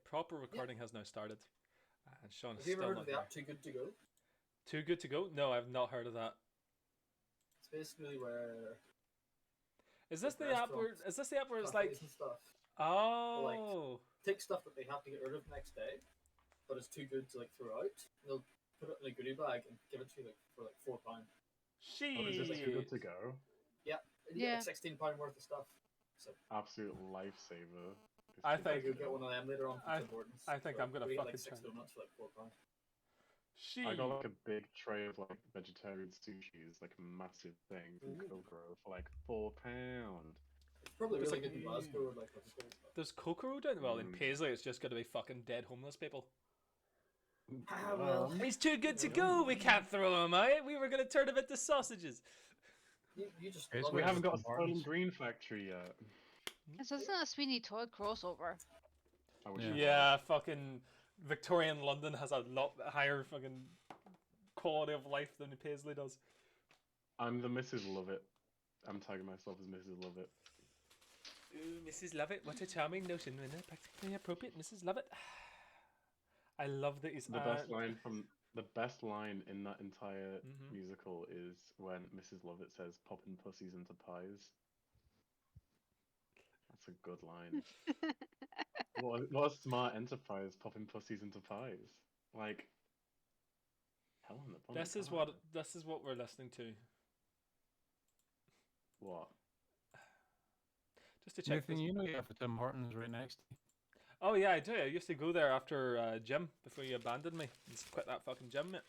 proper recording has now started. And Sean is Have you ever still heard not of the here. app Too Good To Go? Too Good To Go? No, I've not heard of that. It's basically where Is this the app where? Is this the app where it's like? and stuff Oh. take stuff that they have to get rid of next day, but it's too good to like throw out. They'll put it in a goodie bag and give it to you like for like £4. Oh, is this too good Shit. to go? Yeah, you Yeah. get like £16 worth of stuff. So Absolute lifesaver. I you gotta think. go get one of them later on. I I think I'm gonna we get, fucking like 6 try. donuts for like £4. She. I got like a big tray of like vegetarian sushis, like a massive thing from Kokoro for like £4. It's probably It's really like- good in Glasgow or like Liverpool. There's Kokoro down. Well, in Paisley, it's just gonna be fucking dead homeless people. Well, He's too good to go. We can't throw him out. We were gonna turn him into sausages. you just Yes, love We it. haven't got a Martins. Soylent Green factory yet. This isn't a Sweeney Todd crossover. I wish Yeah, fucking Victorian London has a lot higher fucking quality of life than Paisley does. I'm the Mrs. Lovett. I'm tagging myself as Mrs. Lovett. Ooh, Mrs. Lovett, what a charming notion, and practically appropriate, Mrs. Lovett. I love that he's The best line in that entire musical is when Mrs. Lovett says popping pussies into pies. That's a good line. what a smart enterprise, popping pussies into pies. Like, hell on the planet. This is what we're listening to. What? Just to check. Nathan, you know you have a Tim Hortons right next to you. Oh yeah, I do. I used to go there after gym before you abandoned me. You just quit that fucking gym, mate,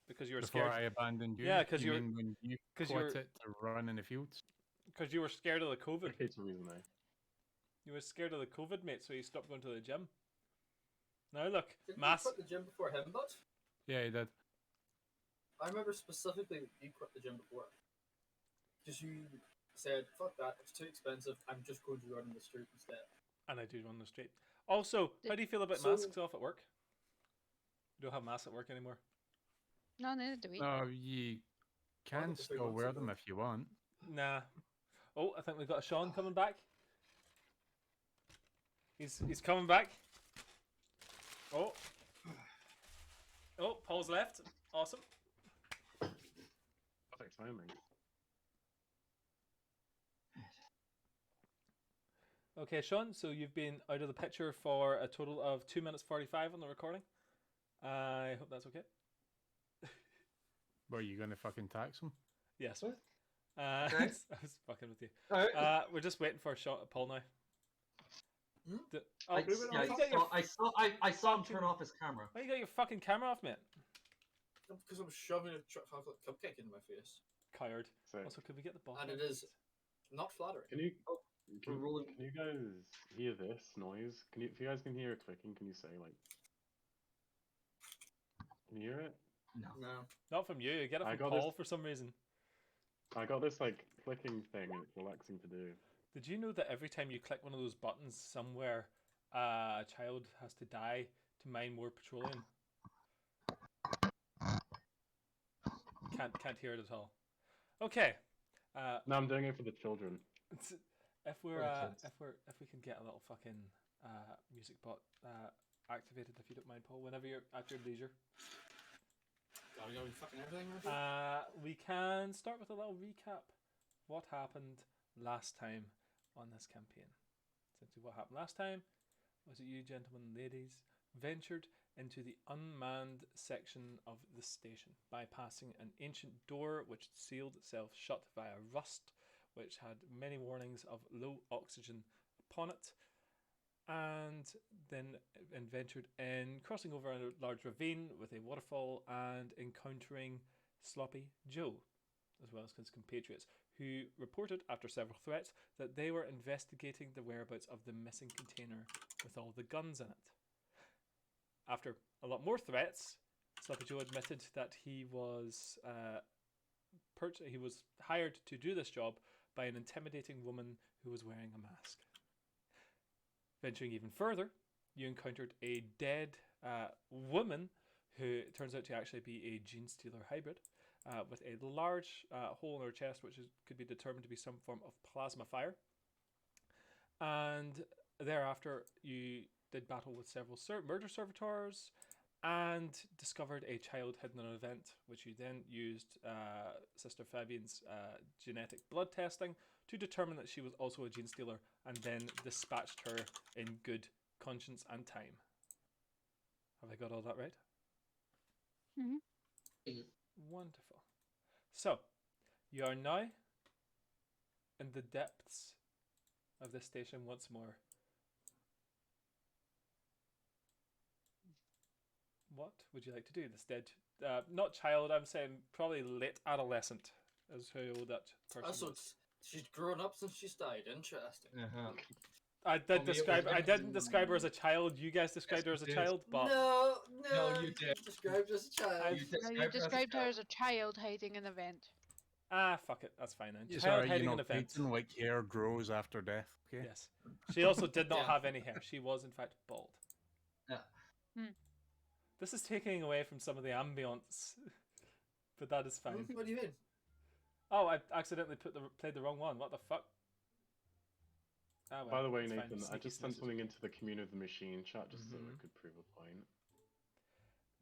because you were Before scared. I abandoned you. Yeah, 'cause you you're- mean when you 'cause quit you're- it to run in the fields. Because you were scared of the COVID. Okay, Theresa. You were scared of the COVID, mate, so you stopped going to the gym. Now look, Didn't mass. you quit the gym before him, but Yeah, he did. I remember specifically that you quit the gym before. Because you said, fuck that, it's too expensive, I'm just going to run in the street instead. And I do run the street. Also, how do you feel about So- masks off at work? You don't have masks at work anymore. No, neither do we. No, you can Wanted to still figure wear out them if you want. Nah. Oh, I think we've got a Sean coming back. He's coming back. Oh. Oh, Paul's left. Awesome. Perfect timing. Okay, Sean, so you've been out of the picture for a total of 2 minutes 45 on the recording. I hope that's okay. Were you going to fucking tax them? Yes. What? I was fucking with you. Alright. We're just waiting for Paul now. Hmm? Oh, I saw him turn off his camera. Why you got your fucking camera off, mate? Because I'm shoving a chocolate cupcake into my face. Coward. So, Also, could we get the bottle? And it is not flattering. can you We're rolling. can you guys hear this noise? If you guys can hear it clicking, can you say like? Can you hear it? No. Not from you. You get it I from got Paul this- for some reason. I got this like clicking thing, and it's relaxing to do. Did you know that every time you click one of those buttons somewhere, a child has to die to mine more petroleum? Can't hear it at all. Okay. No, I'm doing it for the children. If we can get a little fucking music bot activated, if you don't mind, Paul, whenever you're at your leisure. Gotta go fucking everything, right? We can start with a little recap. What happened last time on this campaign? Essentially, what happened last time was that you, gentlemen and ladies, ventured into the unmanned section of the station, bypassing an ancient door which sealed itself shut via rust, which had many warnings of low oxygen upon it, and then ventured in, crossing over a large ravine with a waterfall and encountering Sloppy Joe, as well as his compatriots, who reported after several threats that they were investigating the whereabouts of the missing container with all the guns in it. After a lot more threats, Sloppy Joe admitted that he was hired to do this job by an intimidating woman who was wearing a mask. Venturing even further, you encountered a dead woman who turns out to actually be a gene stealer hybrid with a large hole in her chest, which could be determined to be some form of plasma fire. And thereafter, you did battle with several murder servitors, and discovered a child hidden in an event, which you then used Sister Fabian's genetic blood testing to determine that she was also a gene stealer, and then dispatched her in good conscience and time. Have I got all that right? Mhm. Wonderful. So, you are now in the depths of this station once more. What would you like to do? This dead, not child, I'm saying probably late adolescent is how old that person So was. she's grown up since she's died. Interesting. Uh-huh. I did For me, it was describe. I very didn't describe her as a child. You guys described her as a you did. child, but No, No, you you did. described as a child. You No, you described her as a described her child. as a child hiding an event. fuck it, that's fine then. It's Child alright, hiding you're an not event. beaten like hair grows after death. Okay. Yes, she also did not Yeah. have any hair. She was in fact bald. Yeah. This is taking away from some of the ambience, but that is fine. What do you mean? Oh, I accidentally played the wrong one. What the fuck? Ah, well, By the way, it's fine. Nathan, I Sneaky just sent snitches. something into the Commune of the Machine chat just so Mhm. I could prove a point.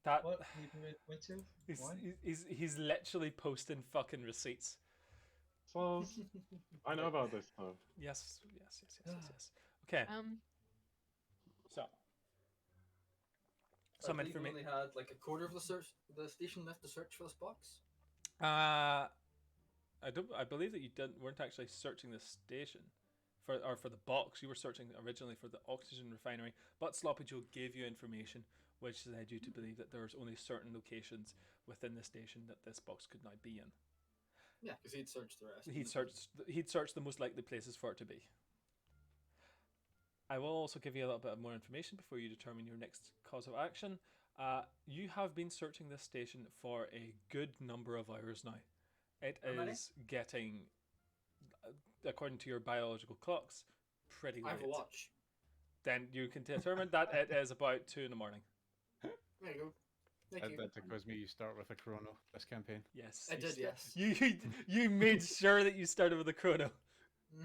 That What? You went to? Why? he's literally posting fucking receipts. So, I know about this stuff. Yes. Okay, so I some believe we information. only had like a quarter of the station left to search for this box. I believe that you weren't actually searching the station for the box. You were searching originally for the oxygen refinery, but Sloppy Joe gave you information which led you to believe that there's only certain locations within the station that this box could now be in. Yeah, because he'd searched the rest. He'd searched the most likely places for it to be. I will also give you a little bit more information before you determine your next cause of action. You have been searching this station for a good number of hours now. It How many? is getting, according to your biological clocks, pretty I have a late. watch. Then you can determine that it is about 2 in the morning. There you go. Thank you. That because me, you start with a chrono this campaign. Yes. I you did, yes. You made sure that you started with a chrono.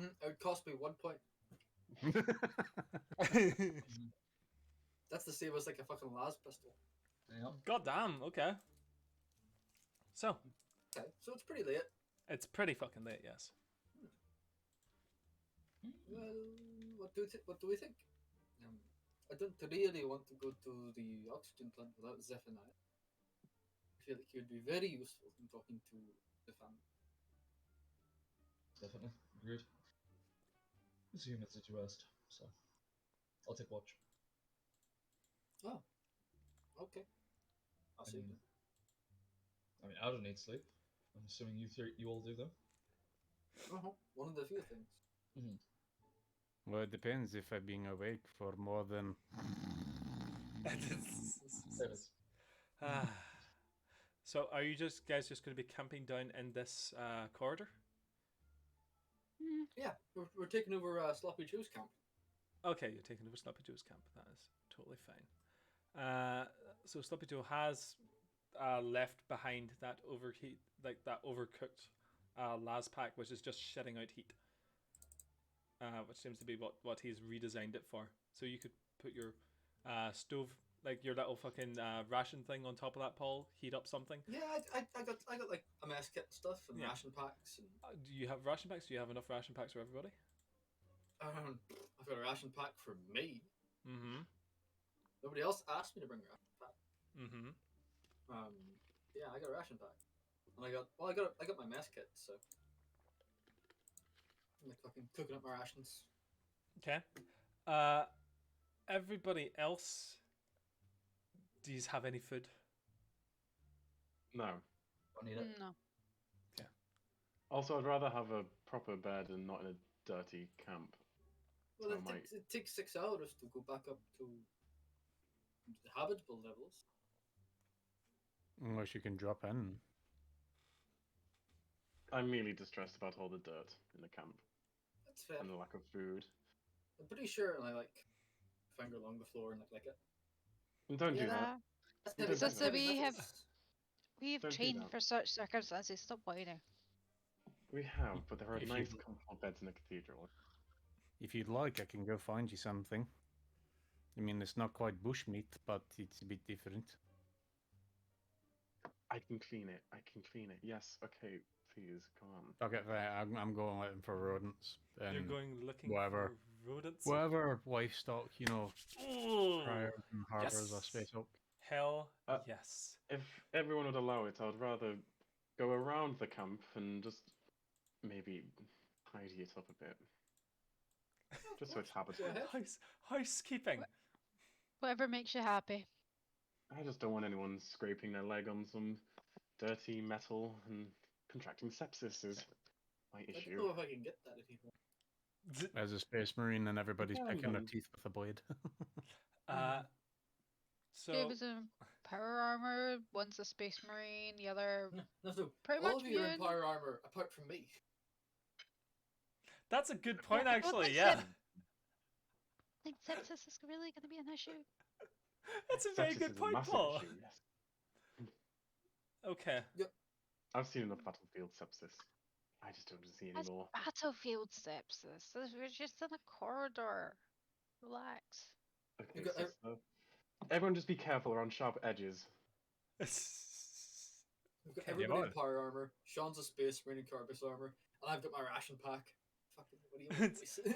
It would cost me 1 point. That's the same as like a fucking las pistol. Yeah. God damn, okay. So, Okay, so it's pretty late. it's pretty fucking late, yes. Well, what do we think? I don't really want to go to the oxygen plant without Zeph and I. I feel like he would be very useful in talking to the family. Definitely. Agreed. This unit's at your rest, so I'll take watch. Oh, okay. I'll see you. I mean, I don't need sleep. I'm assuming you all do though. One of the few things. Well, it depends if I'm being awake for more than. So, are you guys just going to be camping down in this corridor? Yeah, we're taking over Sloppy Joe's camp. Okay, you're taking over Sloppy Joe's camp. That is totally fine. So Sloppy Joe has left behind that that overcooked las pack, which is just shitting out heat. Which seems to be what he's redesigned it for. So you could put your stove, like your little fucking ration thing on top of that, Paul. Heat up something. Yeah, I got like a mess kit and stuff and Yeah. ration packs. And, Do you have ration packs? Do you have enough ration packs for everybody? I've got a ration pack for me. Mm-hmm. Nobody else asked me to bring a ration pack. Mm-hmm. Yeah, I got a ration pack, and I got my mess kit, so I'm like fucking cooking up my rations. Okay. Everybody else, do you have any food? No. Don't need it. No. Also, I'd rather have a proper bed and not in a dirty camp. Well, So it takes 6 hours to go back up to the habitable levels. Unless you can drop in. I'm merely distressed about all the dirt in the camp That's fair. and the lack of food. I'm pretty sure I like finger along the floor and like it. And don't do that. Yeah. That's Don't heavy, do that's that. heavy We have- metals. We've Don't do trained that. for such circumstances. Stop whining. We have, but there are If you- nice, comfortable beds in the cathedral. If you'd like, I can go find you something. I mean, it's not quite bushmeat, but it's a bit different. I can clean it. I can clean it. Yes. Okay. Please, come on. Okay, fine, I'm going looking for rodents. You're And going looking whatever. for rodents. Whatever livestock, you know, Ooh, prior and harbours a yes. space oak. Hell Uh, yes. If everyone would allow it, I'd rather go around the camp and just maybe tidy it up a bit. Just so it's Go habitable. ahead. Housekeeping. Whatever makes you happy. I just don't want anyone scraping their leg on some dirty metal and contracting sepsis is my I don't issue. know if I can get that if you want. As a space marine, and everybody's Yeah, picking their man. teeth with a blade. So Two was in power armor, one's a space marine, the other No. pretty All much of you are in immune. power armor apart from me. that's a good point, well, actually. thanks, Yeah, Seb. I think sepsis is really going to be an issue. that's a very Sepsis good is a point, massive Paul. issue, yes. Okay. I've seen enough battlefield sepsis. I just don't see any That's more. battlefield sepsis. We're just in a corridor. Relax. Okay, got- so everyone just be careful around sharp edges. We've got Okay. everybody in on. power armor. Sean's a space marine in carcass armor, and I've got my ration pack. Fucking, what do you want? boys?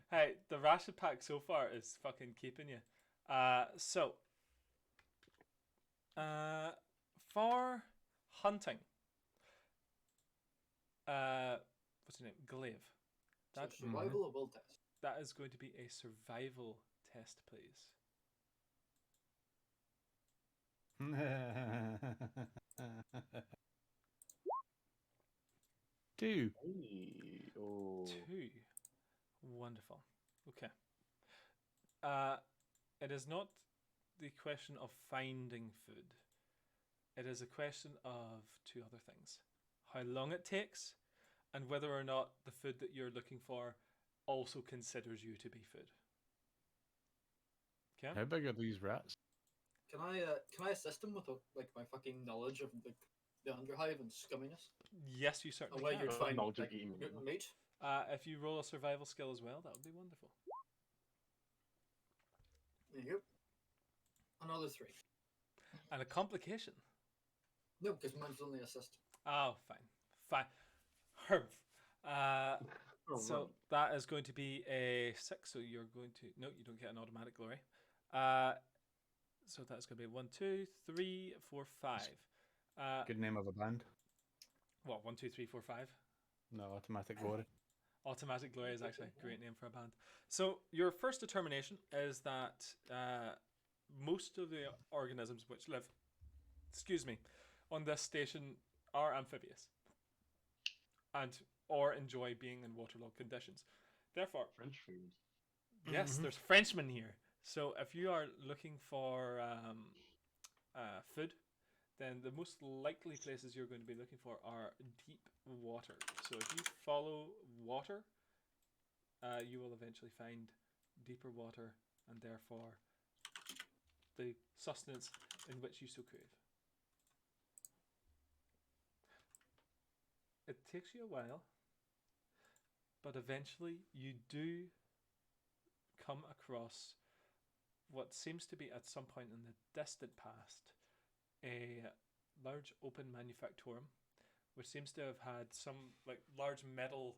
hey, the ration pack so far is fucking keeping you. For hunting, what's his name? Glaive. So That survival or will test? that is going to be a survival test, please. Two. Hey, oh. 2. Wonderful. Okay. It is not the question of finding food. It is a question of 2 other things. How long it takes, and whether or not the food that you're looking for also considers you to be food. Okay? How big are these rats? Can I assist him with like my fucking knowledge of like the underhive and scumminess Yes, you and certainly where can. you'd find Knowledge of like eating good them. meat? If you roll a survival skill as well, that would be wonderful. There you go. Another 3. And a complication. No, because mine's only assist. Oh, fine. Herb. Oh, So right. that is going to be a 6. So you're going to no, you don't get an automatic glory. So that's going to be 1, 2, 3, 4, 5. Good name of a band. What 1, 2, 3, 4, 5? No, automatic glory. Automatic glory is actually a great name for a band. So your first determination is that most of the organisms which live, on this station are amphibious, and or enjoy being in waterlogged conditions. Therefore, French food. yes, there's Frenchmen here. So if you are looking for food, then the most likely places you're going to be looking for are deep water. So if you follow water, you will eventually find deeper water and therefore the sustenance in which you so crave. It takes you a while, but eventually you do come across what seems to be at some point in the distant past a large open manufactorum which seems to have had some like large metal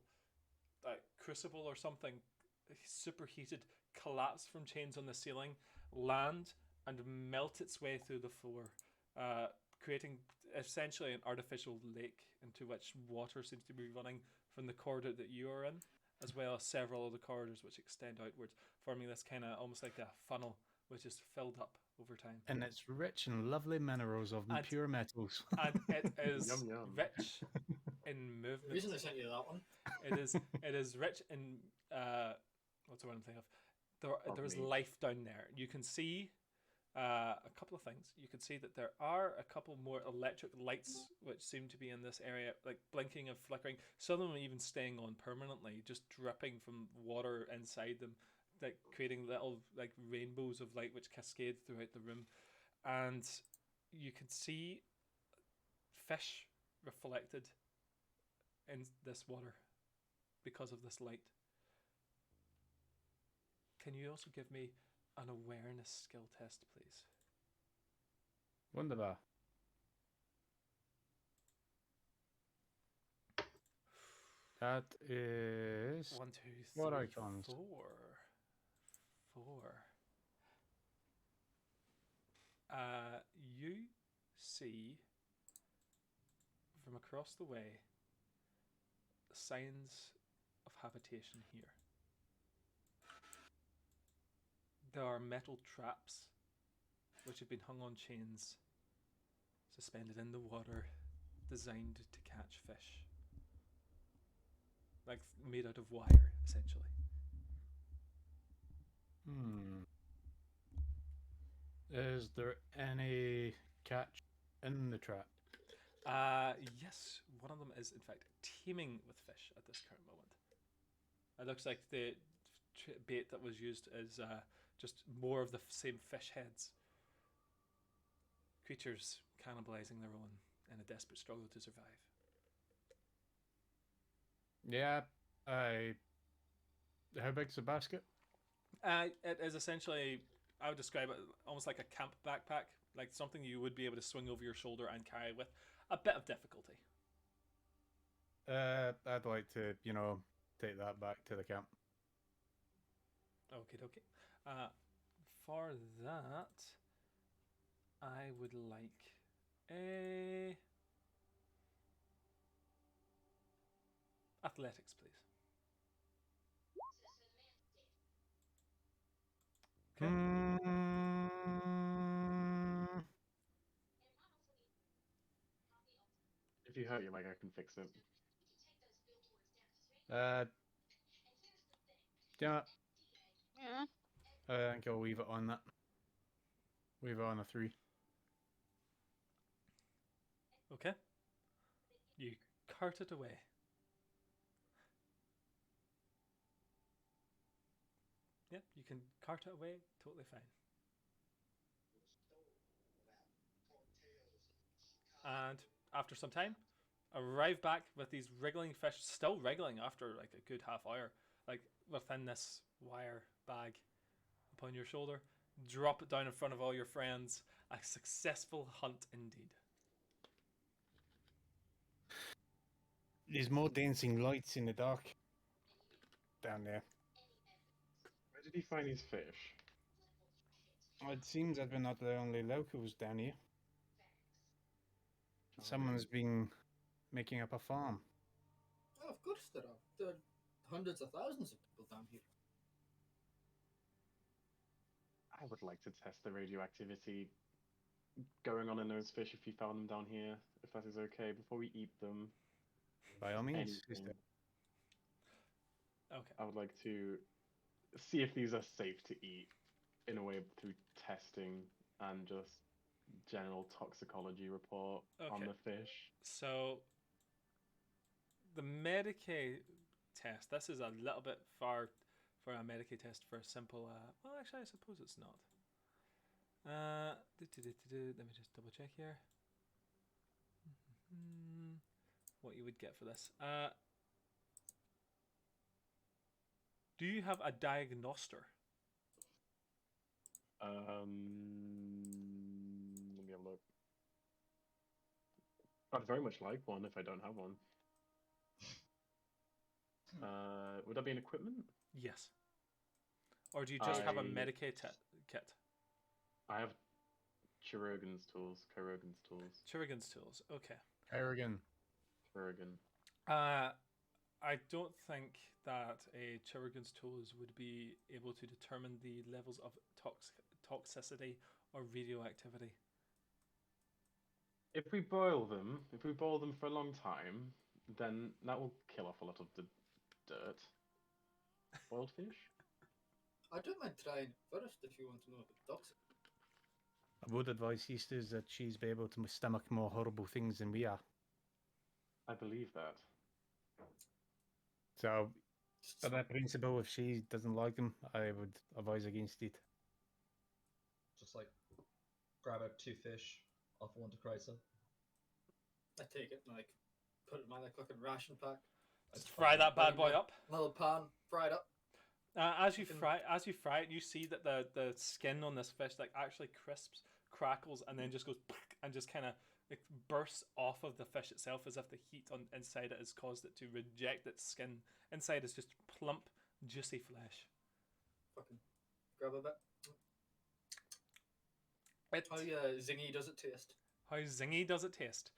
crucible or something superheated collapse from chains on the ceiling, land and melt its way through the floor, creating essentially an artificial lake into which water seems to be running from the corridor that you are in, as well as several other corridors which extend outwards, forming this kind of almost like a funnel which is filled up over time. And it's rich in lovely minerals of And- pure metals. And it is Yum, yum. rich in The movement. reason I sent you that one. It is rich in what's the word I'm thinking of? There is meat. life down there. You can see a couple of things. You can see that there are a couple more electric lights which seem to be in this area, like blinking and flickering. Some of them even staying on permanently, just dripping from water inside them, like creating little like rainbows of light which cascade throughout the room. And you can see fish reflected in this water because of this light. Can you also give me an awareness skill test, please. Wunderbar. That is 1, 2, what 3, icons? 4. You see from across the way signs of habitation here. There are metal traps which have been hung on chains, suspended in the water, designed to catch fish. Like made out of wire, essentially. Is there any catch in the trap? Yes, one of them is in fact teeming with fish at this current moment. It looks like the bait that was used is just more of the same fish heads. Creatures cannibalizing their own in a desperate struggle to survive. Yeah, how big's the basket? It is essentially, I would describe it almost like a camp backpack, like something you would be able to swing over your shoulder and carry with a bit of difficulty. I'd like to, take that back to the camp. Okay, okay. For that, I would like a athletics, please. Okay. If you hurt your leg, I can fix it. Yeah, Yeah. I think I'll leave it on that. Leave it on a 3. Okay. You cart it away. Yeah, you can cart it away, totally fine. And after some time, arrive back with these wriggling fish, still wriggling after like a good half hour, like within this wire bag upon your shoulder. Drop it down in front of all your friends. A successful hunt indeed. There's more dancing lights in the dark down there. Where did he find these fish? It seems that we're not the only locals down here. Someone's been making up a farm. Oh, of course there are. There are hundreds of thousands of people down here. I would like to test the radioactivity going on in those fish if you found them down here, if that is okay, before we eat them. By all means. Anything. Okay. I would like to see if these are safe to eat in a way through testing and just general toxicology report on Okay. the fish. So the Medicaid test. This is a little bit far for a Medicaid test for a simple. Well, actually, I suppose it's not. Let me just double check here. What you would get for this? Do you have a diagnoster? Let me have a look. I'd very much like one if I don't have one. Would that be an equipment? Yes. Or do you just have a I- Medicaid kit? I have Chirurgeon's tools. Chirurgeon's tools. Okay. Kerrigan. Chirurgeon. I don't think that a Chirurgeon's tools would be able to determine the levels of toxicity or radioactivity. If we boil them for a long time, then that will kill off a lot of the dirt. Boiled fish? I don't mind trying it first if you want to know if it's toxic. I would advise sisters that she's be able to stomach more horrible things than we are. I believe that. So, for that principle, if she doesn't like them, I would advise against it. Just like grab out 2 fish, offer one to Kreitzer. I take it and like put it in my like fucking ration pack. Just fry that bad boy up. Another pan, fry it up. As you Fucking- fry it, you see that the skin on this fish like actually crisps, crackles, and then just goes and just kind of like bursts off of the fish itself, as if the heat on inside it has caused it to reject its skin. Inside is just plump, juicy flesh. Fucking grab a bit. It, How zingy does it taste? how zingy does it taste?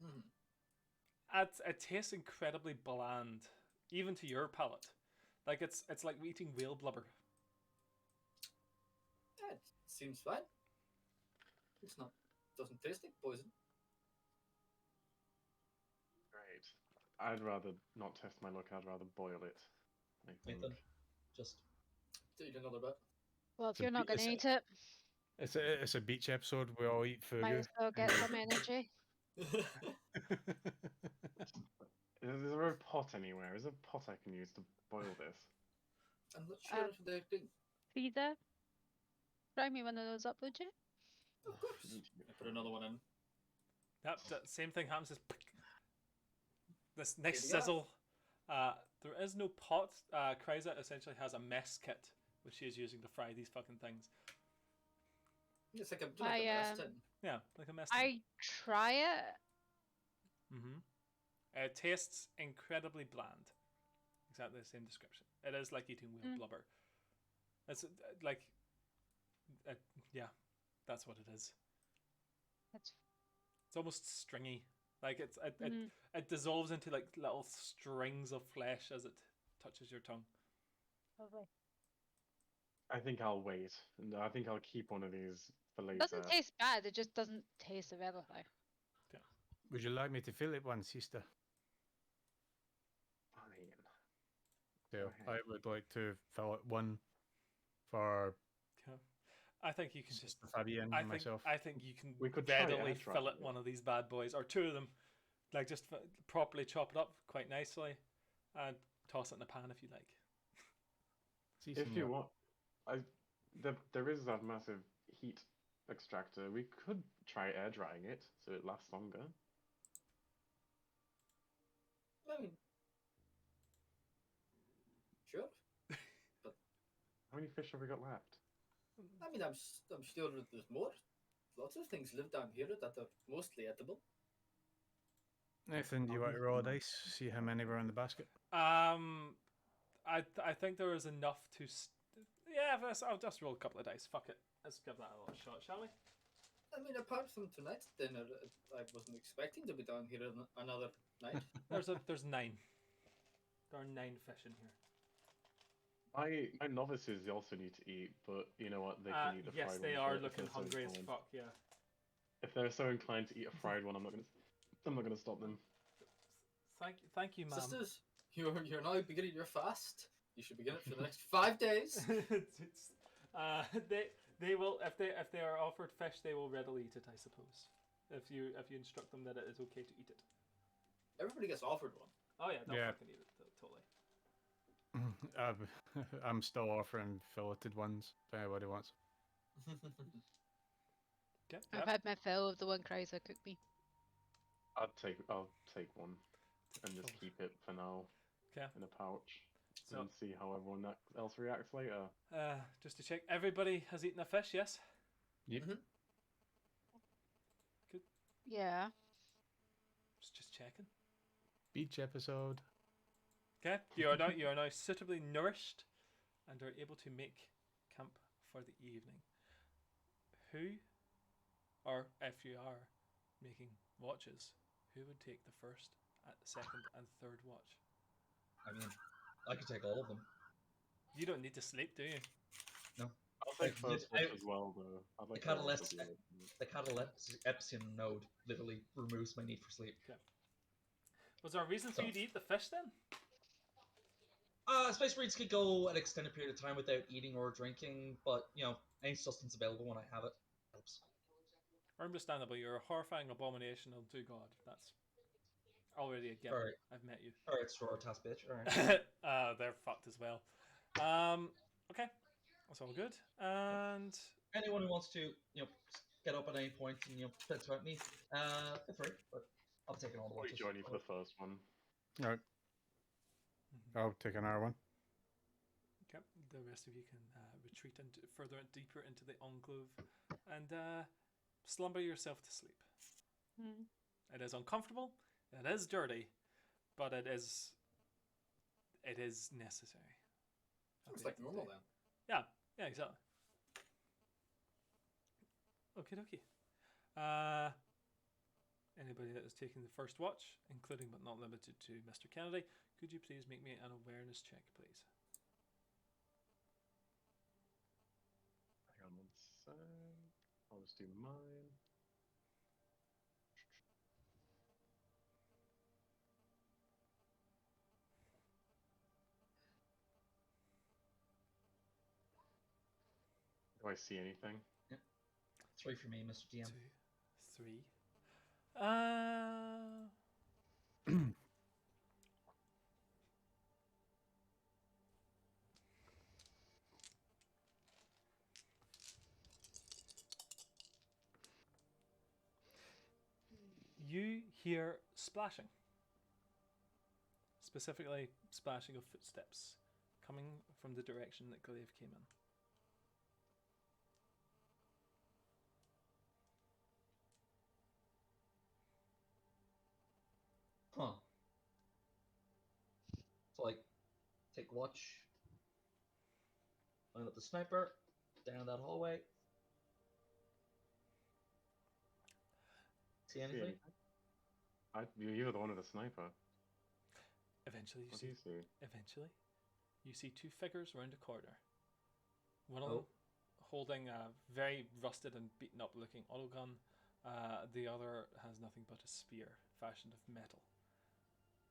Hmm. It tastes incredibly bland, even to your palate. Like it's like eating whale blubber. Yeah, it seems fine. It's not. Doesn't taste like poison. Great. I'd rather not test my luck. I'd rather boil it. I think. Nathan, just Eat another bit. Well, if It's a you're not bit- going to it's eat it, It's a beach episode. We all eat might fugu. as well get some energy. Is there a pot anywhere? Is there a pot I can use to boil this? I'm not sure if they're good. Frida, fry me one of those up, would you? Of course. I put another one in. Yep, that same thing happens. This next Here we are. sizzle. There is no pot. Kryza essentially has a mess kit, which she is using to fry these fucking things. It's like a I, mess tin. Yeah, like a mess. I try it. Mm-hmm. It tastes incredibly bland. Exactly the same description. It is like eating whale Mm. blubber. It's like, yeah, that's what it is. It's It's almost stringy. Like it Mhm. it dissolves into like little strings of flesh as it touches your tongue. lovely. I think I'll wait, and I think I'll keep one of these for It later. doesn't taste bad. It just doesn't taste of anything. Would you like me to fill it one, sister? Fine. So Go I ahead. would like to fill it one for Yeah. I think you can just. Sister Fabienne and myself. I think you can We could try readily air fill it drying it. one of these bad boys or two of them. Like just properly chop it up quite nicely, and toss it in a pan if you like. Si, If you senor. want, there is a massive heat extractor. We could try air drying it so it lasts longer. I mean, sure. How many fish have we got left? I mean, I'm sure that there's more. Lots of things live down here that are mostly edible. Nathan, do you want to roll a dice? See how many were in the basket? I think there is enough to. Yeah, I'll just roll a couple of dice. Fuck it. Let's give that a little shot, shall we? I mean, apart from tonight's dinner, I wasn't expecting to be down here another night. There's 9. There are 9 fish in here. My novices also need to eat, but you know what? They can eat the Yes, fried they one are if looking they're so hungry as inclined. fuck. Yeah. If they're so inclined to eat a fried one, I'm not gonna stop them. Thank you, ma'am. Sisters, you're now beginning your fast. You should begin it for the next 5 days. They will if they are offered fish, they will readily eat it. I suppose if you instruct them that it is okay to eat it. Everybody gets offered one. Oh yeah, they'll Yeah. fucking eat it totally. I'm still offering filleted ones if anybody wants. Okay. I've had my fill of the one Chrysler cooked me. I'll take one and just Sure. keep it for now Okay. in a pouch So and see how everyone else reacts later. just to check, everybody has eaten a fish. Yes. Yeah. Just checking. Beach episode. Okay. You are now suitably nourished, and are able to make camp for the evening. Who, or if you are making watches, who would take the first, second, and third watch? I mean, I could take all of them. You don't need to sleep, do you? I'll take Like, first I- watch as well, though. I'd like The to also catalyst- do it. The catalepsion node literally removes my need for sleep. Was there a reason for you to eat the fish then? Space Marines could go an extended period of time without eating or drinking, but any sustenance available when I have it helps. Understandable, you're a horrifying abomination unto God. That's already a given. Alright. I've met you. Alright, straw task bitch. Alright. They're fucked as well. Okay, that's all good. And Anyone who wants to, get up at any point and spend time with me, feel free. But I'll be taking all the I'll watches. join you for the first one. All right. I'll take another one. the rest of you can retreat into further deeper into the enclave and slumber yourself to sleep. Hmm. It is uncomfortable. It is dirty, but it is necessary. at Looks the like end of the normal day. then. Yeah, exactly. Okay, dokie. Anybody that is taking the first watch, including but not limited to Mr. Kennedy, could you please make me an awareness check, please? Hang on one sec. I'll just do mine. Do I see anything? 3 for me, Mr. DM. 2, 3. Uh, you hear splashing. Specifically, splashing of footsteps coming from the direction that Glaive came in. Huh. So, like, take watch. Line up the sniper. Down that hallway. See anything? You're the one with the sniper. Eventually, What do you see? you see two figures round a corner. One of Oh. them holding a very rusted and beaten up looking autogun. The other has nothing but a spear fashioned of metal.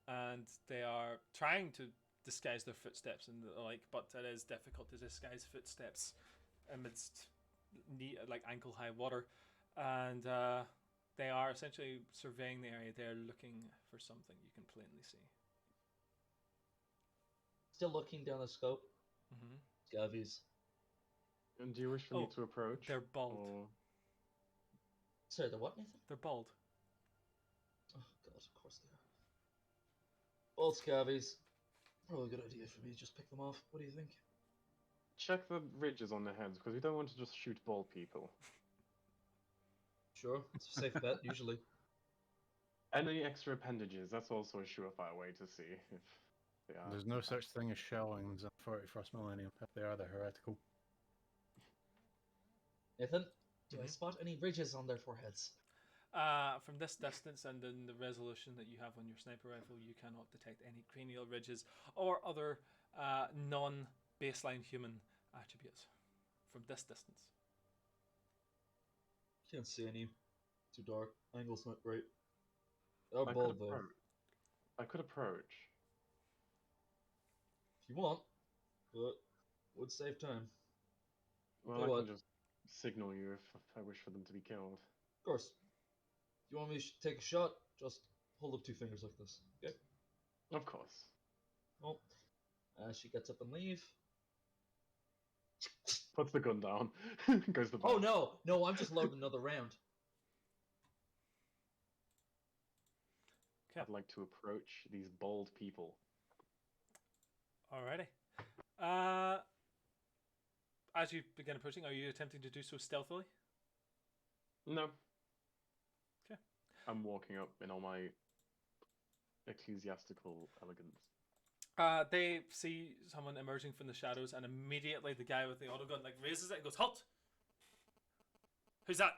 And they are trying to disguise their footsteps and the like, but it is difficult to disguise footsteps amidst like ankle high water. And they are essentially surveying the area. They're looking for something you can plainly see. Still looking down the scope. Mm-hmm. Scavies. And do you wish for me Oh, to approach? They're bald. Or... Sorry, they're what, Nathan? They're bald. Oh, God, of course they are. Bald scavies. Probably a good idea for me to just pick them off. What do you think? Check the ridges on their heads, because we don't want to just shoot bald people. Sure, it's a safe bet, usually. Any extra appendages, that's also a surefire way to see if they are. There's no such thing as shellings in the 41st millennium. If they are, they're heretical. Nathan, do I Mhm. spot any ridges on their foreheads? From this distance and in the resolution that you have on your sniper rifle, you cannot detect any cranial ridges or other non-baseline human attributes from this distance. Can't see any. Too dark. Angle's not great. They're I could bald, though. approach. I could approach. If you want, but would save time. Well, Tell I you can what. just signal you if I wish for them to be killed. Of course. If you want me to take a shot, just hold up 2 fingers like this. Okay? Of course. Well, she gets up and leave. Puts the gun down. Goes to bed. Oh no! No, I'm just loading another round. Okay. I'd like to approach these bald people. Alrighty. As you begin approaching, are you attempting to do so stealthily? No. Okay. I'm walking up in all my ecclesiastical elegance. They see someone emerging from the shadows, and immediately the guy with the autogun like raises it and goes, "Halt! Who's that?"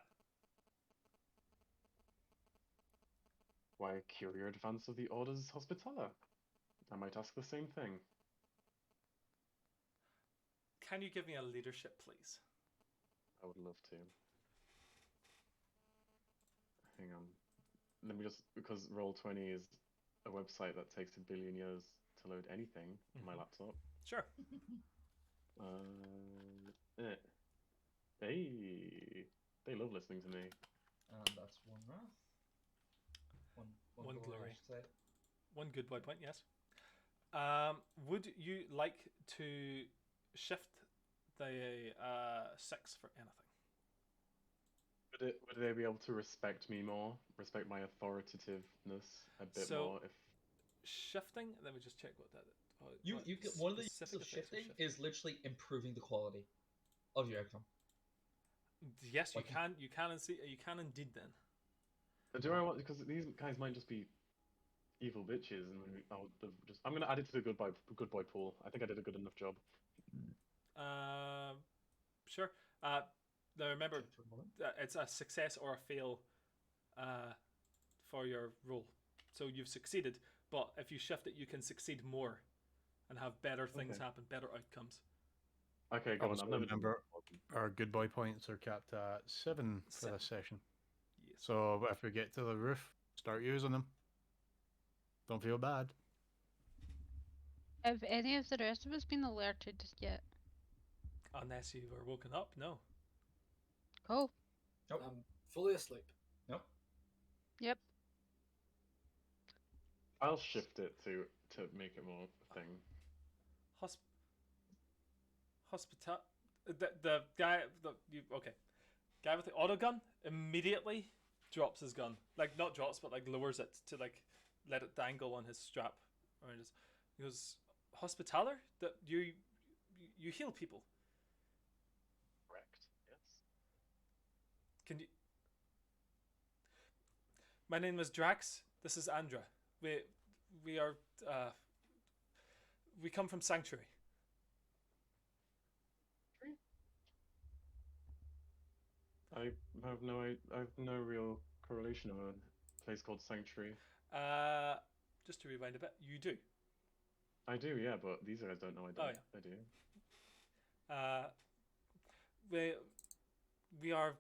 Why, Curio Advance of the Orders Hospitaller. I might ask the same thing. Can you give me a leadership, please? I would love to. Hang on. Let me just, because Roll20 is a website that takes 1 billion years to load anything on my laptop. Sure. Hey, they love listening to me. And that's 1 wrath. One One glory, I glory. should say. One good boy point, yes. Would you like to shift the 6 for anything? Would they be able to respect me more? Respect my authoritativeness a bit So- more if... Shifting, let me just check what that One of the uses specific of effects are shifting is literally improving the quality of your outcome. Yes, you like- can. You can indeed. Then Do I want, because these guys might just be evil bitches, and I'm gonna add it to the good boy pool. I think I did a good enough job. Sure. Now remember, Check for a moment. it's a success or a fail for your roll. So you've succeeded, but if you shift it, you can succeed more and have better things Okay. happen, better outcomes. Okay, go on. Also I've never remember, our good boy points are capped at 7 for 7. this session. Yes. So if we get to the roof, start using them. Don't feel bad. Have any of the rest of us been alerted yet? Unless you were woken up, no. Oh, Nope. I'm fully asleep. Nope. yep. I'll shift it to make it more a thing. Hospital. The guy. Okay. Guy with the auto gun immediately drops his gun. Like not drops, but like lowers it to like let it dangle on his strap around his. He goes, "Hospitaler? That you heal people? Correct. Yes. Can you?" My name is Drax. This is Andra. We are we come from Sanctuary. I have no real correlation of a place called Sanctuary. Just to rewind a bit, you do. I do, yeah, but these guys don't know I don't. Oh, yeah. I do. We are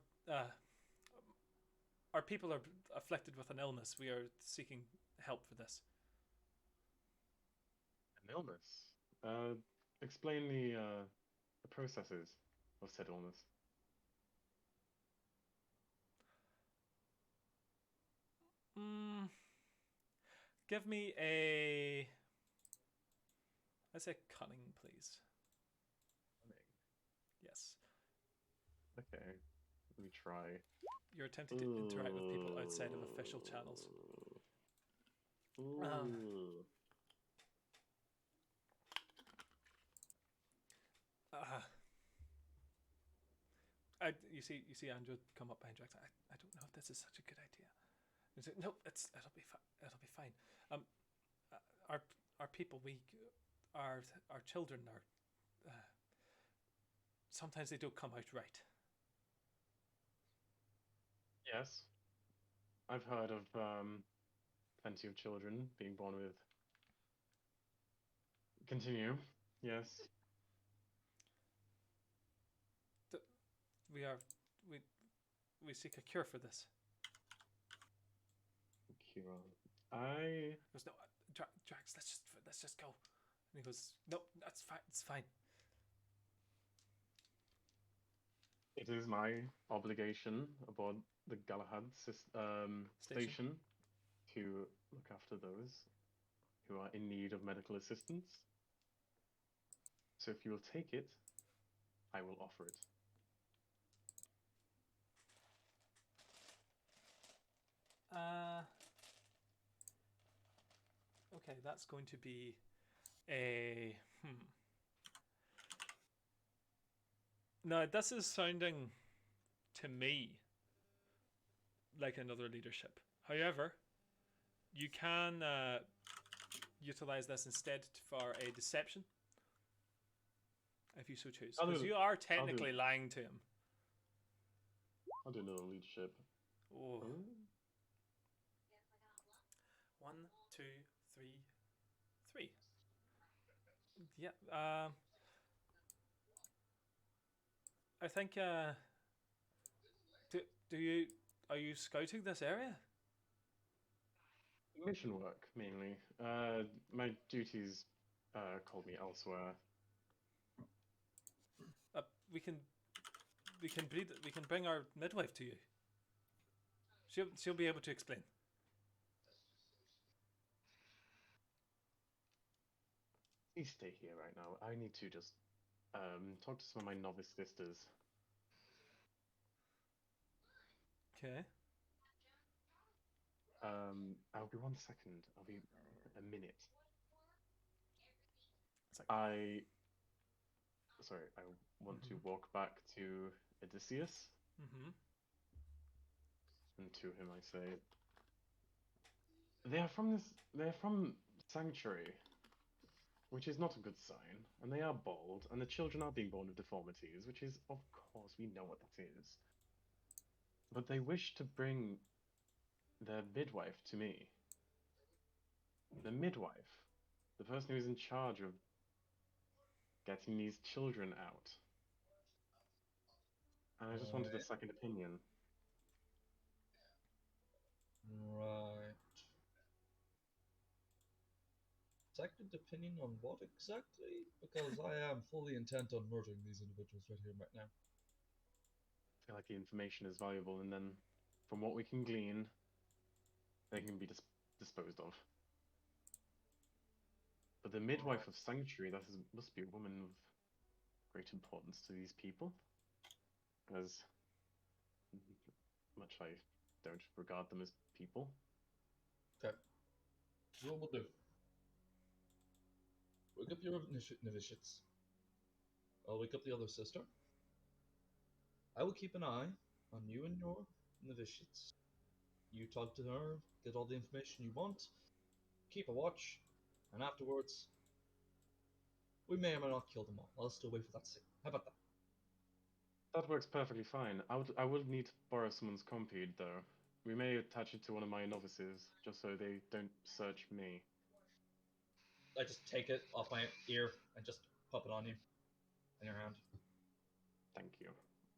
our people are afflicted with an illness. We are seeking help for this. An illness. Explain the processes of said illness. Give me a. Let's say cunning, please. Yes. Okay, let me try. You're attempting to interact with people outside of official channels. Ooh. You see Andrew come up behind Drax. I don't know if this is such a good idea. He's like, no, it'll be fine. Our people, our children are. Sometimes they don't come out right. Yes, I've heard of plenty of children being born with. Continue. Yes. We seek a cure for this. Cure. I. He goes, no, Drax, let's just go. And he goes, no, that's fine. It's fine. It is my obligation aboard the Galahad station to look after those who are in need of medical assistance. So if you will take it, I will offer it. Okay, that's going to be a Now this is sounding to me like another leadership. However, you can utilize this instead for a deception if you so choose, because you are technically lying to him. I'll do another leadership. Oh. Oh. 1, 2, 3, 3. Yeah. I think. Are you scouting this area? Mission work mainly. My duties called me elsewhere. We can bring our midwife to you. She'll be able to explain. Please stay here right now. I need to just talk to some of my novice sisters. Okay. I'll be 1 second. I'll be a minute. I want to walk back to Odysseus, Mm-hmm. and to him I say, They are from Sanctuary, which is not a good sign, and they are bald, and the children are being born with deformities, which is, of course, we know what that is. But they wish to bring their midwife to me. The midwife, the person who is in charge of getting these children out. And I just wanted a Right. second opinion. Right. Second opinion on what exactly? Because I am fully intent on murdering these individuals right here, right now. I feel like the information is valuable, and then from what we can glean, they can be disposed of. But the midwife of Sanctuary, must be a woman of great importance to these people, as much I don't regard them as people. Okay. So what we'll do. Wake up your novitiates. I'll wake up the other sister. I will keep an eye on you and your novitiates. You talk to her, get all the information you want, keep a watch, and afterwards, we may or may not kill them all. I'll still wait for that signal. How about that? That works perfectly fine. I would need to borrow someone's compede, though. We may attach it to one of my novices, just so they don't search me. I just take it off my ear and just pop it on you in your hand. Thank you.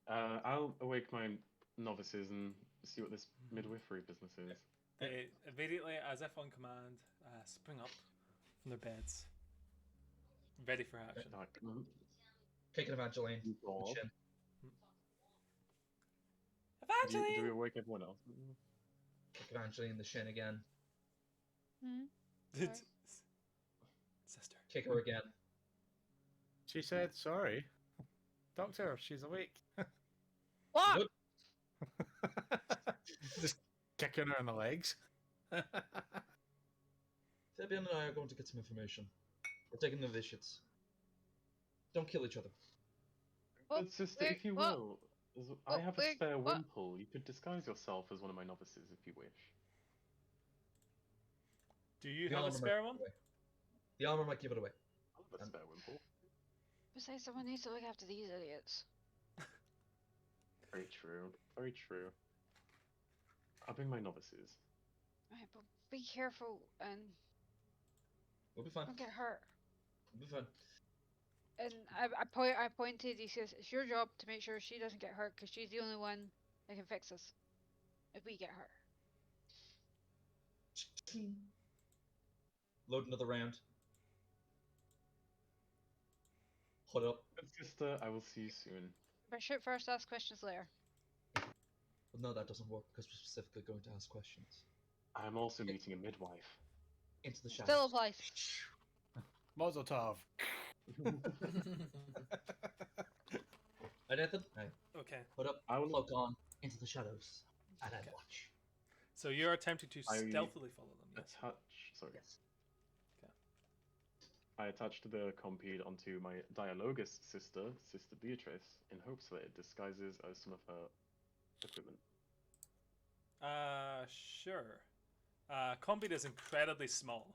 I'll awake my novices and see what this midwifery business is. They immediately, as if on command, spring up from their beds, ready for action. Kicking Evangeline. God. Chin. Evangeline! Do we awake everyone else? Kick Evangeline in the shin again. Sorry. Sister. Kick her again. She said sorry. Doctor, she's awake. What? Good. Just kicking her in the legs. Fabian and I are going to get some information. We're taking novitiates. Don't kill each other. Oh, But sister, wait, if you what? will, I have a wait, spare what? wimple. You could disguise yourself as one of my novices if you wish. Do you The have a armor might spare give one? it away. The armor might give it away. I have a spare wimple. Besides, someone needs to look after these idiots. Very true. Very true. I'll bring my novices. Right, but be careful and We'll be fine. don't get hurt. We'll be fine. And I pointed. He says it's your job to make sure she doesn't get hurt because she's the only one that can fix us if we get hurt. Load another round. Hood up. Good sister, I will see you soon. But shoot first, ask questions later. But no, that doesn't work because we're specifically going to ask questions. I'm also meeting a midwife. Into the shadows. Still applies. Mazel tov. Hey Nathan. Hey. Okay. Hood up. I will Cloak on. Into the shadows. And I Okay. watch. So you're attempting to I stealthily follow them, yes? Yes. I attached the compede onto my dialogus sister, Sister Beatrice, in hopes that it disguises as some of her equipment. Sure. Combat is incredibly small.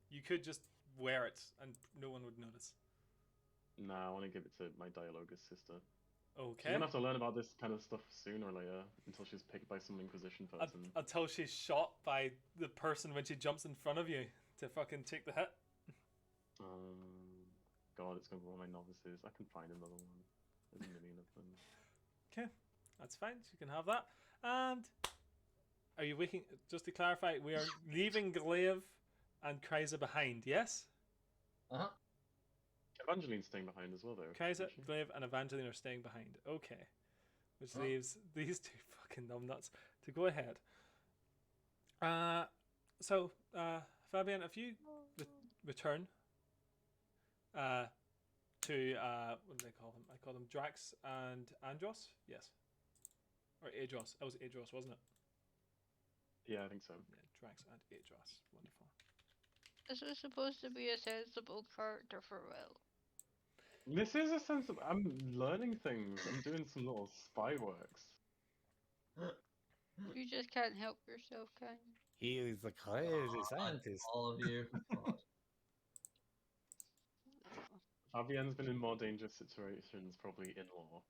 You could just wear it and no one would notice. Nah, I want to give it to my dialogus sister. She's Okay. gonna have to learn about this kind of stuff sooner or later, until she's picked by some Inquisition person. Until she's shot by the person when she jumps in front of you to fucking take the hit. God, it's gonna be one of my novices. I can find another one. There's a million of them. Okay, that's fine. You can have that. And are you waking? Just to clarify, we are leaving Glaive and Kryza behind. Yes. Uh-huh. Evangeline's staying behind as well, though. Kryza, isn't she? Glaive, and Evangeline are staying behind. Okay, which Huh. leaves these two fucking numbnuts to go ahead. So Fabian, if you return to what do they call them? I call them Drax and Andros. Yes, or Adros. That was Adros, wasn't it? Yeah, I think so. Yeah, Drax and Adros. Wonderful. This is supposed to be a sensible character for Will. This is a sense of I'm learning things. I'm doing some little spy works. You just can't help yourself, can you? He is a crazy scientist. All of you. God. Avienne's been in more dangerous situations, probably in law,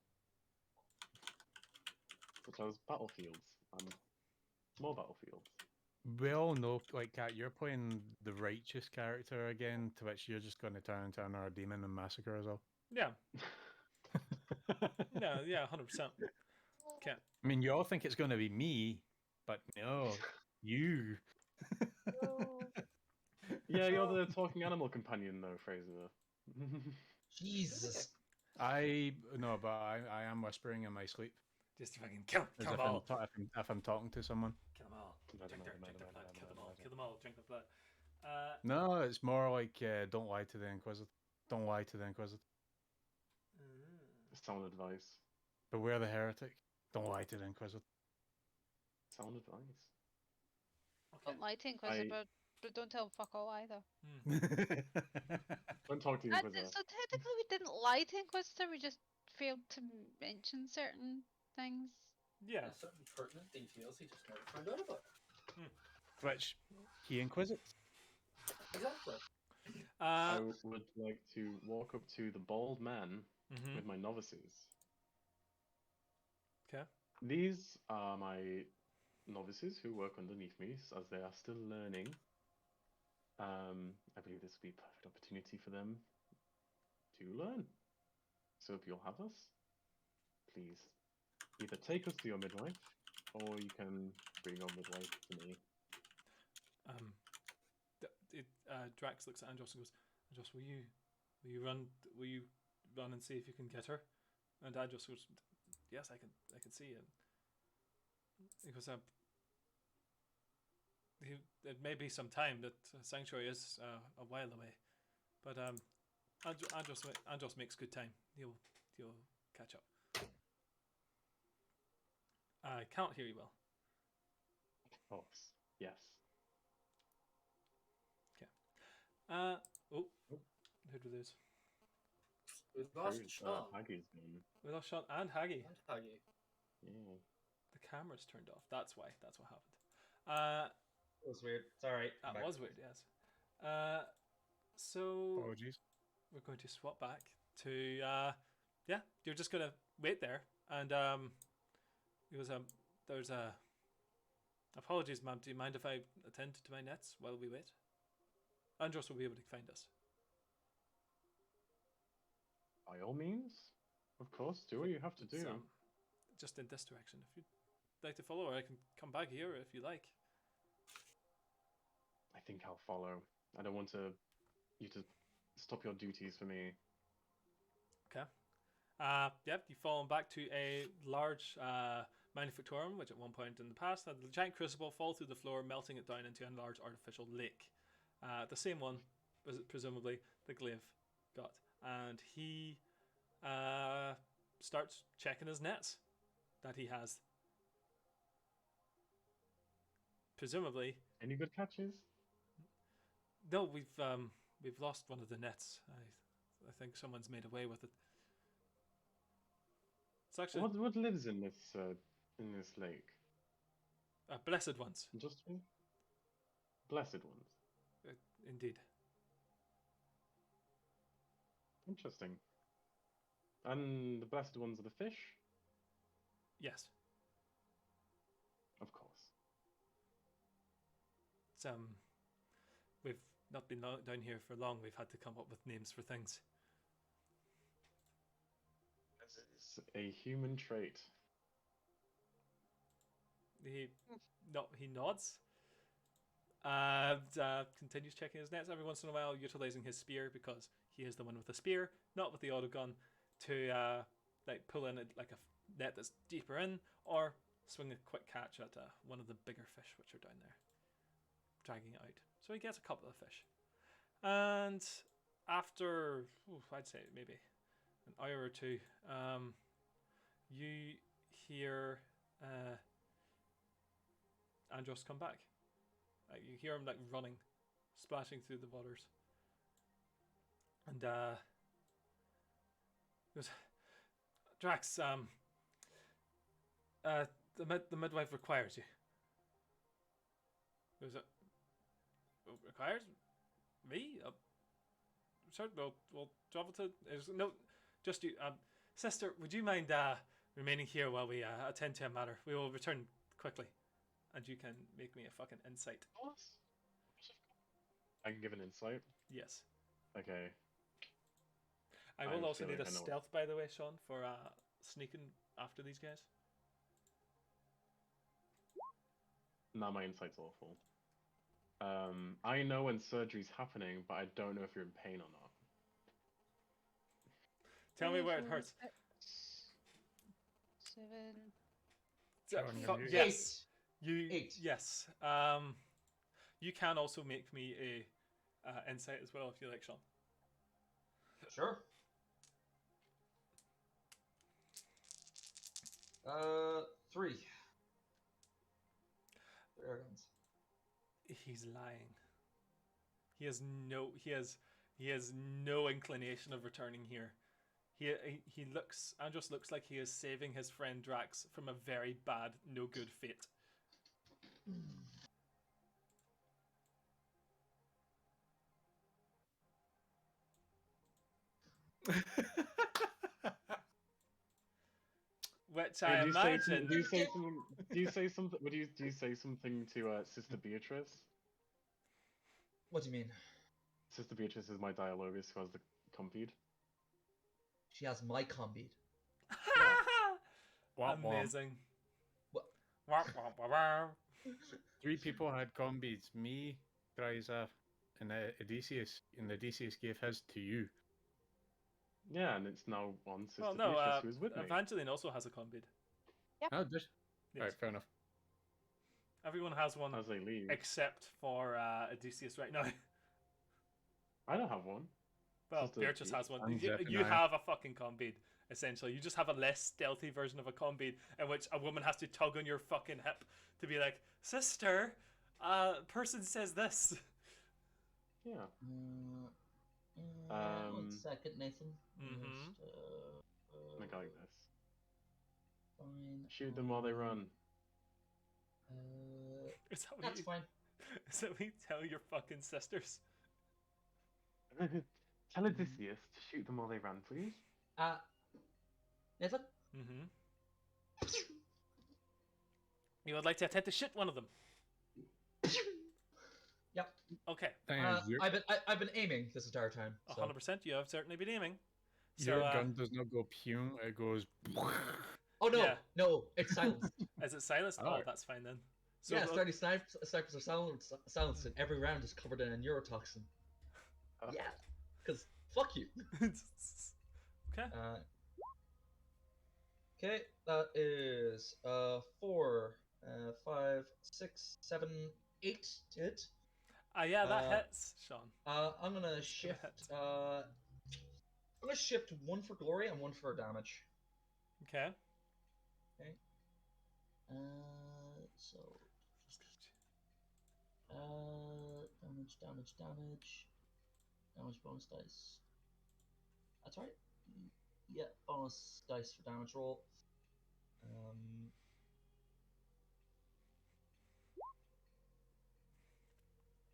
such as battlefields and more battlefields. We all know, like, Kat, you're playing the righteous character again, to which you're just going to turn into another demon and massacre us all. Yeah. No, yeah, 100%. Can't. I mean, you all think it's going to be me, but no, you. Yeah, you're the talking animal companion, though, Fraser. Jesus. No, but I am whispering in my sleep. Just fucking kill As them if all. if I'm talking to someone. Kill them all. Drink their blood. Kill them all. Kill them all. Drink their blood. No, it's more like don't lie to the Inquisitor. Don't lie to the Inquisitor. Sound advice. Beware the heretic. Don't lie to the Inquisitor. Sound advice. Don't lie to Inquisitor, but don't tell him fuck all either. Don't talk to the Inquisitor. So technically we didn't lie to Inquisitor, we just failed to mention certain things. Yeah. Certain pertinent details he just never found out about. Which he inquisits. Exactly. I would like to walk up to the bald man with my novices. Okay. These are my novices who work underneath me as they are still learning. I believe this will be a perfect opportunity for them to learn. So if you'll have us, please either take us to your midwife, or you can bring your midwife to me. Drax looks at Andros and goes, "Andros, will you run and see if you can get her?" And Andros goes, "Yes, I can see it." He goes, it may be some time. That sanctuary is a while away, but Andros makes good time. He'll catch up. I can't hear you well. Of course, yes. Who do we lose? We've lost Sean. Haggie's gone. We lost Sean and Haggy. And Haggy. Yeah. The camera's turned off. That's why. That's what happened. That was weird. It's alright. That was weird, yes. So Apologies. we're going to swap back to you're just gonna wait there, and it was there's a apologies, ma'am. Do you mind if I attend to my nets while we wait? Andros will be able to find us. By all means, of course, do what you have to do. Just in this direction. If you'd like to follow, or I can come back here if you like. I think I'll follow. I don't want you to stop your duties for me. Okay. Yep, you've fallen back to a large manufactorum, which at one point in the past had the giant crucible fall through the floor, melting it down into a large artificial lake. The same one, presumably, the glaive got. And he starts checking his nets that he has. Presumably. Any good catches? No, we've lost one of the nets. I think someone's made away with it. It's actually what lives in this lake? blessed ones. Just me? Blessed ones. Indeed. Interesting. And the blessed ones are the fish? Yes. Of course. It's we've not been down here for long. We've had to come up with names for things. It's a human trait. He nods and continues checking his nets every once in a while, utilizing his spear because he is the one with the spear, not with the auto gun, to pull in like a net that's deeper in, or swing a quick catch at one of the bigger fish which are down there, dragging it out. So he gets a couple of fish, and after I'd say maybe an hour or two, you hear Andros come back. You hear him like running splashing through the waters. And goes, Drax, the midwife requires you. Goes, requires me? Sure, we'll travel to. No, just you. Sister, would you mind remaining here while we attend to a matter? We will return quickly, and you can make me a fucking insight. I can give an insight. Yes. Okay. I will also need a stealth, by the way, Sean, for sneaking after these guys. Nah, my insight's awful. I know when surgery's happening, but I don't know if you're in pain or not. Tell me where it hurts. 7. Yes. 8. You. 8. Yes. You can also make me a insight as well if you like, Sean. Sure. 3. 3 airguns. He's lying. He has no inclination of returning here. Andros looks like he is saving his friend Drax from a very bad, no good fate. Which I imagine. Do you say something? Do you say something? Do you say something to Sister Beatrice? What do you mean? Sister Beatrice is my dialogus who has the compede. She has my combeat. Amazing. What? 3 people had combeats. Me, Dryza, and Odysseus. And Odysseus gave his to you. Yeah, and it's now on Sister Well, no, Beatrice who's with me. Evangeline also has a combeed. Oh, just Yes. Alright, fair enough. Everyone has one As they leave. except for Odysseus right now. I don't have one. Well, Sister Beatrice has one. And You Zephaniah. have a fucking combeed, essentially. You just have a less stealthy version of a combeed in which a woman has to tug on your fucking hip to be like, sister, person says this. Yeah. 1 second, Nathan. Mhm. Make it like this. Fine. Shoot them while they run. Is that what That's you, fine. is that what you tell your fucking sisters? Tell Odysseus to shoot them while they run, please. Nathan? Mm-hmm. You would like to attempt to shoot one of them? Yep. Okay. Thing is, I've been aiming this entire time. So. 100%. You have certainly been aiming. your So, gun does not go pew, it goes. Oh no, Yeah. no, it's silenced. Is it silenced? Oh, Alright. that's fine then. So, Yeah, 30 snipers are silenced, and every round is covered in a neurotoxin. Yeah, because fuck you. Okay. Okay, that is 4, 5, 6, 7, 8 to hit. Yeah, that hits, Sean. I'm gonna shift. I'm gonna shift 1 for glory and 1 for damage. Okay. So damage bonus dice. That's right. Yeah, bonus dice for damage roll.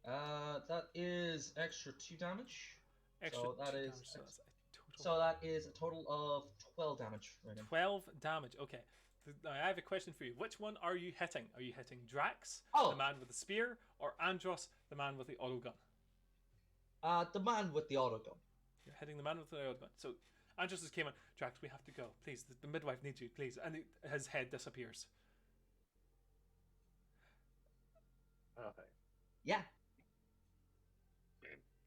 That is extra 2 damage. Extra So that 2 is damage, so that's a total. So that is a total of 12 damage. Right now. 12 damage. Okay. Now I have a question for you. Which one are you hitting? Are you hitting Drax, Oh. the man with the spear, or Andros, the man with the autogun? The man with the autogun. You're hitting the man with the autogun. So Andros just came in. Drax, we have to go. Please, the midwife needs you. Please. And his head disappears. Okay. Yeah.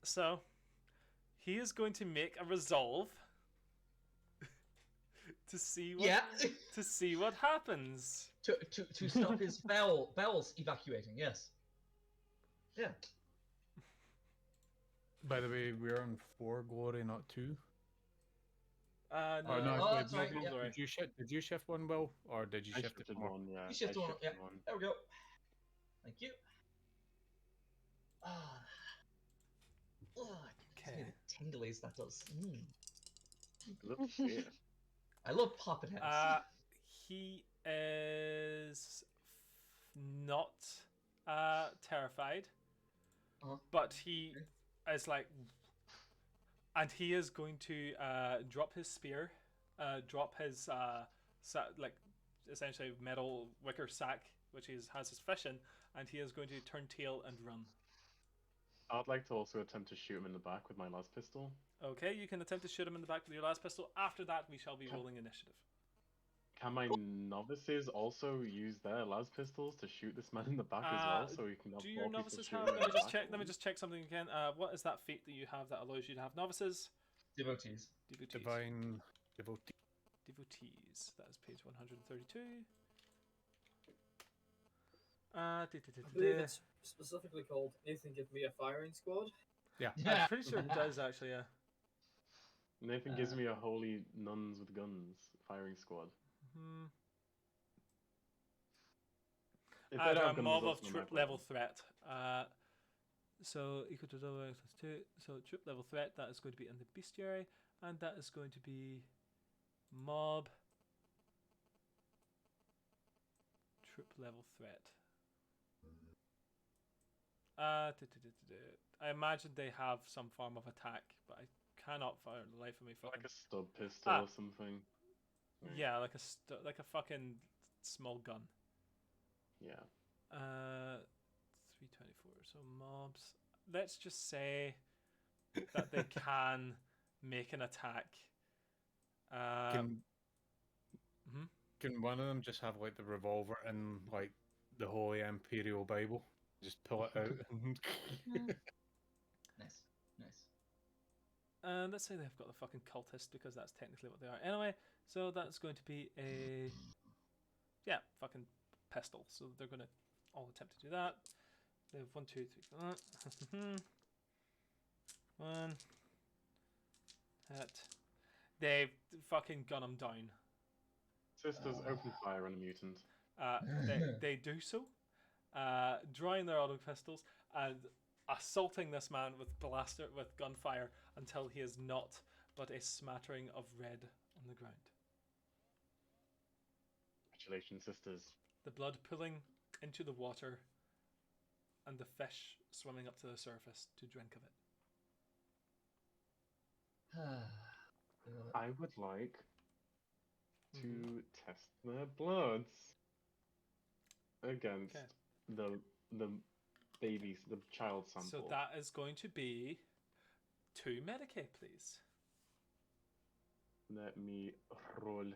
So he is going to make a resolve to see what Yeah. to see what happens. to stop his bowels evacuating. Yes. Yeah. By the way, we're on 4 glory, not 2. No, Oh, no, Oh, actually, that's right, yeah. did you shift one, Will? Or did you I shift it shifted more? one, yeah. You shifted I one, shifted yeah. one. There we go. Thank you. Ugh, it gives me the tinglies that does. Let's see it. I love popping heads. He is not terrified, but he is like, and he is going to drop his spear, drop his like essentially metal wicker sack, which he has his fish in, and he is going to turn tail and run. I'd like to also attempt to shoot him in the back with my las pistol. Okay, you can attempt to shoot him in the back with your las pistol. After that, we shall be rolling initiative. Can my novices also use their las pistols to shoot this man in the back as well? So we can have do more your people novices shoot have? him in Let me the just back check. at Let me once? just check something again. What is that feat that you have that allows you to have novices? Devotees. Devotees. Divine devotee. Devotees. That is page 132. I believe it's specifically called Nathan Give Me a Firing Squad. Yeah. I'm pretty sure it does actually. Yeah. Nathan gives me a holy nuns with guns firing squad. If they They're don't a have guns, mob that's of not my troop problem. level threat. So equal to +2. So troop level threat, that is going to be in the bestiary, and that is going to be mob troop level threat. I imagine they have some form of attack, but I cannot for the life of me fucking. Like a stub pistol or something. Yeah, like a fucking small gun. Yeah. 324. So mobs. Let's just say that they can make an attack. Can one of them just have like the revolver and like the Holy Imperial Bible? Just pull it out. Nice. And let's say they've got the fucking cultist, because that's technically what they are. Anyway, so that's going to be a fucking pistol. So they're going to all attempt to do that. They have 1, 2, 3. One hit. They've fucking gun him down. Sisters open fire on a mutant. They do so, drawing their auto pistols and assaulting this man with gunfire until he is not but a smattering of red on the ground. Congratulations, sisters. The blood pooling into the water, and the fish swimming up to the surface to drink of it. I would like to test their bloods against the babies, the child sample. So that is going to be 2 Medicaid, please. Let me roll.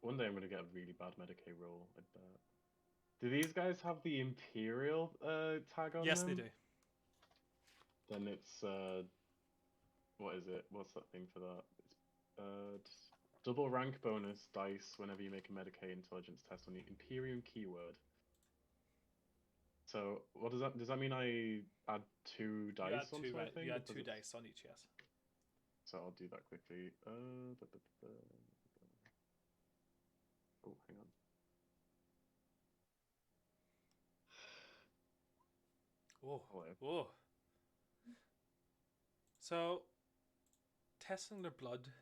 One day I'm going to get a really bad Medicaid roll, I bet. Do these guys have the Imperial tag on them? Yes, they do. Then it's, what is it? What's that thing for that? It's double rank bonus dice whenever you make a Medicaid intelligence test on the Imperium keyword. So what does that mean? I add 2 dice onto my thing? You add 2 dice on each, yes. So I'll do that quickly. Oh, hang on. Oh. So, testing their blood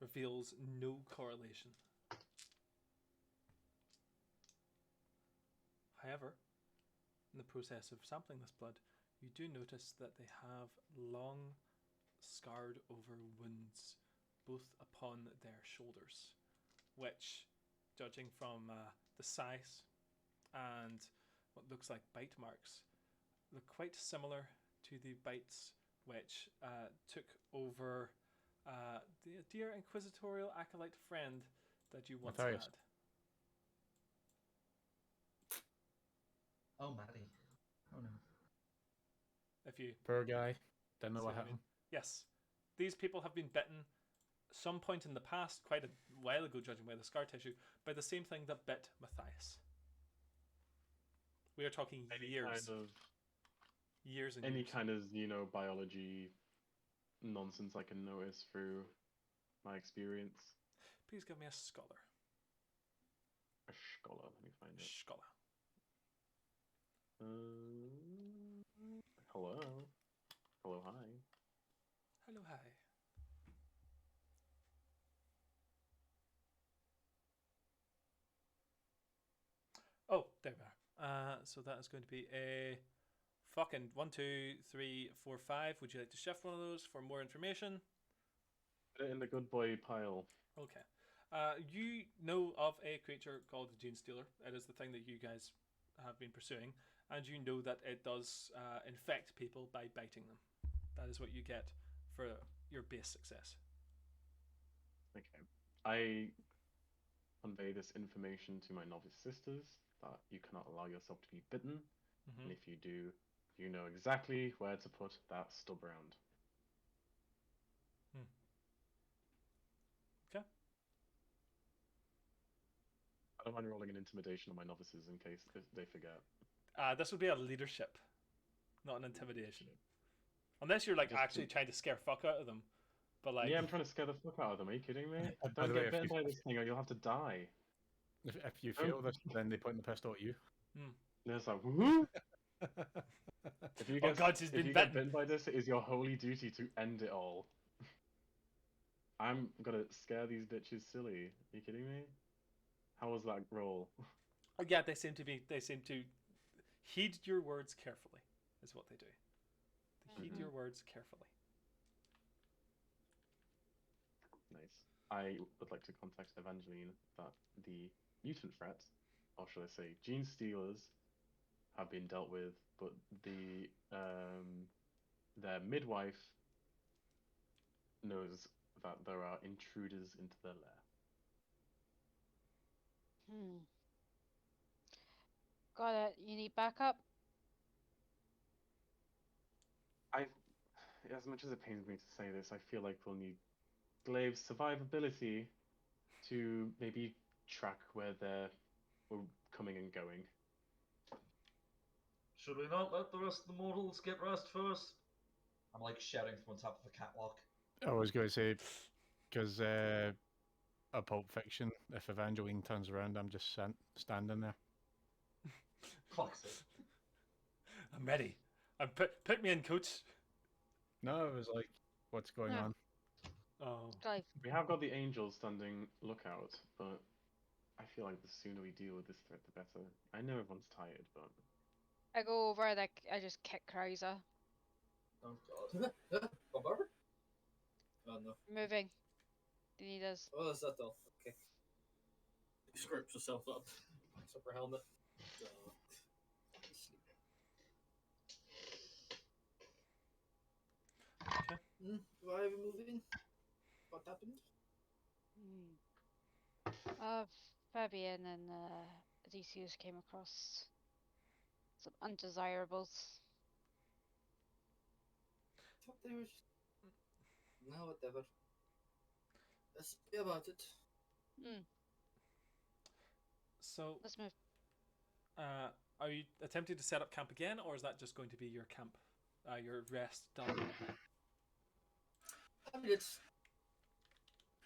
reveals no correlation. However, in the process of sampling this blood, you do notice that they have long, scarred over wounds, both upon their shoulders, which, judging from the size and what looks like bite marks, look quite similar to the bites which took over the dear inquisitorial acolyte friend that you once Matthias. had. Oh, Maddie. Oh no. If you Poor guy. Didn't know see what what I mean. happened. Yes, these people have been bitten some point in the past, quite a while ago, judging by the scar tissue, by the same thing that bit Matthias. We are talking years. Years and any years. kind of xenobiology nonsense I can notice through my experience. Please give me a scholar. A scholar, let me find it. Scholar. Hello. Hello, hi. Hello, hi. Oh, there we are. So that is going to be a fucking 1, 2, 3, 4, 5. Would you like to shift one of those for more information? Put it in the good boy pile. Okay. You know of a creature called the Gene Stealer. It is the thing that you guys have been pursuing, and you know that it does infect people by biting them. That is what you get for your base success. Okay. I convey this information to my novice sisters that you cannot allow yourself to be bitten, and if you do, you know exactly where to put that stub round. Okay. I don't mind rolling an intimidation on my novices in case they forget. This would be a leadership, not an intimidation. Unless you're like actually trying to scare fuck out of them. But like, yeah, I'm trying to scare the fuck out of them. Are you kidding me? By Don't the way, get bitten by this thing or you'll have to die. If you fail this, then they point the pistol at you. There's like, woohoo! If you get, oh god, she's if been you bitten. get bitten by this, it is your holy duty to end it all. I'm gonna scare these bitches silly. Are you kidding me? How was that roll? Yeah, they seem to heed your words carefully, is what they do. They heed your words carefully. Nice. I would like to contact Evangeline that the mutant threat, or should I say, gene stealers, have been dealt with, but their midwife knows that there are intruders into their lair. Got it. You need backup? As much as it pains me to say this, I feel like we'll need Glave's survivability to maybe track where we're coming and going. Should we not let the rest of the mortals get rest first? I'm like shouting from on top of a catwalk. I was going to say, because a Pulp Fiction, if Evangeline turns around, I'm just standing there. Fuck's sake. I'm ready. Put me in, coach. No, it was like, what's going on? Oh. Clive. We have got the angels standing lookout, but I feel like the sooner we deal with this threat, the better. I know everyone's tired, but I go over and I just kick Kryza. Oh god. Bob Barber? Oh no. Moving. Do you need us? Oh, is that all? Okay. She scrapes herself up. Picks up her helmet. Okay. Why are we moving? What happened? Fabian and Odysseus came across some undesirables. I thought they were just... No, whatever. Let's see about it. So, Let's move. are you attempting to set up camp again, or is that just going to be your camp, your rest done? I mean, it's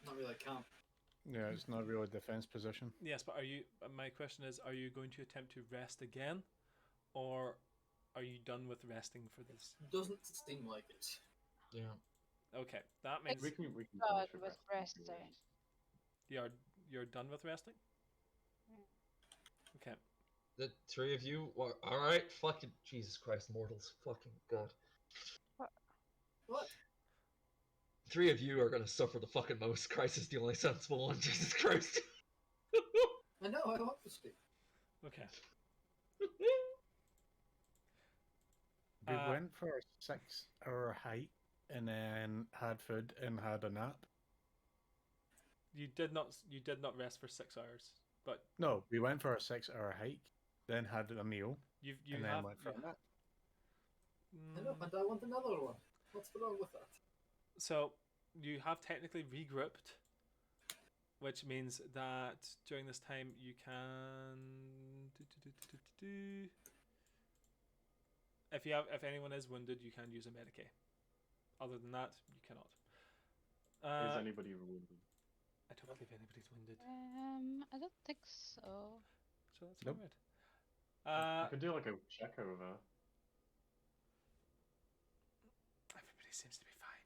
not really a camp. Yeah, it's not really a defense position. Yes, but my question is, are you going to attempt to rest again, or are you done with resting for this? Doesn't seem like it. Yeah. Okay, that means we can Done finish with resting. resting. you're done with resting. Okay. The three of you are alright? Fucking Jesus Christ, mortals. Fucking God. What? Three of you are gonna suffer the fucking most. Christ is the only sensible one. Jesus Christ. I know, I want to speak. Okay. We went for a 6-hour hike and then had food and had a nap. You did not rest for 6 hours, but no, we went for a 6-hour hike, then had a meal, and then went for a nap. I know, and I want another one. What's wrong with that? So you have technically regrouped, which means that during this time you can if anyone is wounded, you can use a Medicaid. Other than that, you cannot. Is anybody wounded? I don't believe anybody's wounded. I don't think so. So that's Nope. alright. I could do like a check over. Everybody seems to be fine.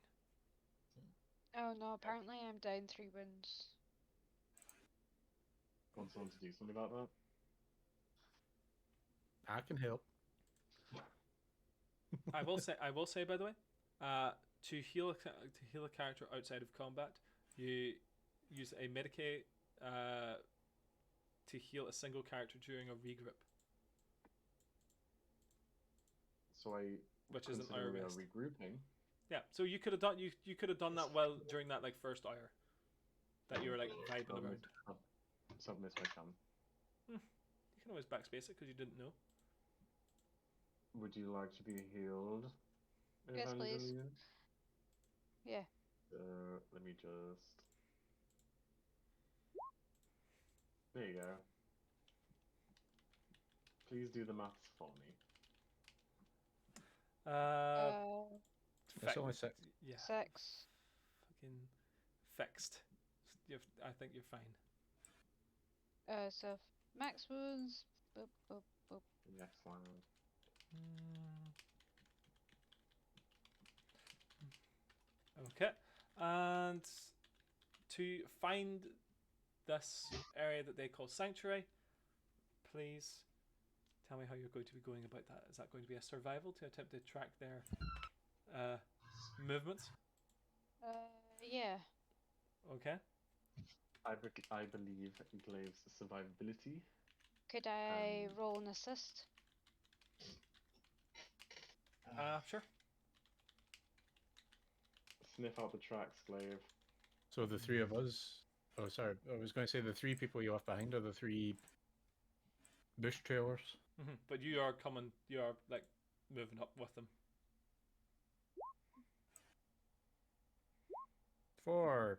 Oh no, apparently I'm down 3 wounds. Want someone to do something about that? I can help. I will say by the way, to heal a character outside of combat, you use a Medicaid to heal a single character during a regroup, So I which is an consider hour we are rest. regrouping. Yeah, so you could have done that well during that like first hour that you were like vibing around. Submit my chance. You can always backspace it because you didn't know. Would you like to be healed? Yes, please. Evangeline? Yeah. Let me just. There you go. Please do the maths for me. It's only 6. Yeah. 6. Fucking fixed. I think you're fine. So max wounds. Boop, boop, boop. Excellent. Okay, and to find this area that they call sanctuary, please tell me how you're going to be going about that. Is that going to be a survival to attempt to track their movements? Yeah. Okay. I believe Glaive's survivability. Could I roll an assist? Sure. Sniff out the tracks, Glaive. So the 3 of us. Oh, sorry. I was going to say the 3 people you left behind are the 3 bush trailers. But you are coming. You are like moving up with them. 4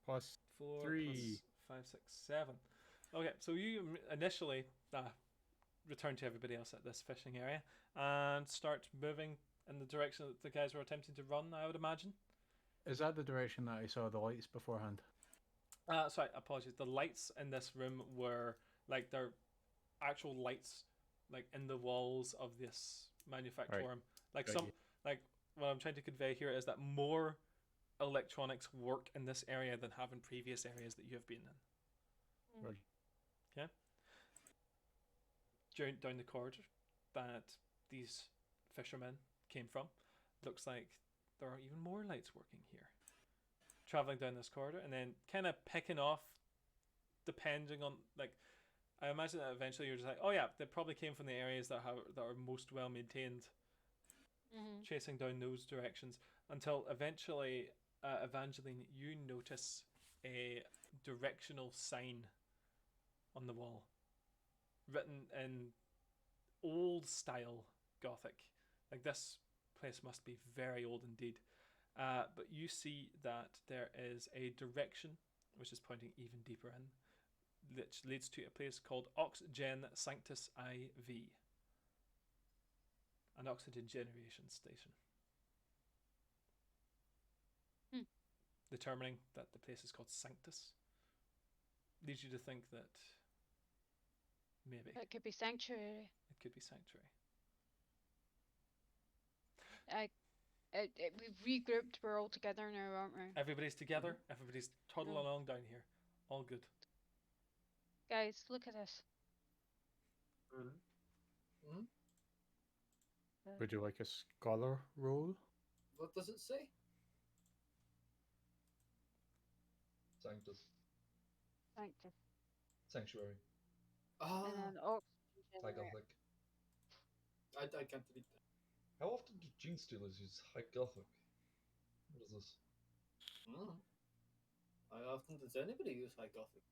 plus 4 3. plus 5, 6, 7. Okay, so you initially return to everybody else at this fishing area and start moving in the direction that the guys were attempting to run, I would imagine. Is that the direction that I saw the lights beforehand? Sorry, apologies. The lights in this room were like they're actual lights, like in the walls of this manufactorum. Like like what I'm trying to convey here is that more electronics work in this area than have in previous areas that you have been in. Right. Okay. Down the corridor that these fishermen came from, looks like there are even more lights working here. Traveling down this corridor and then kind of picking off, depending on like, I imagine that eventually you're just like, oh yeah, they probably came from the areas that are most well maintained. Chasing down those directions until eventually, Evangeline, you notice a directional sign on the wall, written in old style Gothic. Like this place must be very old indeed. But you see that there is a direction which is pointing even deeper in, which leads to a place called Oxygen Sanctus IV, an oxygen generation station. Determining that the place is called Sanctus leads you to think that maybe it could be sanctuary. It could be sanctuary. We've regrouped. We're all together now, aren't we? Everybody's together. Everybody's toddling along down here. All good. Guys, look at this. Would you like a scholar roll? What does it say? Sanctus. Sanctus. Sanctuary. Ah, And then oxygen High generator. Gothic. I can't read that. How often do gene stealers use High Gothic? What is this? How often does anybody use High Gothic?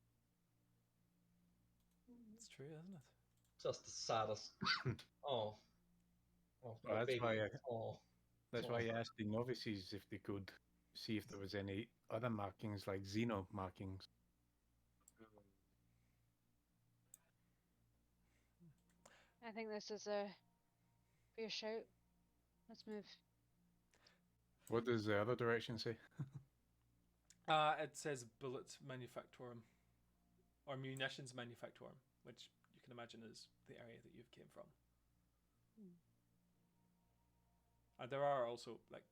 It's true, isn't it? Just the saddest. Oh. Oh, Well, that's baby. why That's why I asked the novices if they could see if there was any other markings like Xeno markings. I think this is a fair shout. Let's move. What does the other direction say? It says bullet manufactorum or munitions manufactorum, which you can imagine is the area that you've came from. And there are also like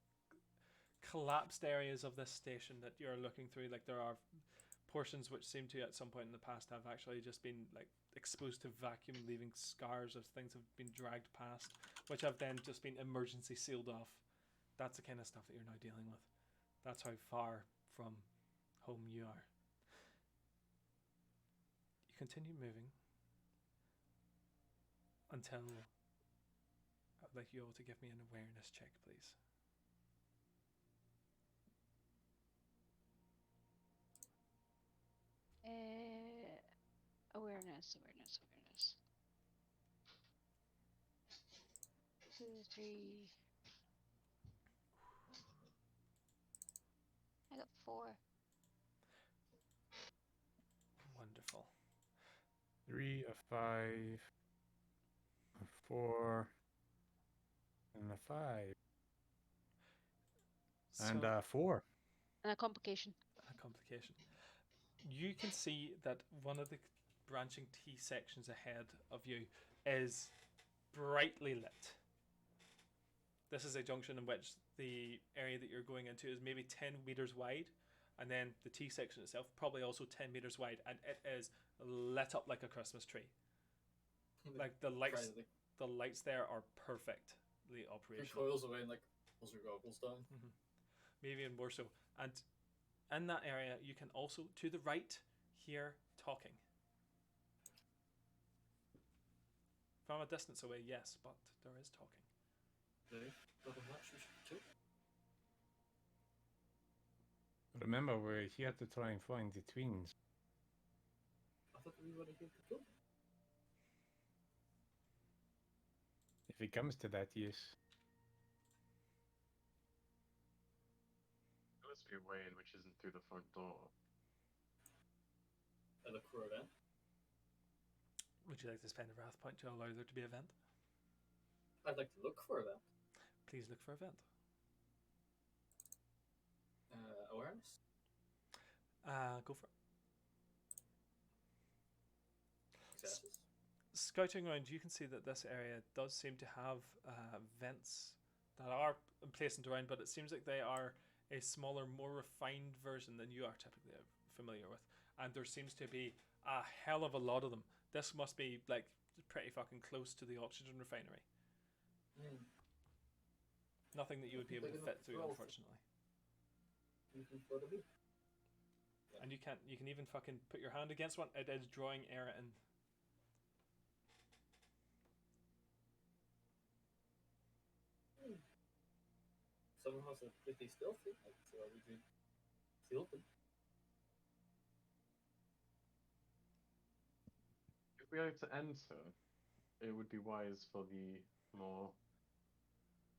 collapsed areas of this station that you're looking through. Like there are portions which seem to at some point in the past have actually just been like exposed to vacuum, leaving scars of things have been dragged past, which have then just been emergency sealed off. That's the kind of stuff that you're now dealing with. That's how far from home you are. You continue moving until I'd like you all to give me an awareness check, please. Awareness. 2, 3. I got 4. Wonderful. 3, a 5, a 4, and a 5, and a 4. And a complication. A complication. You can see that one of the branching T sections ahead of you is brightly lit. This is a junction in which the area that you're going into is maybe 10 meters wide, and then the T section itself probably also 10 meters wide, and it is lit up like a Christmas tree. Like the lights there are perfectly operational. Coils away and like pulls your goggles down. Maybe even more so. And in that area, you can also, to the right, hear talking. From a distance away, yes, but there is talking. Remember, we're here to try and find the twins. I thought we were here to kill them. If it comes to that, yes. There must be a way in which isn't through the front door. I look for a vent. Would you like to spend a wrath point to allow there to be a vent? I'd like to look for a vent. Please look for a vent. Awareness? Go for it. Successes. Scouting around, you can see that this area does seem to have vents that are placed around, but it seems like they are a smaller, more refined version than you are typically familiar with. And there seems to be a hell of a lot of them. This must be like pretty fucking close to the oxygen refinery. Nothing that you would be able to fit through, unfortunately. And you can even fucking put your hand against one. It is drawing air in. Someone has a pretty stealthy, so I would seal them. If we are to enter, it would be wise for the more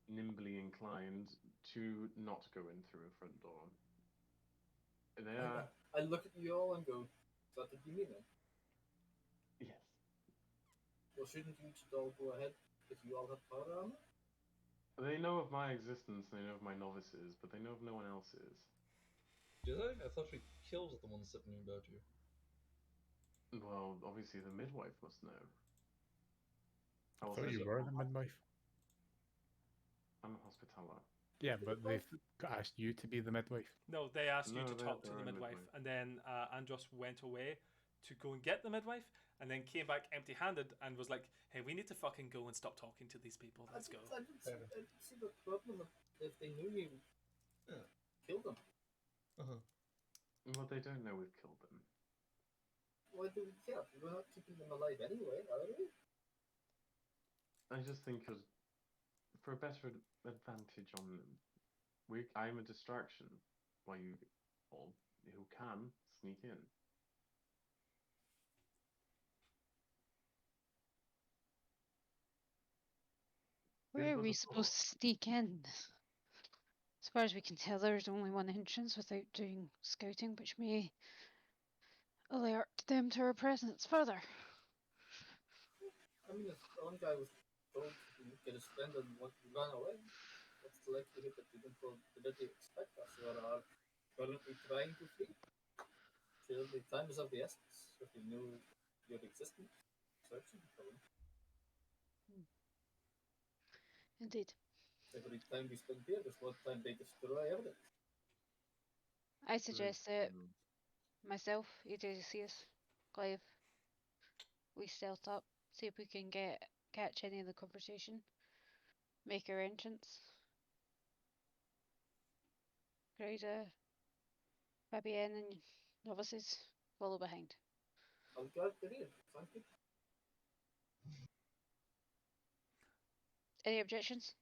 nimbly inclined to not go in through a front door. They are... I look at you all and go, is that what you mean then? Yes. Well, shouldn't you all go ahead if you all have power armor? They know of my existence, they know of my novices, but they know of no one else's. Do they? I thought we killed the ones that knew about you. Well, obviously the midwife must know. I thought you were the midwife. I'm a hospitaller. Yeah, but they've asked you to be the midwife. No, they asked you No, to talk to the midwife, and then Andros went away to go and get the midwife, and then came back empty-handed and was like, "Hey, we need to fucking go and stop talking to these people. Let's go." I didn't see the problem if they knew you. Yeah. Kill them. Well, they don't know we've killed them. Why do we care? We're not keeping them alive anyway, are we? I just think for a better advantage on them, I'm a distraction while you all who can sneak in. Where are we supposed to sneak in? As far as we can tell, there's only one entrance without doing scouting, which may alert them to our presence further. I mean, if one guy was told to get his friend and run away, what's the likelihood that they expect us or are currently trying to flee? Surely time is of the essence if they knew your existence. So that should be fine. Indeed. Every time we spend here, there's one time they destroy evidence. I suggest that myself, Odysseus, Clive, we stealth up, see if we can catch any of the conversation, make our entrance. Grida, Fabienne, and novices follow behind. I'll guard the rear. Thank you. Any objections?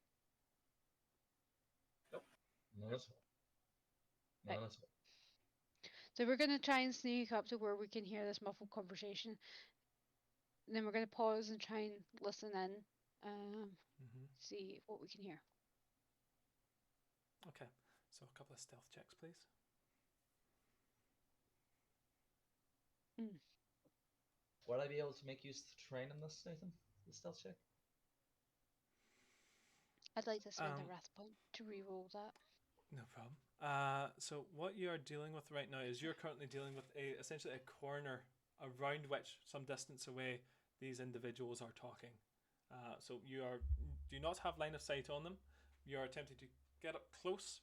None at all. None at all. So we're going to try and sneak up to where we can hear this muffled conversation. And then we're going to pause and try and listen in, see what we can hear. Okay, so a couple of stealth checks, please. Would I be able to make use of the train in this, Nathan? The stealth check? I'd like to spend a wrath point to re-roll that. No problem. So what you are dealing with right now is you're currently dealing with essentially a corner around which, some distance away, these individuals are talking. So you do not have line of sight on them. You are attempting to get up close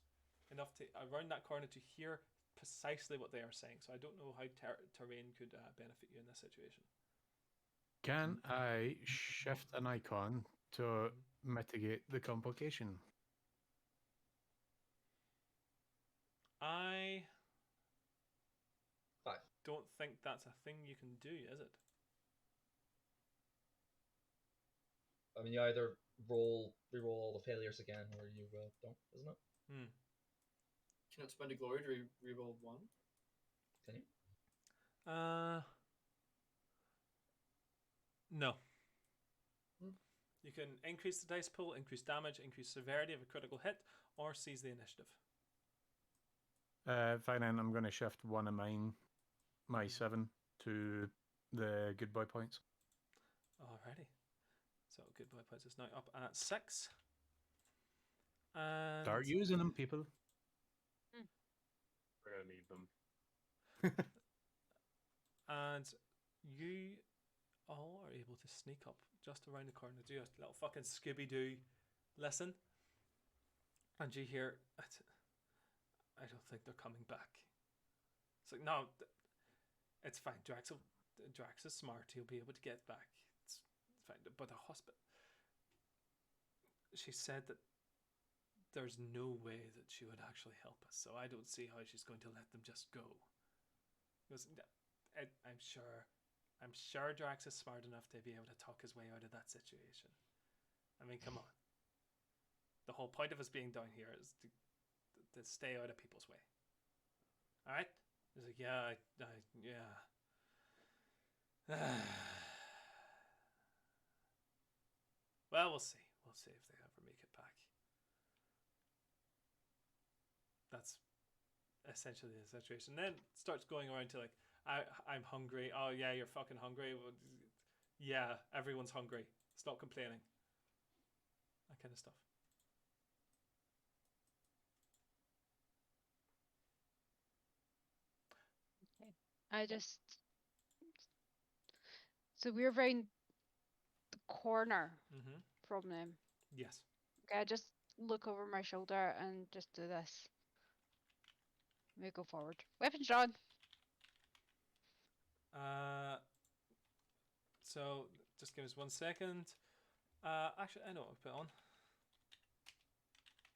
enough to around that corner to hear precisely what they are saying. So I don't know how terrain could benefit you in this situation. Can I shift an icon to mitigate the complication? I 5. don't think that's a thing you can do, is it? I mean, you either re-roll all the failures again, or you don't, isn't it? Can it spend a glory to re-roll 1? Can you? No. You can increase the dice pool, increase damage, increase severity of a critical hit, or seize the initiative. Fine, then I'm going to shift one of my 7, to the good boy points. Alrighty. So good boy points is now up at 6. And Start using them, people. We're going to need them. And you all are able to sneak up just around the corner, do a little fucking Scooby-Doo listen, and you hear, I don't think they're coming back. It's like, no, it's fine. Drax is smart. He'll be able to get back. It's fine. But the hospital, she said that there's no way that she would actually help us, so I don't see how she's going to let them just go. Because I'm sure Drax is smart enough to be able to talk his way out of that situation. I mean, come on. The whole point of us being down here is to stay out of people's way. Alright? He's like, yeah. Well, we'll see. We'll see if they ever make it back. That's essentially the situation. Then it starts going around to like, I'm hungry. Oh yeah, you're fucking hungry. Yeah, everyone's hungry. Stop complaining. That kind of stuff. Okay. So we're around the corner from them. Yes. Okay, I just look over my shoulder and just do this. We go forward. Weapons drawn. So just give us 1 second. Actually, I know what I'll put on.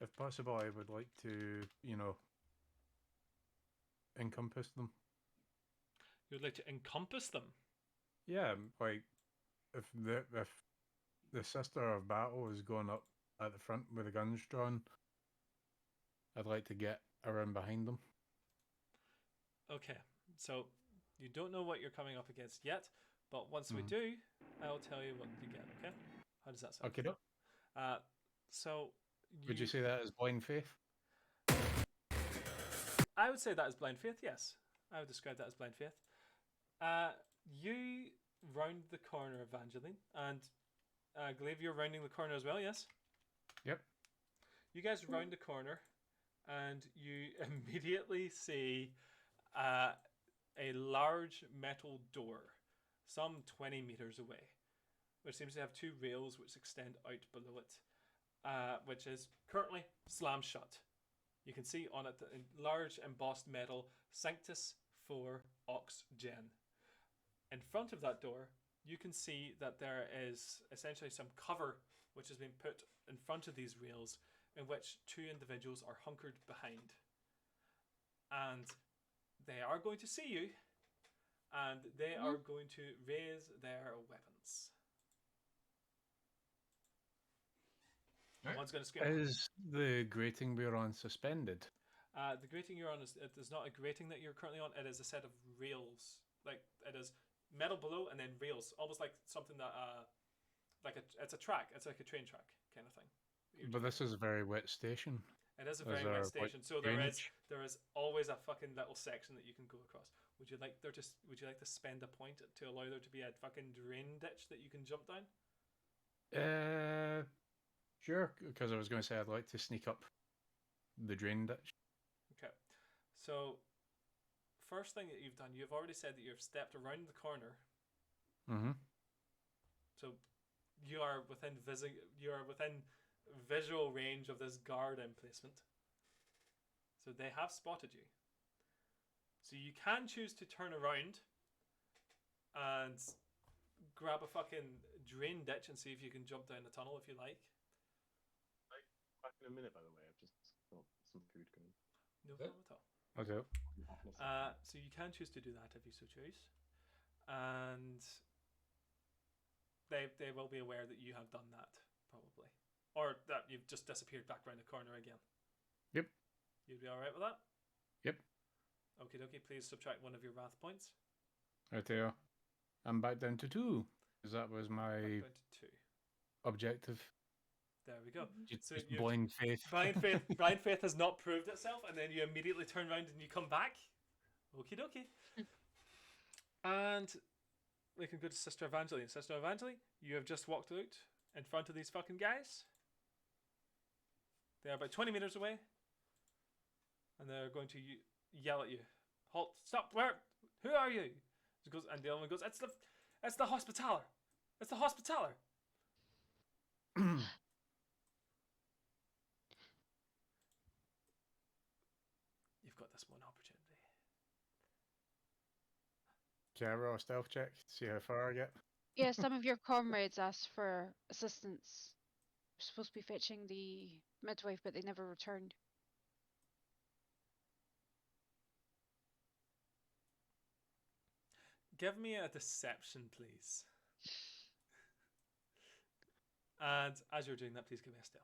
If possible, I would like to, encompass them. You would like to encompass them? Yeah, like if the sister of battle is going up at the front with the guns drawn, I'd like to get around behind them. Okay, so you don't know what you're coming up against yet, but once we do, I'll tell you what you get. Okay, how does that sound? Okay, no. So Would you say that as blind faith? I would say that is blind faith. Yes, I would describe that as blind faith. You round the corner, Evangeline, and Glaive, you're rounding the corner as well. Yes. Yep. You guys round the corner, and you immediately see a large metal door some 20 meters away, which seems to have two rails which extend out below it, which is currently slammed shut. You can see on it in large embossed metal, Sanctus for Oxgen. In front of that door, you can see that there is essentially some cover which has been put in front of these rails, in which two individuals are hunkered behind. And they are going to see you, and they are going to raise their weapons. Right. One's going to scream. Is the grating we're on suspended? The grating you're on is not a grating that you're currently on. It is a set of rails. Like, it is metal below and then rails, almost like something that it's a track. It's like a train track kind of thing. But this is a very wet station. It is a Is very there, wet like, station, so there is drainage? always a fucking little section that you can go across. Would you like to spend a point to allow there to be a fucking drain ditch that you can jump down? Sure, because I was going to say I'd like to sneak up the drain ditch. Okay. So, first thing that you've done, you've already said that you've stepped around the corner. Mm-hmm. So, you are within visual range of this guard emplacement. So they have spotted you. So you can choose to turn around and grab a fucking drain ditch and see if you can jump down the tunnel if you like. Back in a minute, by the way. I've just got some food going. No problem at all. Okay. So you can choose to do that if you so choose. And they will be aware that you have done that, probably. Or that you've just disappeared back around the corner again. Yep. You'd be alright with that? Yep. Okie dokie, please subtract one of your wrath points. Right there. I'm back down to 2. Because that was my Back down to 2. objective. There we go. Just So blind faith. Blind faith has not proved itself, and then you immediately turn around and you come back. Okie dokie. And we can go to Sister Evangeline. Sister Evangeline, you have just walked out in front of these fucking guys. They're about 20 meters away. And they're going to yell at you. Halt, stop, where? Who are you? And the other one goes, it's the Hospitaller. It's the Hospitaller. You've got this one opportunity. Can I roll a stealth check? See how far I get? Yeah, some of your comrades asked for assistance. We're supposed to be fetching the midwife, but they never returned. Give me a deception, please. And as you're doing that, please give me a stealth.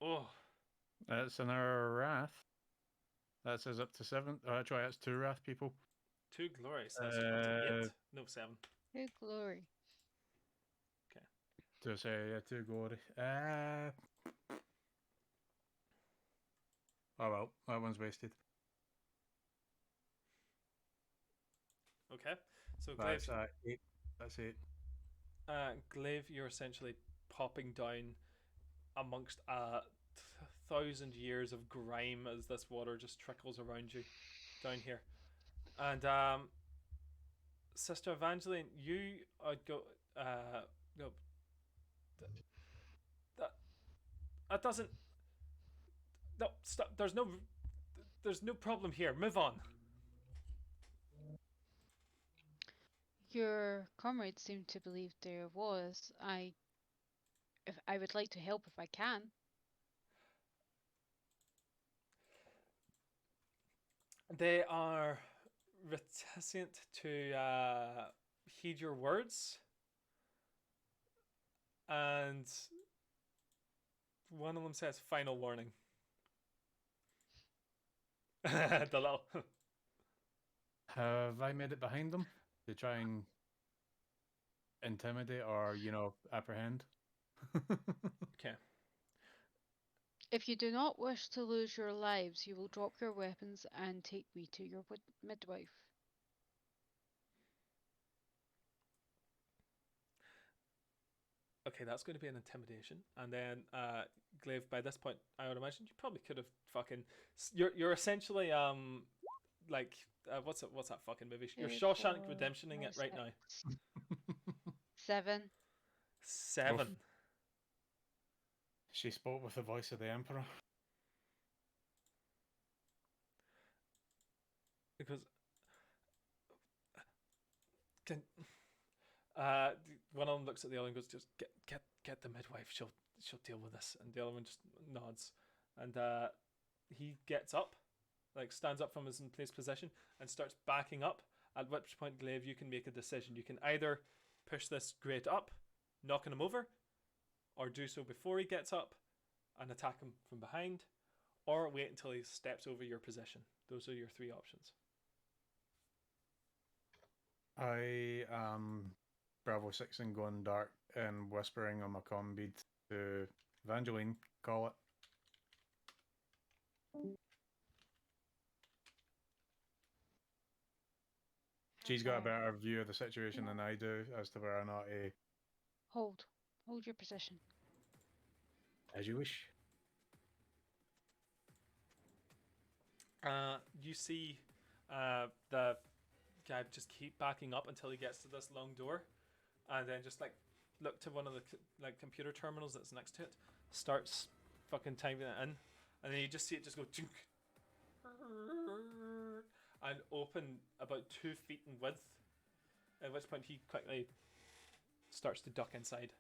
Oh. That's another wrath. That says up to 7. Oh, actually, that's 2 wrath, people. 2 glorious. That's up to 8. No, 7. Good glory. Okay. To say, yeah, 2 glory. Oh well, that one's wasted. Okay. So That's Glaive, 8. That's 8. Glaive, you're essentially popping down amongst 1,000 years of grime as this water just trickles around you down here. And Sister Evangeline, you go no, that doesn't. No, stop. There's no problem here. Move on. Your comrades seem to believe there was. I would like to help if I can. They are reticent to heed your words, and one of them says, "Final warning." The little. Have I made it behind them to try and intimidate or, apprehend? Okay. If you do not wish to lose your lives, you will drop your weapons and take me to your midwife. Okay. Okay, that's going to be an intimidation. And then, Glaive, by this point, I would imagine you probably could have fucking. You're essentially like what's that fucking movie? You're Three, Shawshank four, Redemptioning it five, right now. 7. 7. She spoke with the voice of the Emperor. Because can one of them looks at the other and goes, "Just get the midwife. She'll deal with this." And the other one just nods, and he gets up, like stands up from his in place position and starts backing up. At which point, Glaive, you can make a decision. You can either push this grate up, knocking him over, or do so before he gets up and attack him from behind, or wait until he steps over your position. Those are your 3 options. I am Bravo 6 and going dark and whispering on my comm bead to Evangeline, call it. She's got a better view of the situation than I do as to where or not a. Hold your position. As you wish. You see the guy just keep backing up until he gets to this long door, and then just like look to one of the like computer terminals that's next to it, starts fucking typing it in, and then you just see it just go chunk, and open about 2 feet in width, at which point he quickly starts to duck inside.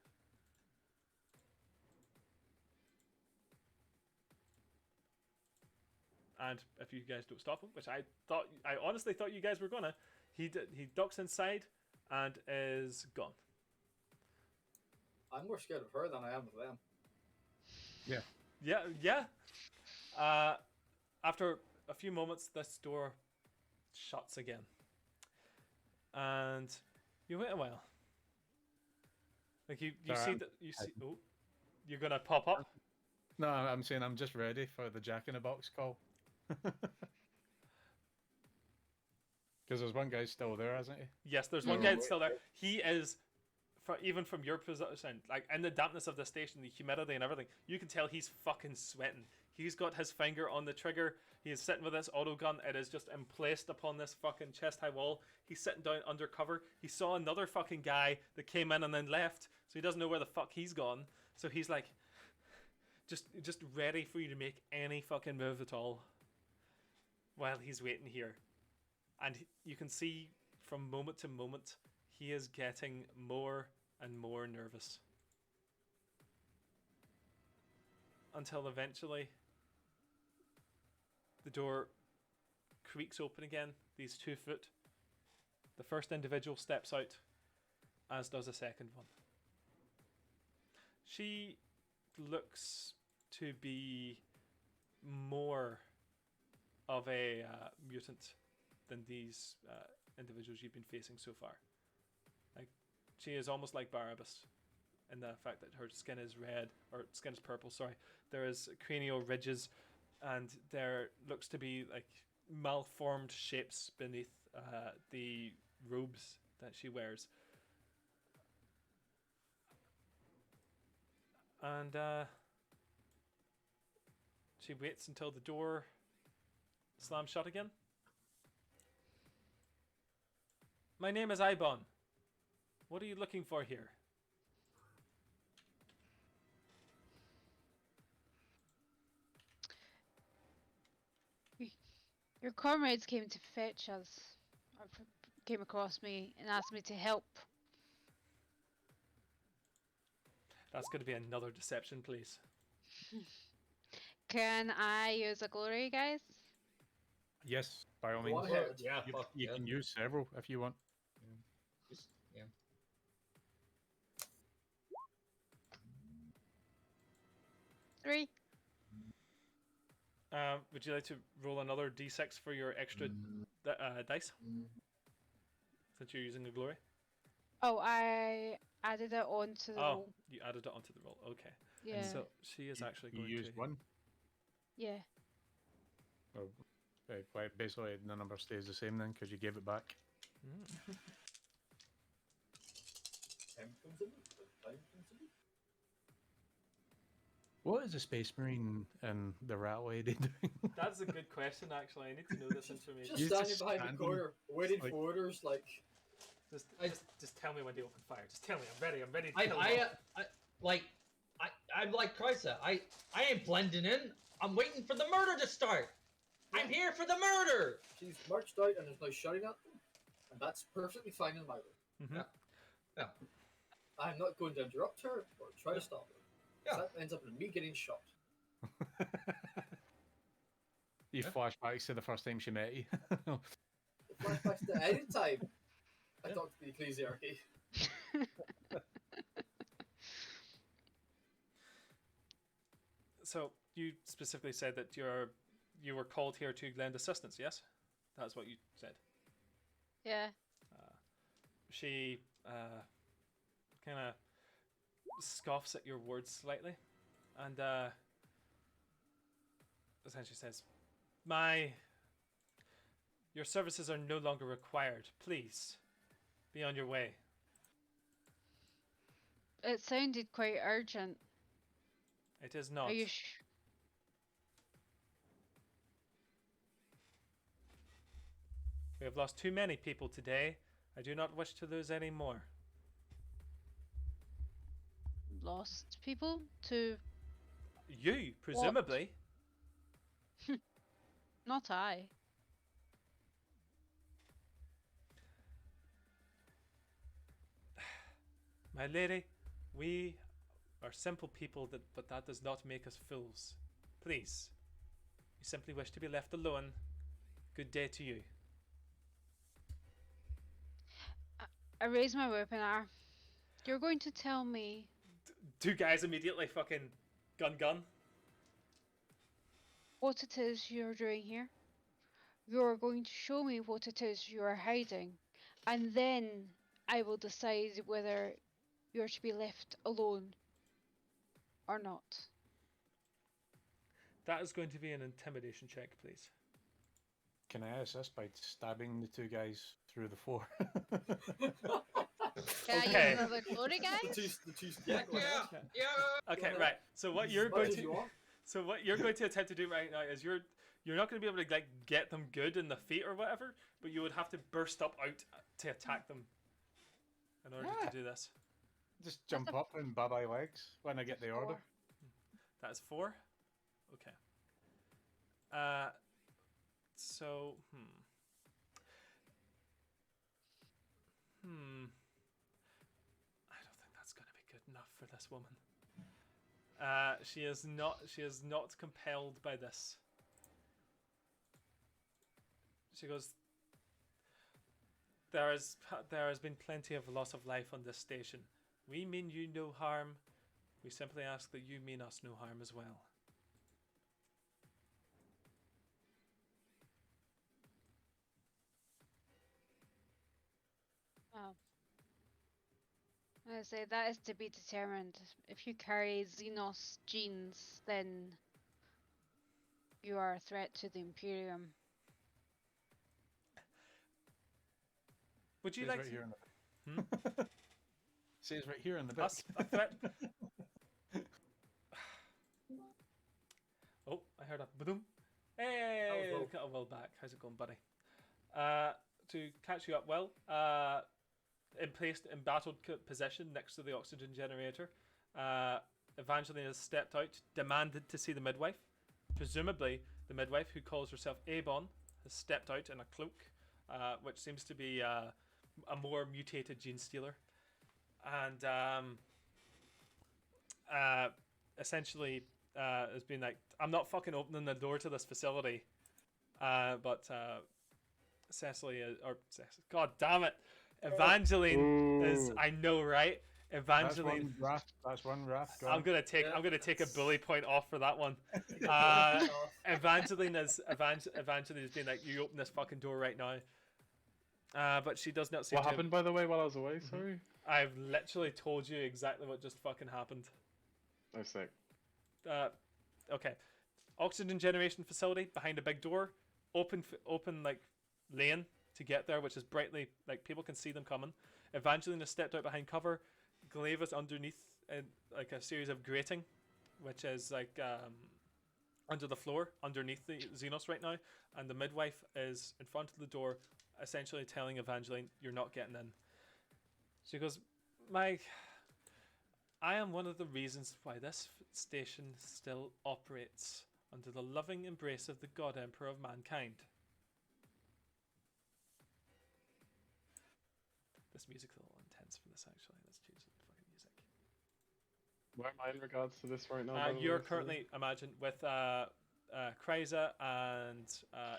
And if you guys don't stop him, which I honestly thought you guys were gonna, he ducks inside and is gone. I'm more scared of her than I am of them. Yeah. After a few moments, this door shuts again, and you wait a while. Like you see that you see. Oh, you're gonna pop up. No, I'm saying I'm just ready for the Jack in the Box call. Because there's one guy still there, isn't he? Yes, there's one guy that's still there. He is, even from your position, like in the dampness of the station, the humidity and everything, you can tell he's fucking sweating. He's got his finger on the trigger. He is sitting with this auto gun. It is just emplaced upon this fucking chest-high wall. He's sitting down under cover. He saw another fucking guy that came in and then left, so he doesn't know where the fuck he's gone. So he's like, just ready for you to make any fucking move at all while he's waiting here. And you can see from moment to moment, he is getting more and more nervous. Until eventually, the door creaks open again, these 2 foot. The first individual steps out, as does a second one. She looks to be more of a mutant than these individuals you've been facing so far. Like, she is almost like Barabbas in the fact that her skin is red, or skin is purple, sorry. There is cranial ridges, and there looks to be like malformed shapes beneath the robes that she wears. And she waits until the door slams shut again. My name is Ibon. What are you looking for here? Your comrades came to fetch us, or came across me and asked me to help. That's going to be another deception, please. Can I use a glory, guys? Yes, by all Go means. ahead. Yeah, You, fuck you yeah. can use several if you want. Just, yeah. Three. Would you like to roll another d6 for your extra dice? Since you're using the glory? Oh, I added it onto the roll. You added it onto the roll. Okay. Yeah. And so she is actually You going used to... one. Yeah. Or, basically, the number stays the same then because you gave it back. Time consuming. What is a space marine and the rat lady doing? That's a good question, actually. I need to know this Just information. He's standing just behind the standing, corner, waiting like- for orders. Like Just tell me when to open fire. Just tell me. I'm ready. I'm ready to I, kill I, them all. I'm like Krysa. I ain't blending in. I'm waiting for the murder to start. I'm here for the murder. she's marched out and is now shouting at them, and that's perfectly fine in my book. Mhm. Yeah. I'm not going to interrupt her or try to stop her. Yeah. That ends up in me getting shot. You Yeah. flashbacks to the first time she met you. The flashbacks to any time I talk to the ecclesiarchy. So you specifically said that you were called here to lend assistance. Yes, that's what you said. Yeah. She kind of scoffs at your words slightly, and essentially says, your services are no longer required. Please, be on your way." It sounded quite urgent. It is not. Are you We have lost too many people today. I do not wish to lose any more. lost people to? You, presumably. Not I. My lady, we are simple people, but that does not make us fools. Please, we simply wish to be left alone. Good day to you. I raise my weapon. You're going to tell me Two guys immediately fucking gun. what it is you're doing here. You're going to show me what it is you are hiding, and then I will decide whether you're to be left alone or not. That is going to be an intimidation check, please. Can I assist by stabbing the two guys through the floor? Can I Okay. use another glory, guys? The two Yeah, go ahead. yeah. Okay, ahead. right. So what As you're much going as to you want. So what you're going to attempt to do right now is you're not going to be able to like get them good in the feet or whatever, but you would have to burst up out to attack them in order Yeah. to do this. Just jump up and bye-bye legs when I get the order. That's 4. Okay. So I don't think that's going to be good enough for this woman. She is not compelled by this. She goes, there has been plenty of loss of life on this station. We mean you no harm. We simply ask that you mean us no harm as well. Oh. I say that is to be determined. If you carry Xenos genes, then you are a threat to the Imperium. Would you Says like right to? here in the Says right here in the book. Us a threat? Oh, I heard a boom. Hey, Will. got a Will back. How's it going, buddy? To catch you up, Will. In battled position next to the oxygen generator. Evangeline has stepped out, demanded to see the midwife. Presumably, the midwife, who calls herself Avon, has stepped out in a cloak, which seems to be a more mutated gene stealer. And essentially has been like, I'm not fucking opening the door to this facility. But Cecily, God damn it, Evangeline is, I know, right? Evangeline. That's one wrath. Go I'm on. gonna take a that's- bully point off for that one. Off. Evangeline has been like, you open this fucking door right now. But she does not seem What to. happened, by the way, while I was away? Sorry. I've literally told you exactly what just fucking happened. Oh, sick. Okay. Oxygen generation facility behind a big door. Open like lane to get there, which is brightly, like, people can see them coming. Evangeline has stepped out behind cover. Glaive is underneath like a series of grating which is like under the floor, underneath the Xenos right now, and the midwife is in front of the door, essentially telling Evangeline, "You're not getting in." She goes, I am one of the reasons why this station still operates under the loving embrace of the God Emperor of mankind. This music's a little intense for this, actually. Let's change the fucking music. Where am I in regards to this right now? by the You're way, currently, imagine, with Kryza and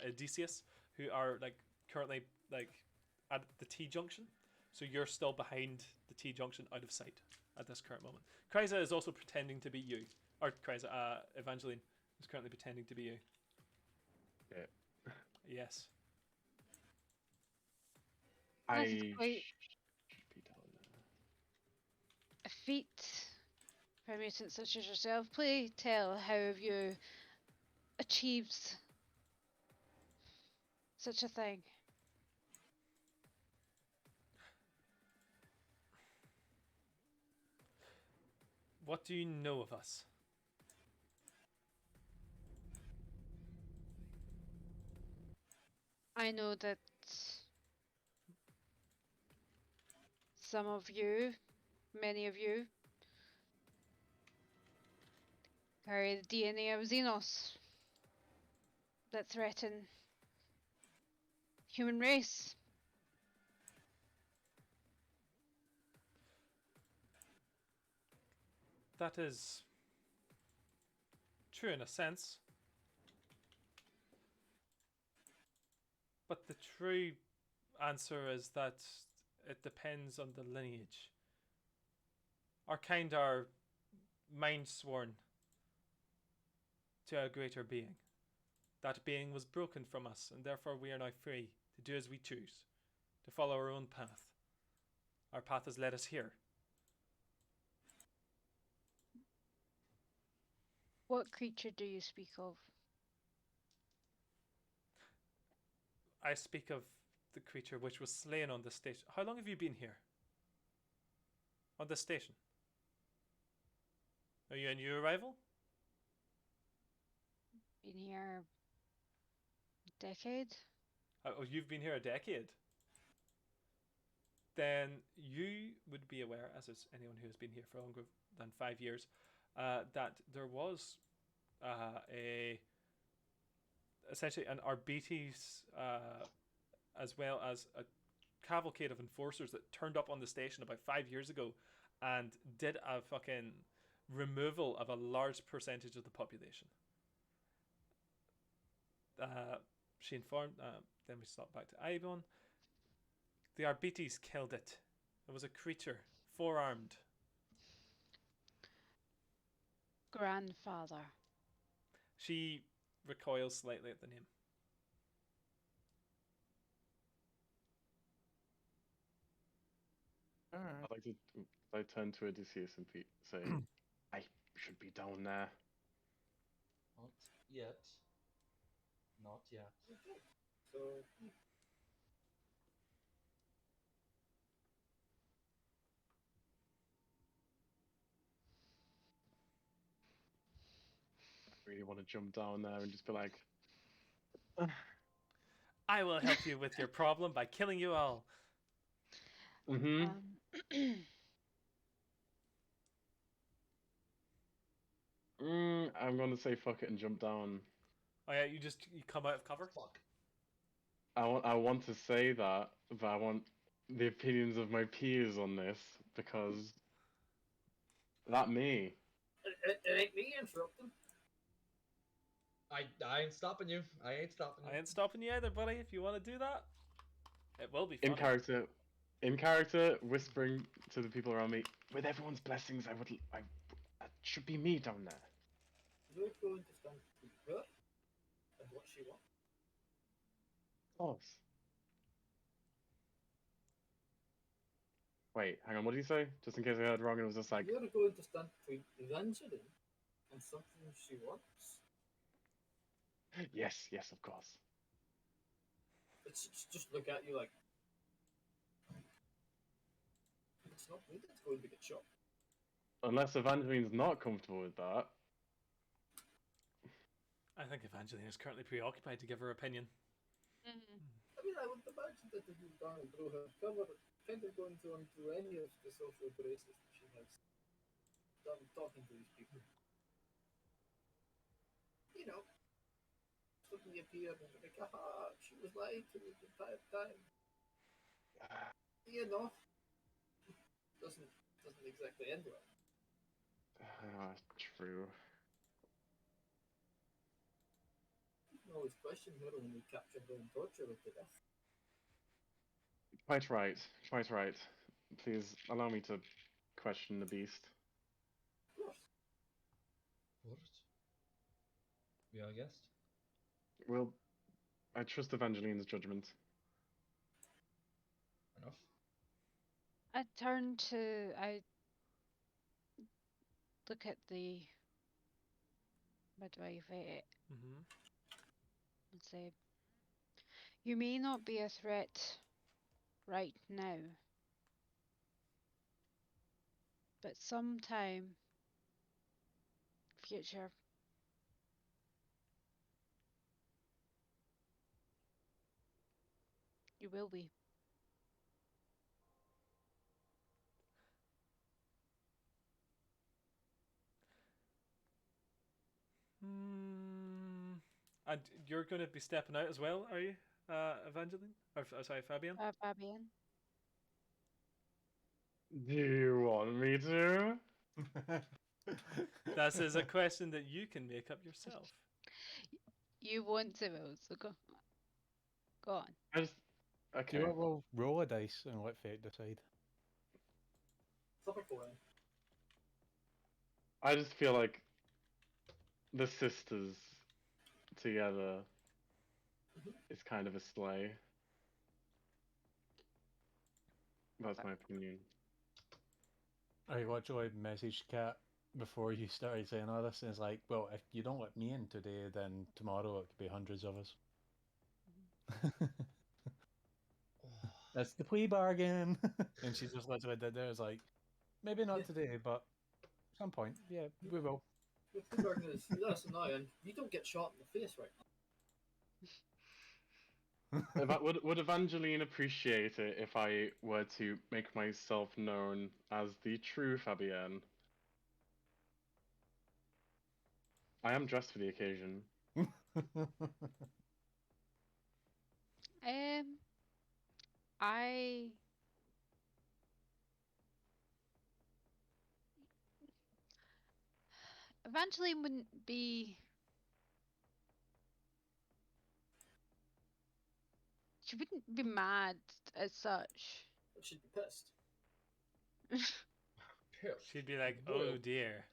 Odysseus, who are like currently like at the T junction. So you're still behind the T junction, out of sight at this current moment. Kryza is also pretending to be you, or Kryza, Evangeline is currently pretending to be you. Yeah. Yes. That's I quite should be down there. a feat for a mutant such as yourself. Please tell, how have you achieved such a thing? What do you know of us? I know that some of you, many of you, carry the DNA of Xenos that threaten human race. That is true in a sense. But the true answer is that it depends on the lineage. Our kind are mind sworn to a greater being. That being was broken from us, and therefore we are now free to do as we choose, to follow our own path. Our path has led us here. What creature do you speak of? I speak of the creature which was slain on the station. How long have you been here? On this station? Are you a new arrival? Been here a decade? Oh, you've been here a decade? Then you would be aware, as is anyone who has been here for longer than 5 years, that there was essentially an Arbites, as well as a cavalcade of enforcers that turned up on the station about 5 years ago and did a fucking removal of a large percentage of the population. She informed, then we stop back to Ibon. The Arbites killed it. It was a creature, 4-armed. Grandfather. She recoils slightly at the name. I'd like to. I turn to Odysseus and say, "I should be down there." Not yet. Not yet. So I really want to jump down there and just be like, I will help you with your problem by killing you all. "Mm-hmm." I'm gonna say fuck it and jump down. Oh yeah, you come out of cover? Fuck. I want to say that, but I want the opinions of my peers on this because that me. it ain't me interrupting. I ain't stopping you. I ain't stopping you. I ain't stopping you either, buddy. If you want to do that, it will be funny. In character, whispering to the people around me, with everyone's blessings, that should be me down there. You're going to stand between her and what she wants. Of course. Wait, hang on, what did you say? Just in case I heard wrong, it was just like... You're going to stand between Evangeline and something she wants. Yes, of course. It's just look at you like... It's not me that's going to get shot. Unless Evangeline's not comfortable with that, I think Evangeline is currently preoccupied to give her opinion. Mm. I mean, I would imagine that if you've gone through her cover, kind of going through any of the social braces that she has done talking to these people. You know, suddenly appear and be like, aha, she was lying to me the entire time. You know, doesn't exactly end well. True. You can always question her when you capture her and torture her to death. Quite right. Quite right. Please allow me to question the beast. Of course. What? Yeah, I guessed. Well, I trust Evangeline's judgment. Enough. I look at the midwife Mm-hmm. and say, "You may not be a threat right now, but sometime future, you will be." And you're going to be stepping out as well, are you, Evangeline? Or sorry, Fabian? Fabian. Do you want me to? This is a question that you can make up yourself. You want to, Will, so go on. I just Do okay. you want to roll a dice and let fate decide? Topic one. I just feel like the sisters together is kind of a slay. That's my opinion. I literally messaged Kat before you started saying all this, and it's like, well, if you don't let me in today, then tomorrow it could be hundreds of us. That's the plea bargain. And she just literally did there. It's like, maybe not today, but some point, yeah, we will. The Fleabag is that's annoying. You don't get shot in the face right now. Would Evangeline appreciate it if I were to make myself known as the true Fabienne? I am dressed for the occasion. I Evangeline wouldn't be. She wouldn't be mad as such. But she'd be pissed. Pissed. She'd be like, Royal- oh dear.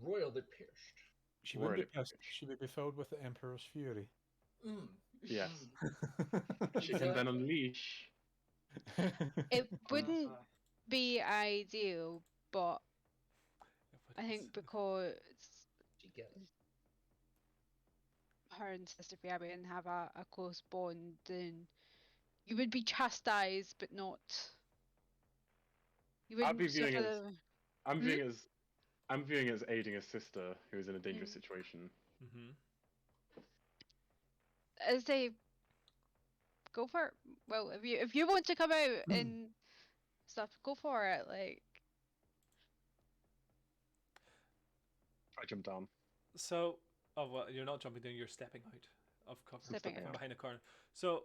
Royally pissed. She wouldn't be Word. pissed. She would be filled with the Emperor's fury. Yes. Mm. She can then unleash. It wouldn't Uh, be ideal, but I think because She get it. her and Sister Fabian have a close bond, then you would be chastised, but not. You I'd wouldn't be viewing suffer. it. I'm viewing it as aiding a sister who is in a dangerous Mm. situation. Mm-hmm. As they go for it. Well, if you want to come out and stuff, go for it. Like, I jump down. So, oh well, you're not jumping down. You're stepping out of cover Stepping from out. behind a corner. So,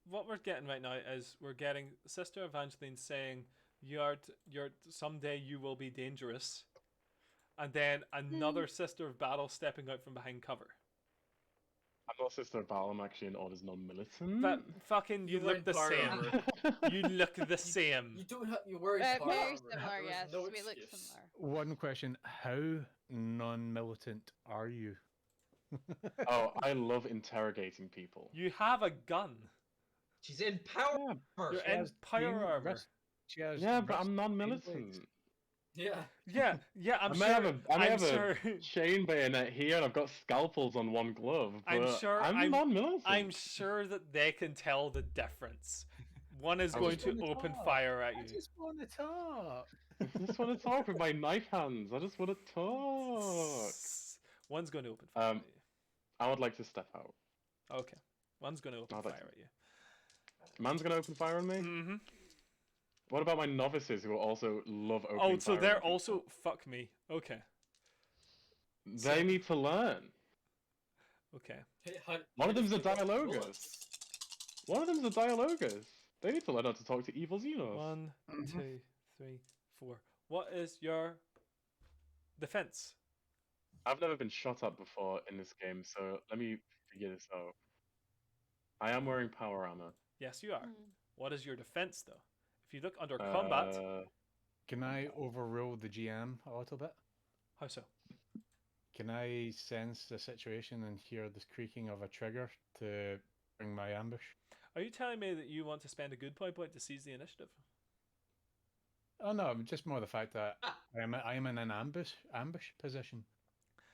what we're getting right now is we're getting Sister Evangeline saying, "You're someday you will be dangerous," and then another Sister of Battle stepping out from behind cover. I'm not Sister of Battle, I'm actually an orders non-militant. But fucking, you You're look wearing the power same. armor. You look the same. You don't have. You're wearing power very armor. similar. There is Yes, no we look excuse. similar. One question: how non-militant are you? Oh, I love interrogating people. You have a gun. She's in power Yeah, armor. You're She in has power chain armor. wrist- She has yeah, but wrist I'm chain non-militant. blades. Yeah. Yeah. I'm I may sure. have I'm a sure. chain bayonet here, and I've got scalpels on one glove. But I'm sure. I'm non-militant. I'm sure that they can tell the difference. One is I going just to wanna open talk. fire at I you. just want to talk. I just want to talk with my knife hands. I just want to talk. One's going to open fire at you. I would like to step out. Okay. One's going to open I'd like fire to- at you. Man's gonna open fire on me. Mm-hmm. What about my novices who also love opening Oh, fire? so on they're people? also fuck me. Okay. They need to learn. Okay. Hey, One of them's a how- dialogus. bullets. One of them's a dialogus. They need to learn how to talk to evil Xenos. 1, Mhm. 2, 3, 4. What is your defense? I've never been shot at before in this game, so let me figure this out. I am wearing power armor. Yes, you are. Mm. What is your defense, though? If you look under combat, Can I overrule the GM a little bit? how so? Can I sense the situation and hear the creaking of a trigger to bring my ambush? Are you telling me that you want to spend a good point to seize the initiative? Oh no, just more the fact that I am in an ambush position.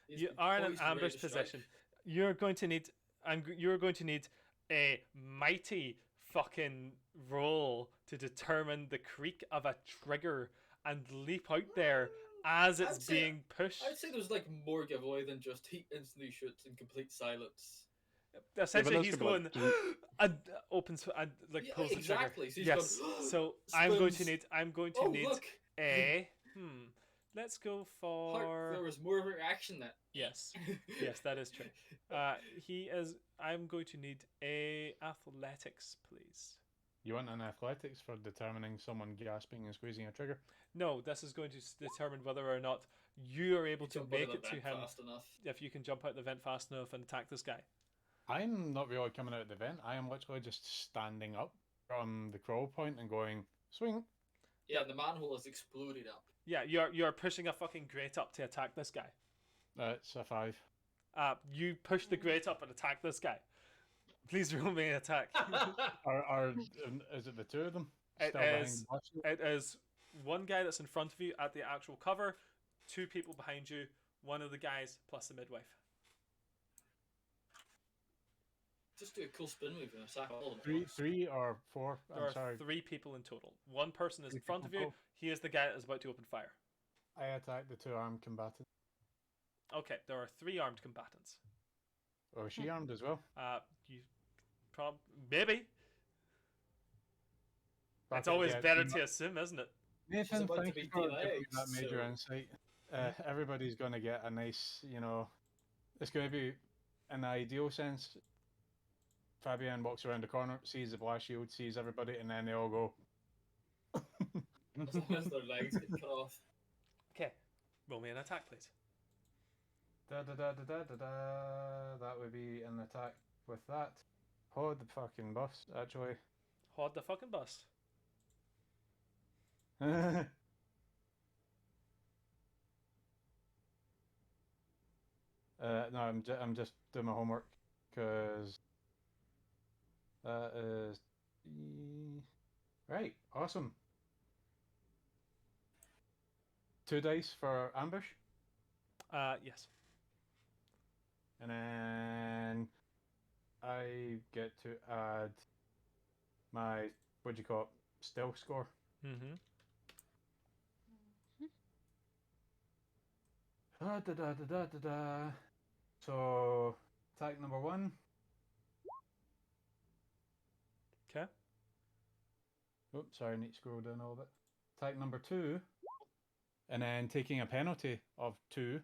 He's You been are in an poised and ready ambush to strike. position. You're going to need. You're going to need a mighty fucking roll to determine the creak of a trigger and leap out there as it's I'd say- being pushed. I'd say there's like more giveaway than just he instantly shoots in complete silence. Essentially, those he's could be going like and opens and like Yeah, pulls exactly. the So trigger. he's Yes. going, So I'm going to spins. need. I'm going to Oh need look! a. Let's go Hark, for. there was more of a reaction then. Yes. Yes, that is true. He is. I'm going to need a athletics, please. You want an athletics for determining someone gasping and squeezing a trigger? No, this is going to determine whether or not you are able You to jump out make of it the to vent him. fast enough. If you can jump out the vent fast enough and attack this guy. I'm not really coming out of the vent. I am literally just standing up from the crawl point and going swing. Yeah, the manhole has exploded up. Yeah, you're pushing a fucking grate up to attack this guy. It's a 5. You push the grate up and attack this guy. Please roll me an attack. Is it the two of them? It Still behind is- the box? It is one guy that's in front of you at the actual cover, 2 people behind you, one of the guys plus the midwife. Just do a cool spin move and attack all of them. Three or 4? There I'm are sorry. 3 people in total. One person is in 3 front of people you. total. He is the guy that is about to open fire. I attacked the 2 armed combatants. Okay, there are 3 armed combatants. Oh, is she armed as well? You maybe. Fuck It's it, always yeah, better do to assume, isn't it? Nathan, about to thank be you for giving me DLX, that major so- insight. Everybody's going to get a nice, it's going to be, in the ideal sense, Fabian walks around the corner, sees the blast shield, sees everybody, and then they all go. As long as their legs get cut off. Okay, roll me an attack, please. Da da da da da da da. That would be an attack with that. Hold the fucking bus, actually. Hold the fucking bus. No, I'm just doing my homework because that is right. Awesome. 2 dice for ambush, Yes. and then I get to add my what do you call it, stealth score. Mm-hmm. Da da da da da da da. So attack number 1. Okay. Oops, sorry, I need to scroll down a little bit. Attack number 2, and then taking a penalty of 2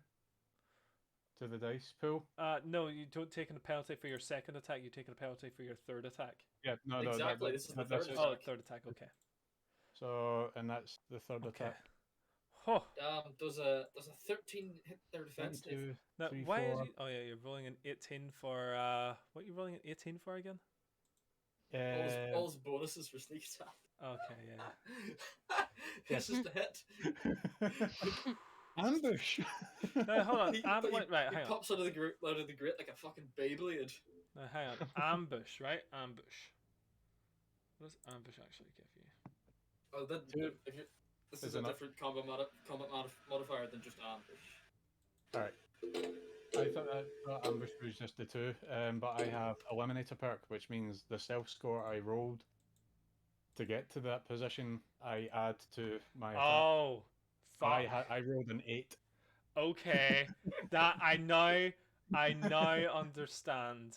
to the dice pool. No, you don't take a penalty for your second attack. You take a penalty for your third attack. Yeah, no, no, Exactly, this is the that's third just- Oh, attack. third attack. Okay. So, and that's the third Okay. attack. Oh, Does a 13 hit their 1, defense? 2, now 3, why 4. are you? Oh yeah, you're rolling an 18 for what are you rolling an 18 for again? All his bonuses for sneak attack. Okay, yeah. It's just a hit. Ambush. No, hold on. He, Right, he hang on. pops out of the grate like a fucking Beyblade. Now, hang on. Ambush, right? Ambush. What does ambush actually give you? Oh, then Dude, if you this is is a enough. different combat modifier than just ambush. Alright. I thought ambush was just the 2, but I have eliminator perk, which means the self score I rolled to get to that position, I add to my attack. Oh, fuck. I rolled an 8. Okay, that I now understand.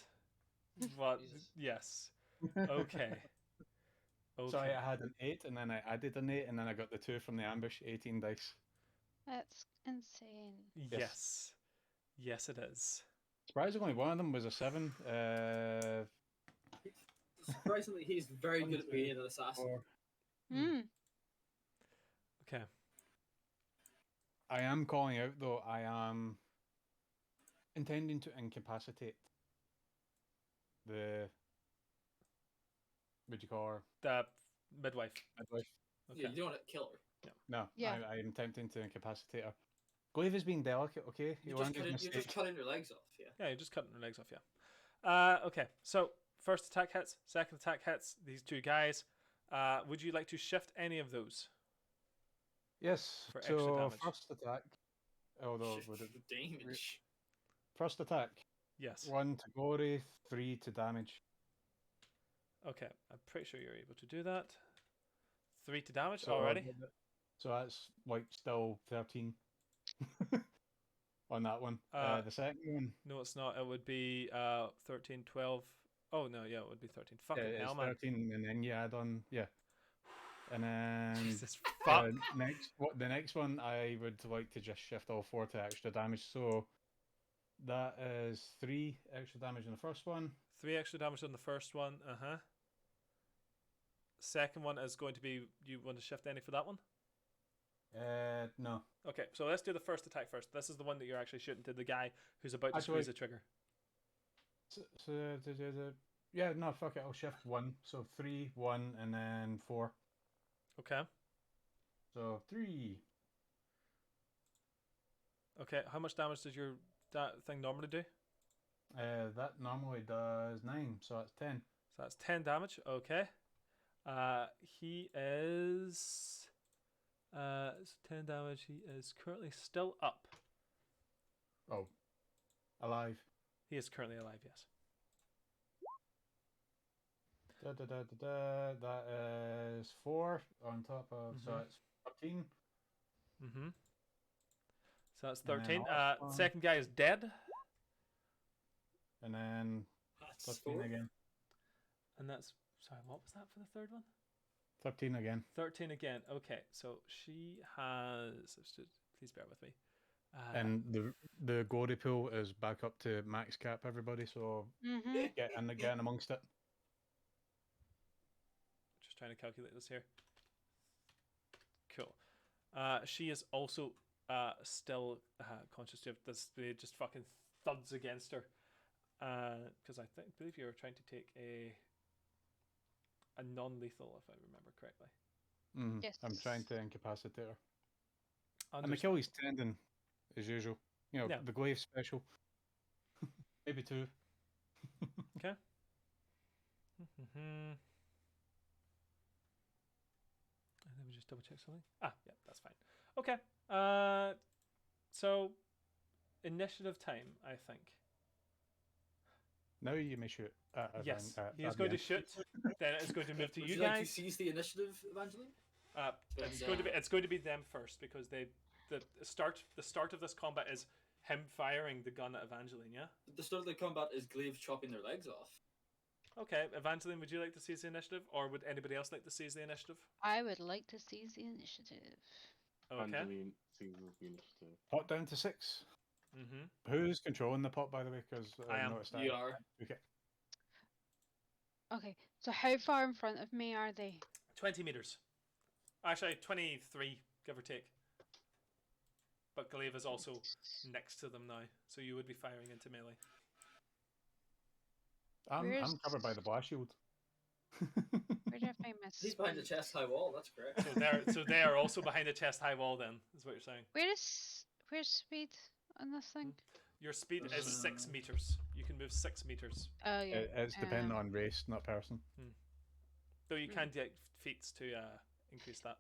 What? Jesus. Yes. Okay. Okay. Sorry, I had an 8, and then I added an 8, and then I got the 2 from the ambush. 18 dice. That's insane. Yes. Yes, it is. Surprisingly, one of them was a 7. Surprisingly, he's very good at being an assassin. 4. Hmm. Okay. I am calling out, though. I am intending to incapacitate the. What'd you call her? The midwife. Midwife. Okay. Yeah, you don't want to kill her. No, Yeah. I am attempting to incapacitate her. Glaive is being delicate, okay? He You're learned just, his cutting, you're just mistake. cutting your legs off, yeah. Yeah, you're just cutting their legs off. Yeah. Okay. So first attack hits. Second attack hits. These two guys. Would you like to shift any of those? Yes. For extra So damage. first attack. Although Shift would it, the damage. first attack. Yes. 1 to glory, 3 to damage. Okay. I'm pretty sure you're able to do that. 3 to damage So already. So that's like still 13 on that one. The second one. No, it's not. It would be 13, 12. Oh no, yeah, it would be 13. Fucking Yeah, hell, it's man. 13, and then you add on, yeah. And then Jesus fuck. the next one, I would like to just shift all 4 to extra damage. So that is 3 extra damage on the first one. 3 extra damage on the first one. Second one is going to be. You want to shift any for that one? No. Okay, so let's do the first attack first. This is the one that you're actually shooting to the guy who's about to Actually- squeeze the trigger. Yeah, no, fuck it. I'll shift 1. So 3, 1, and then 4. Okay. So 3. Okay. How much damage does your that thing normally do? That normally does 9, so that's 10. So that's 10 damage. Okay. He is. It's 10 damage. He is currently still up. Oh, alive. He is currently alive. Yes. That is 4 on top of, so Mhm. it's 13. Mm-hmm. So that's And then 13. last one. Second guy is dead, And then That's 13 4. again. and that's sorry. What was that for the third one? 13 again. 13 again. Okay, so she has. Please bear with me. And the glory pool is back up to max cap, everybody, so Mm-hmm. get in amongst it. Just trying to calculate this here. Cool. She is also still conscious of this. They just fucking thuds against her. Because I believe you were trying to take a non-lethal, if I remember correctly. Yes. I'm trying to incapacitate her. And Understand. Achilles tendon, as usual. You know, Yeah. the glaive special. Maybe 2. Okay. And let me just double check something. Yeah, that's fine. Okay. So initiative time, I think. Now you may shoot. Yes, he is going to shoot. Then it's going to move to Would you you like to guys. seize the initiative, Evangeline? It's going to be them first because the start of this combat is him firing the gun at Evangeline. Yeah. The start of the combat is Glaive chopping their legs off. Okay, Evangeline, would you like to seize the initiative, or would anybody else like to seize the initiative? I would like to seize the initiative. Okay. Angeline seizes the initiative. Pot down to 6. Mm-hmm. Who's controlling the pot, by the way? Because I am. noticed that. You are. Okay. Okay, so how far in front of me are they? 20 meters. Actually, 23, give or take. But Glaive is also next to them now, so you would be firing into melee. I'm covered by the blast shield. Where did I find my He's behind the speed? chest high wall, that's correct. So they are also behind the chest high wall. Then is what you're saying. Where's speed on this thing? Your speed is 6 meters. You can move 6 meters. Oh yeah. It's dependent on race, not person. Though you can get feats to increase that.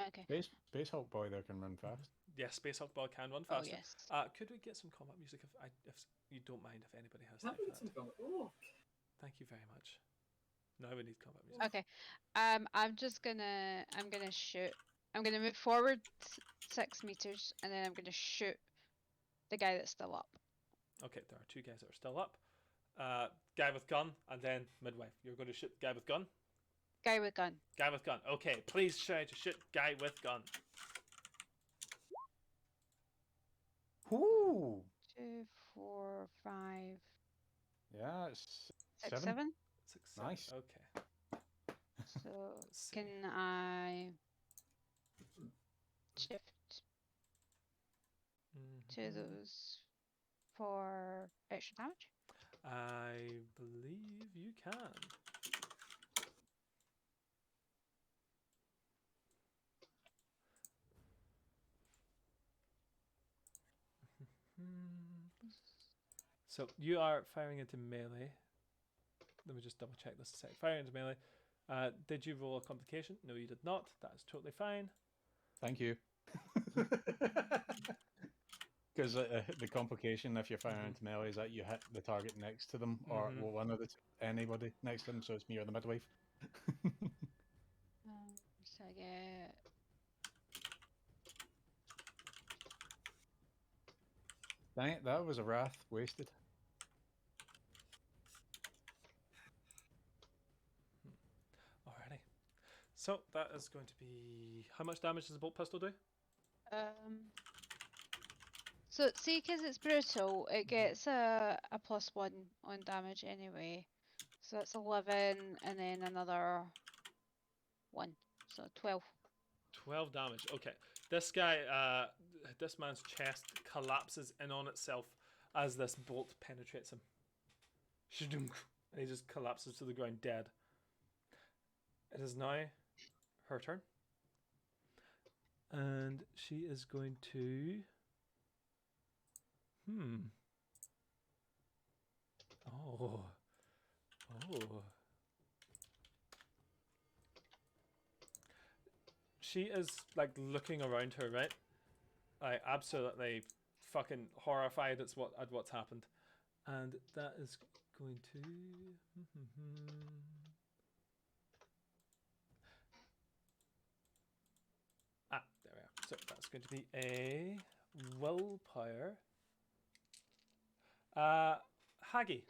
Okay. Space Hulk boy there can run fast. Yes, Space Hulk Ball can run Oh faster. yes. Could we get some combat music if you don't mind, if anybody has Can time we for get some that? combat? Oh, Thank you very much. Now we need combat music. Okay. I'm gonna shoot I'm going to move forward 6 meters, and then I'm going to shoot the guy that's still up. Okay, there are 2 guys that are still up. Guy with gun, and then midwife. You're going to shoot guy with gun? Guy with gun. Guy with gun. Okay, please try to shoot guy with gun. Ooh. 2, 4, 5, Yeah, it's 6, 7. 6, 7. Nice. Okay. So Let's see. can I shift to Mhm. those for extra damage? I believe you can. So you are firing into melee. Let me just double check this a sec. Firing into melee. Did you roll a complication? No, you did not. That is totally fine. Thank you. Because the complication if you're firing into melee is that you hit the target next to them, or Mhm. well, one of the anybody next to them, so it's me or the midwife. So I get Dang it, that was a wrath wasted. Alrighty. So that is going to be how much damage does a bolt pistol do? So see, because it's brutal, it gets a +1 on damage anyway. So that's 11, and then another 1, so 12. 12 damage. Okay. This guy, this man's chest collapses in on itself as this bolt penetrates him. And he just collapses to the ground dead. It is now her turn. And she is going to... Oh. She is like looking around her, right? Like absolutely fucking horrified at what's happened. And that is going to... there we are. So that's going to be a willpower. Haggy.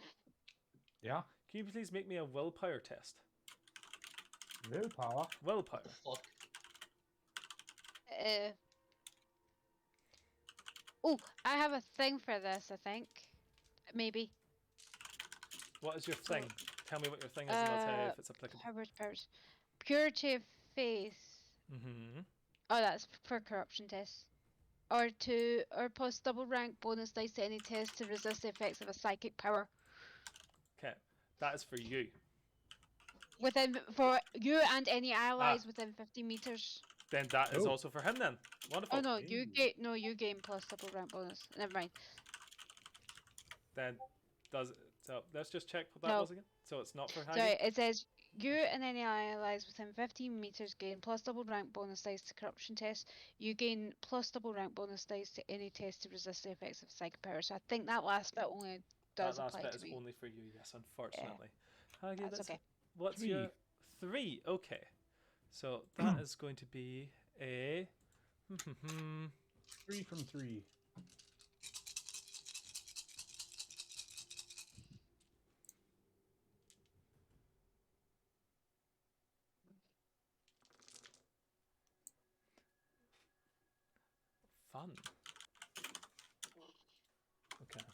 Yeah. Can you please make me a willpower test? Willpower. Willpower. Fuck. Oh, I have a thing for this, I think. Maybe. What is your So, thing? Tell me what your thing is and I'll tell you if it's applicable. Powers. Purity of faith. Mm-hmm. Oh, that's for corruption tests. Or plus double rank bonus dice to any test to resist the effects of a psychic power. Okay, that is for you. For you and any allies within 50 meters. Then that is also for him then. Wonderful. Oh no, you gain plus double rank bonus. Never mind. Then so let's just check what that was again. So it's not for Haggy? Sorry, it says you and any allies within 15 meters gain plus double rank bonus dice to corruption tests. You gain plus double rank bonus dice to any test to resist the effects of psychic power. So I think that last bit only does that last apply bit to is me. only for you, yes, unfortunately. Haggy, That's okay. What's 3. your 3? Okay. So that is going to be a 3 from 3. fun. Okay.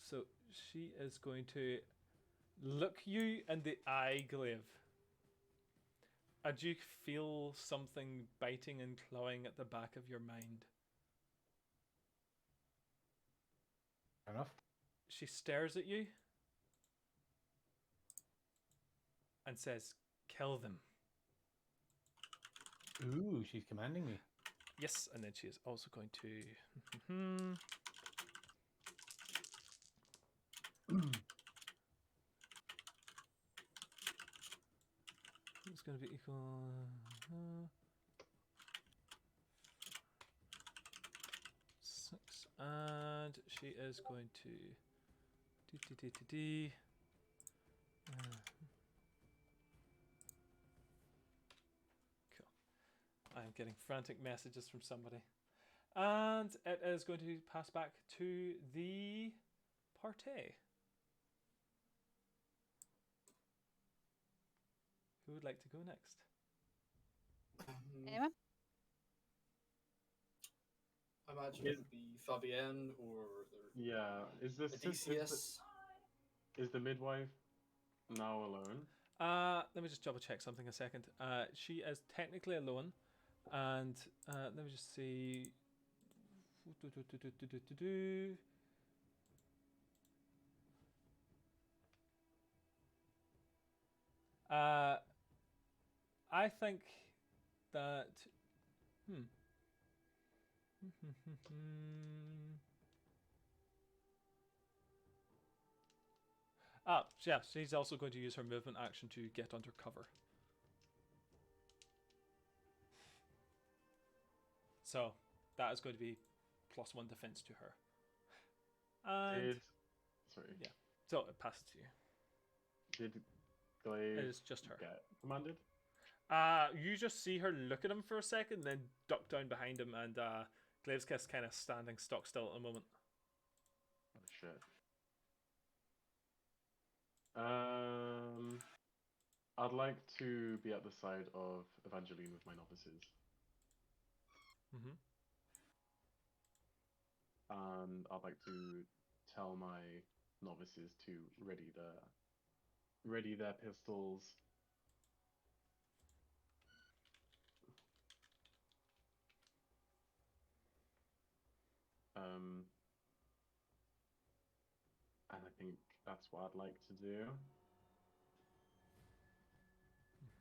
So she is going to look you in the eye, Glaive. And you feel something biting and clawing at the back of your mind. Enough. She stares at you and says, "Kill them." Ooh, she's commanding me. Yes, and then she is also going to... It's going to be equal... 6, and she is going to... I'm getting frantic messages from somebody. And it is going to pass back to the party. Who would like to go next? Anyone? I imagine it would be Fabienne or Yeah. Is this Odysseus. is the midwife now alone? Let me just double check something a second. She is technically alone, and let me just see. I think that. Yeah, she's also going to use her movement action to get under cover. So that is going to be +1 defense to her. And Sorry. yeah, so it passes to you. Did Glaive It is just her. get commanded? You just see her look at him for a second, then duck down behind him, and Glaive's Kiss kind of standing stock still at the moment. Oh shit. I'd like to be at the side of Evangeline with my novices. Mm-hmm. And I'd like to tell my novices to ready their pistols. And I think that's what I'd like to do.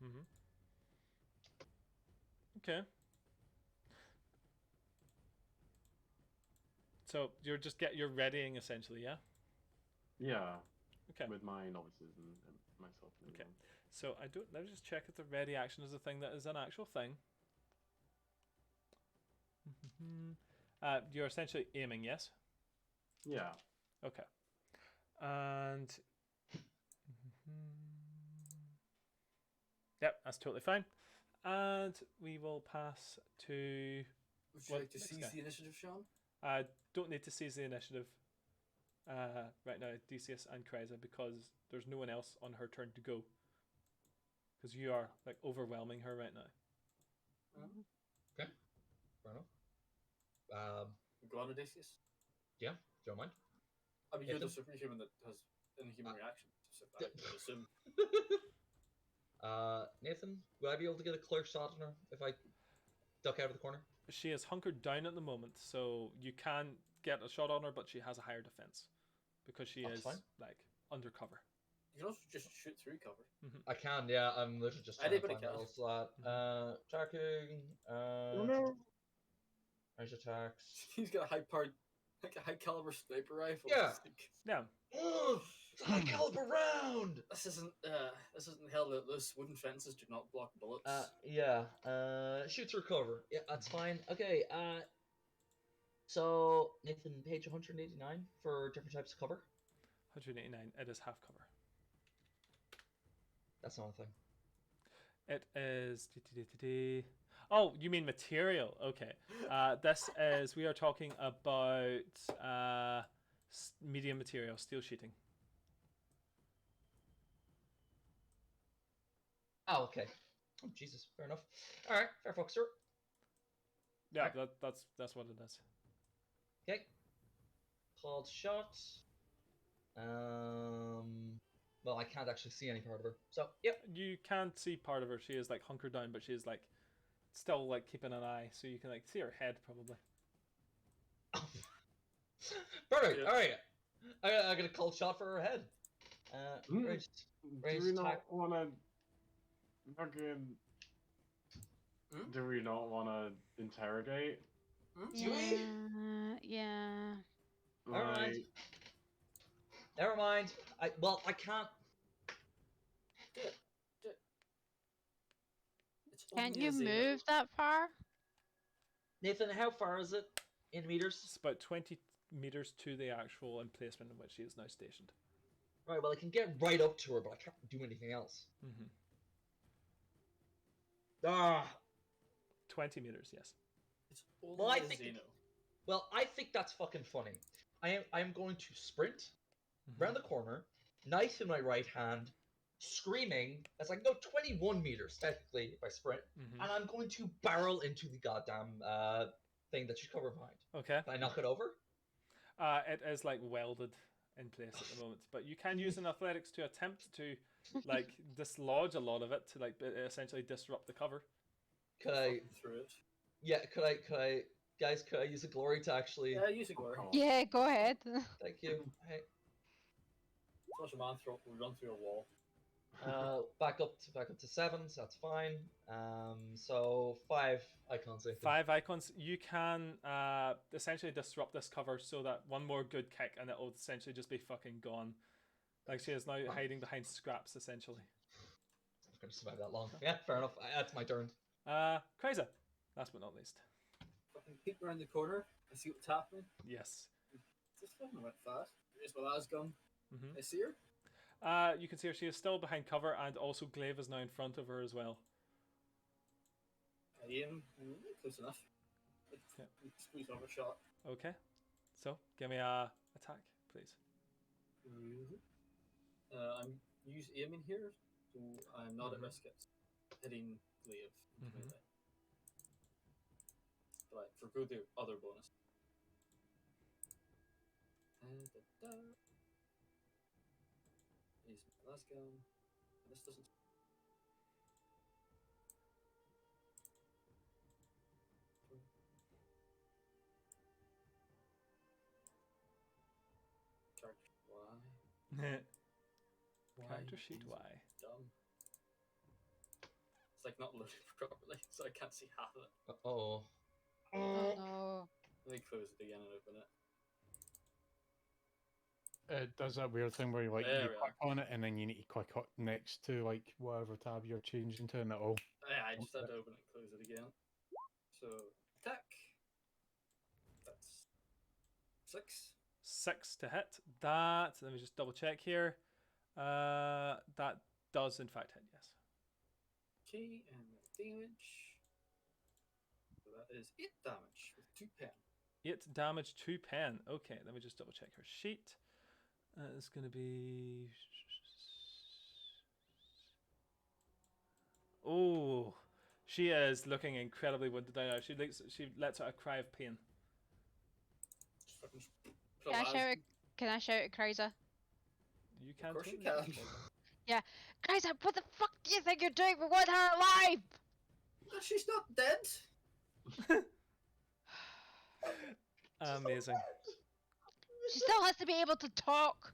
Mm-hmm. Okay. So you're readying essentially, yeah? Yeah. Okay. With my novices and myself. And okay. So let me just check if the ready action is a thing that is an actual thing. You're essentially aiming, yes? Yeah. Okay. And yep, that's totally fine. And we will pass to. Would you like to seize the initiative, Sean? I don't need to seize the initiative right now, Odysseus and Kryza, because there's no one else on her turn to go. Because you are like overwhelming her right now. Okay, fair enough. Go on, Odysseus. Yeah, don't mind. I mean, you're the superhuman that has inhuman reactions. So I would assume. Nathan, will I be able to get a clear shot on her if I duck out of the corner? She is hunkered down at the moment, so you can get a shot on her, but she has a higher defense because she is like undercover. You can also just shoot through cover. Mm-hmm. I can, yeah. I'm literally just trying to find a little slot. Attacking. No. Range attacks. He's got a high caliber sniper rifle. Yeah. Yeah. It's a high caliber round. This isn't hell let loose. Wooden fences do not block bullets. Yeah. Shoot through cover. Yeah, that's fine. Okay. So Nathan, page 189 for different types of cover. 189. It is half cover. That's not a thing. It is. Oh, you mean material? Okay. This is. We are talking about medium material, steel sheeting. Oh, okay. Oh, Jesus. Fair enough. All right. Fair fuck, sir. Yeah, right. that's what it is. Okay. Called shot. Well, I can't actually see any part of her. So, yep. You can't see part of her. She is like hunkered down, but she is like still like keeping an eye, so you can like see her head probably. Perfect. Yeah. All right. I got a cold shot for her head. Raised do we not attack. want to fucking? Do we not want to interrogate? Do we? Yeah. Like... Never mind. I can't. Can't you move that far? Nathan, how far is it in meters? It's about 20 meters to the actual emplacement in which she is now stationed. Right, well, I can get right up to her, but I can't do anything else. Mm-hmm. 20 meters, yes. It's only Well, I a think Xeno. Well, I think that's fucking funny. I am going to sprint Mhm. around the corner, knife in my right hand, screaming as I go 21 meters technically if I sprint, Mhm. and I'm going to barrel into the goddamn thing that you cover behind. Okay. Can I knock it over? It is like welded in place at the moment, but you can use an athletics to attempt to like dislodge a lot of it to like essentially disrupt the cover. Could I? Fucking through it. Yeah. Could I? Guys, could I use a glory to actually? Yeah, use a glory. Yeah, go ahead. Thank you. Hey. Flush a man throw will run through a wall. Back up to 7, so that's fine. So 5 icons. I think. 5 icons. You can essentially disrupt this cover so that one more good kick and it will essentially just be fucking gone. Like she is now hiding behind scraps essentially. I'm not gonna survive that long. Yeah, fair enough. That's my turn. Crazy. Last but not least. Fucking peek around the corner and see what's happening. Yes. This fucking went fast. Here's my last gun. Mhm. I see her. You can see her. She is still behind cover, and also Glaive is now in front of her as well. I aim. Close enough. Yeah. Squeeze off a shot. Okay. So give me a attack, please. I'm aiming here, so I'm not Mhm. at risk of hitting Glaive. Mhm. But I forgo the other bonus. Here's my last gun. This doesn't. Charge Y. Character sheet is Y. Dumb. It's like not loaded properly, so I can't see half of it. Oh. Oh no. Let me close it again and open it. It does that weird thing where you like There you we click on it and then you need to click up next to like whatever tab you're changing to, and it'll. Yeah, I just had to open it and close it again. So, attack. That's 6. 6 to hit. That. Let me just double check here. That does in fact hit. Yes. Okay, and damage. So that is 8 damage with 2 pen. 8 damage, 2 pen. Okay, let me just double check her sheet. It's going to be. Oh, she is looking incredibly wounded down now. She lets out a cry of pain. Can I shout? Can I shout at Kaiser? You can. Of course you totally. can. Yeah, Kaiser, what the fuck do you think you're doing? We want her alive. She's not dead. Amazing. She still has to be able to talk.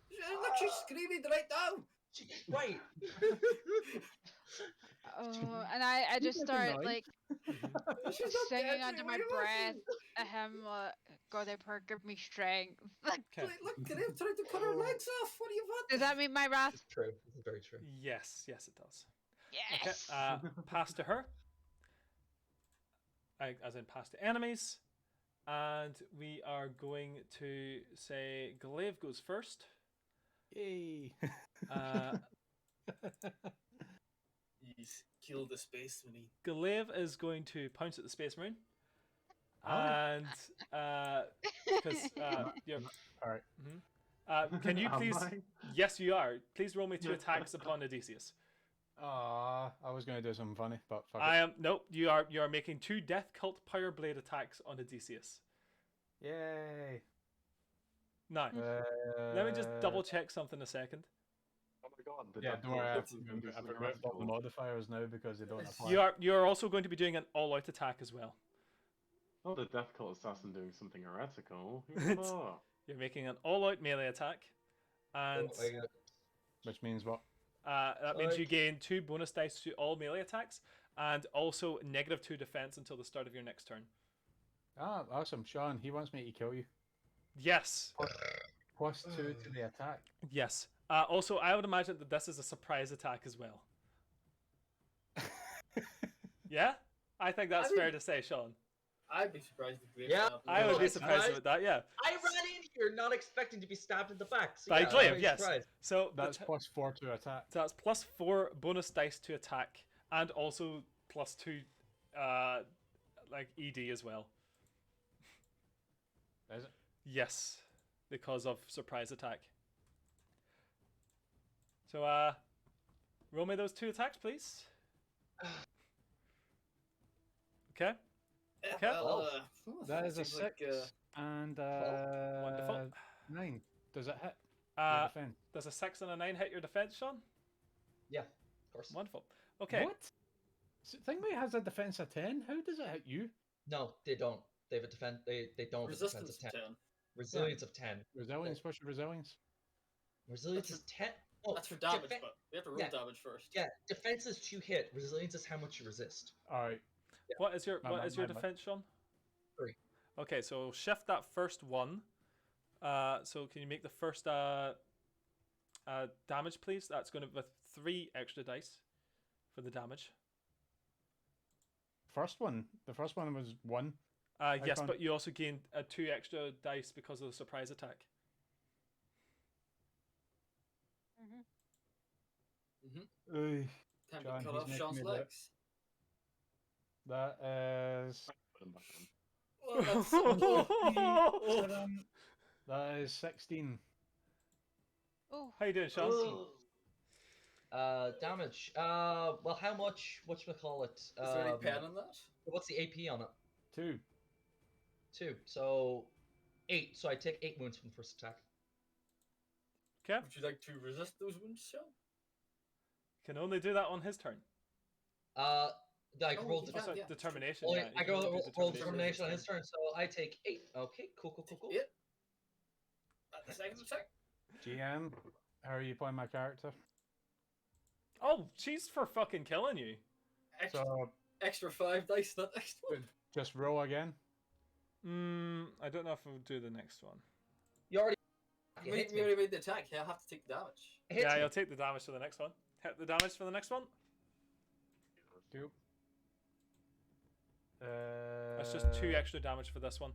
Look, she's screaming right now. Right. Oh, and I just start like She's not singing dead. under What my are you breath watching? at him. God, help her, give me strength. Okay. Look, Graham tried to cut her legs off. What do you want? Does that mean my wrath? It's true. It's very true. Yes, it does. Yes. Okay. Pass to her. As in pass to enemies. And we are going to say Glaive goes first. Yay! He's killed the space marine. Glaive is going to pounce at the Space Marine. Oh. And because you're All right. can you Am please? I? Yes, you are. Please roll me 2 attacks upon Odysseus. I was going to do something funny, but fuck I am nope. You are making 2 Death Cult Power Blade attacks on Odysseus. it. Yay! Now, let me just double check something a second. Oh my god. The Yeah, Death don't worry. Cult I've doesn't do I've something removed all the radical. modifiers now because they don't apply. You are also going to be doing an all-out attack as well. Oh, the Death Cult assassin doing something heretical. It's- Oh. You're making an all-out melee attack, and Which means what? that means you gain 2 bonus dice to all melee attacks, and also -2 defense until the start of your next turn. Ah, awesome. Sean, he wants me to kill you. Yes, +2 to the attack. yes. Also, I would imagine that this is a surprise attack as well. Yeah, I think that's fair to say, Sean. I'd be surprised if Graham Yeah, stabbed me. I would be Nice. surprised about that. Yeah, I ran in here not expecting to be stabbed in the back. So by yeah, Glaive, I'm yes. surprised. So That's +4 to attack. so that's +4 bonus dice to attack, and also +2 like ED as well. Is it? Yes, because of surprise attack. So roll me those 2 attacks, please. Okay. Yeah, Okay. well, That is a seems like, 6 and Wonderful. 9. Does it hit? Uh, Defense? does a 6 and a 9 hit your defense, Sean? Yeah, of course. Wonderful. Okay. What? Thingy has a defense of 10. How does it hit you? No, they don't. They have a defense. They don't have a defense resistance of 10. 10. Resilience of 10. Resilience? What's your resilience? Resilience That's is 10. Oh, That's for damage, defen- but we have to roll yeah. damage first. Yeah, defense is 2 hit. Resilience is how much you resist. All right. What is your My defense, Sean? 3. Okay, so shift that first one. So can you make the first damage, please? That's going to be with 3 extra dice for the damage. First one. The first one was 1. Yes, can't- but you also gain 2 extra dice because of the surprise attack. Oy, Time John, to cut he's off making Sean's me do it. legs. that is Put him back on. Oh, that's, 7. That is 16. Oh, How you doing, Sean? Damage. Well, how much? Whatchamacallit? Is there any pen on that? What's the AP on it? 2. 2. So 8. So I take 8 wounds from the first attack. Okay. Would you like to resist those wounds, Sean? Can only do that on his turn. I Oh, rolled you the can, yeah. Determination. Well, Yeah, I you can go only do roll determination determination on his his turn, so I take 8. Okay, cool. 8. At the second attack. GM, how are you playing my character? Oh, she's for fucking killing you. Extra, So extra 5 dice, that next one. just roll again. I don't know if we'll do the next one. You already. We It hits me. already made the attack. Yeah, I have to take the damage. It hits Yeah, me. you'll take the damage for the next one. Hit the damage for the next one. Cool. That's just 2 extra damage for this one.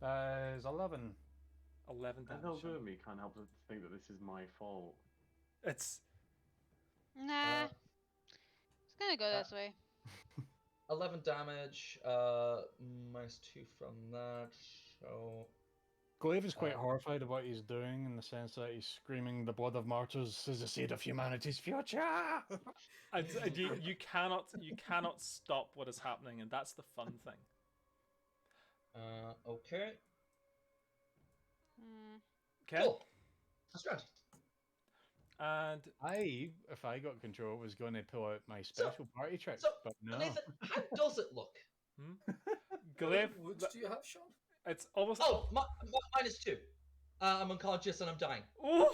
That is 11. 11 That damage. Sean. over me can't help but think that this is my fault. It's nah. It's gonna go this way. 11 damage. Minus 2 from that. So Glaive is quite horrified at what he's doing in the sense that he's screaming, "The blood of martyrs is the seed of humanity's future." you cannot stop what is happening, and that's the fun thing. Okay. Okay. Cool. That's right. And If I got control, was going to pull out my special party trick, so, but no. Nathan, how does it look? Glaive, What wounds do you have, Sean? it's almost. Oh, minus 2. I'm unconscious and I'm dying. Ooh!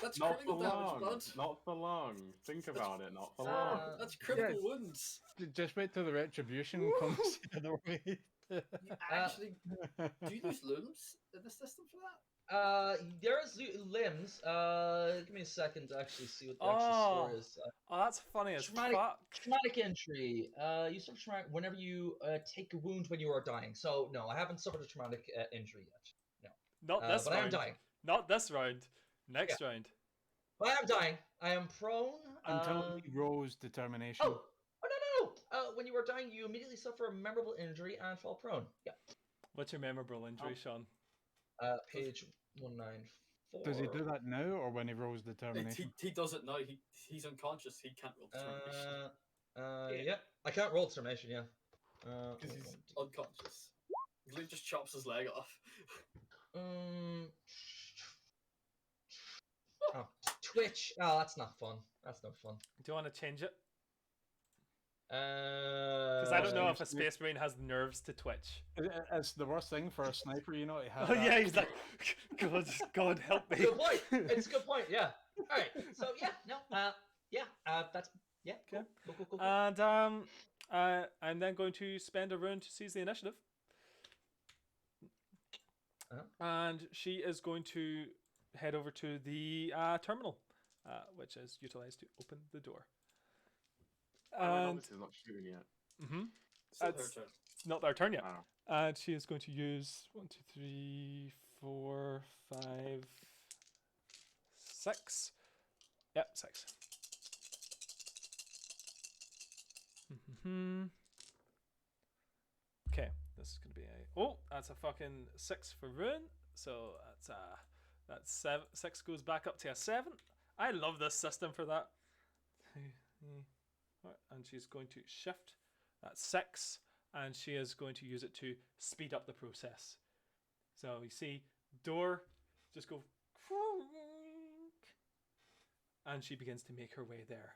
That's Not for critical damage, long. blood. Not for long. Think about it. Not for long. That's critical wounds. Just wait till the retribution comes the way. You actually do you use limbs in the system for that? There's limbs. Give me a second to actually see what the actual score is. Oh, that's funny as Traumatic- fuck. Traumatic entry. You suffer traumatic whenever you take a wound when you are dying. So no, I haven't suffered a traumatic injury yet. Not this but I am round. dying. Not this round. Next round. But I am dying. I am prone. Until he rolls determination. Oh no! When you are dying, you immediately suffer a memorable injury and fall prone. Yeah. What's your memorable injury, Sean? Page 194. Does he do that now or when he rolls determination? He does it now. He's unconscious. He can't roll determination Yeah. I can't roll determination. Yeah. because he's unconscious. He just chops his leg off. Oh, Twitch. Oh, that's not fun. That's no fun. Do you want to change it? Because Because I don't know if a Space Marine has nerves to twitch. It's the worst thing for a sniper, you know. To have Oh that. yeah, he's like, God help me. Good point. It's a good point. Yeah. All right. So yeah, no. That's yeah. Cool. Okay. Cool. And I'm then going to spend a round to seize the initiative. And she is going to head over to the terminal, which is utilized to open the door. And this is not shooting yet. Still her That's- turn. it's not their turn yet. Oh. And she is going to use 1, 2, 3, 4, 5, 6. Yep, 6. Okay, this is gonna be a. Oh, that's a fucking 6 for ruin. So that's 7. 6 goes back up to a 7. I love this system for that. And she's going to shift. That's 6, and she is going to use it to speed up the process. So you see, door just go, and she begins to make her way there.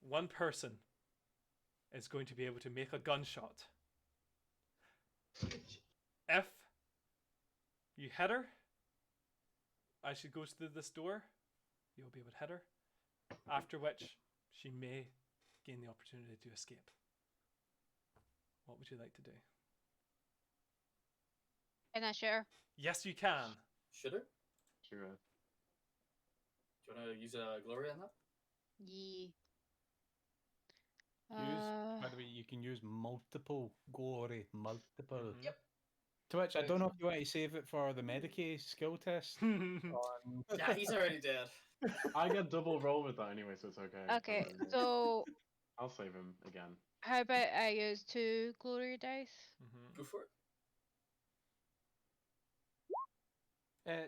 One person is going to be able to make a gunshot. If you hit her as she goes through this door, you'll be able to hit her. After which, she may gain the opportunity to escape. What would you like to do? Can I share? Yes, you can. Should I? Sure. Do you want to use a glory on that? Yee. By the way, you can use multiple glory, multiple. Mhm. Yep. To which I don't know if you want to save it for the Medicaid skill test. Yeah, he's already dead. I get double roll with that anyway, so it's okay. Okay, so I'll save him again. how about I use 2 glory dice? Go for it.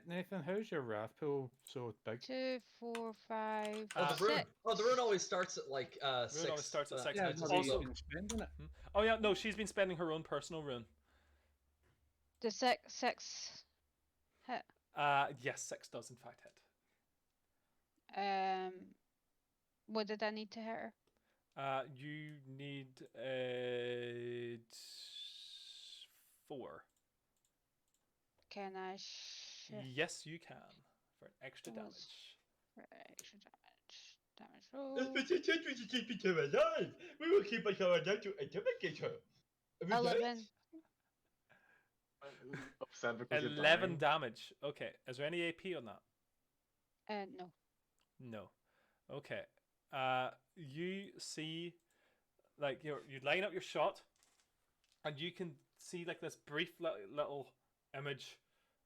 Nathan, how's your wrath pool so big? 2, 4, 5, Oh, the 6. rune. Oh, the rune always starts at like 6. Rune always starts at 6. Yeah, It's no, also- you've been spending it. Oh yeah, no, she's been spending her own personal rune. The 6 hit. Yes, 6 does in fact hit. What did I need to hit her? You need 4. Can I shift Yes, you can for an extra Was- damage. for extra damage? Damage That's roll. what you did when you keep each other alive. We will keep each other alive to intimidate her. Are we dead? 11. Upset because you're 11 dying. damage. Okay, is there any AP on that? No. No. Okay. You see, like you line up your shot, and you can see like this brief little image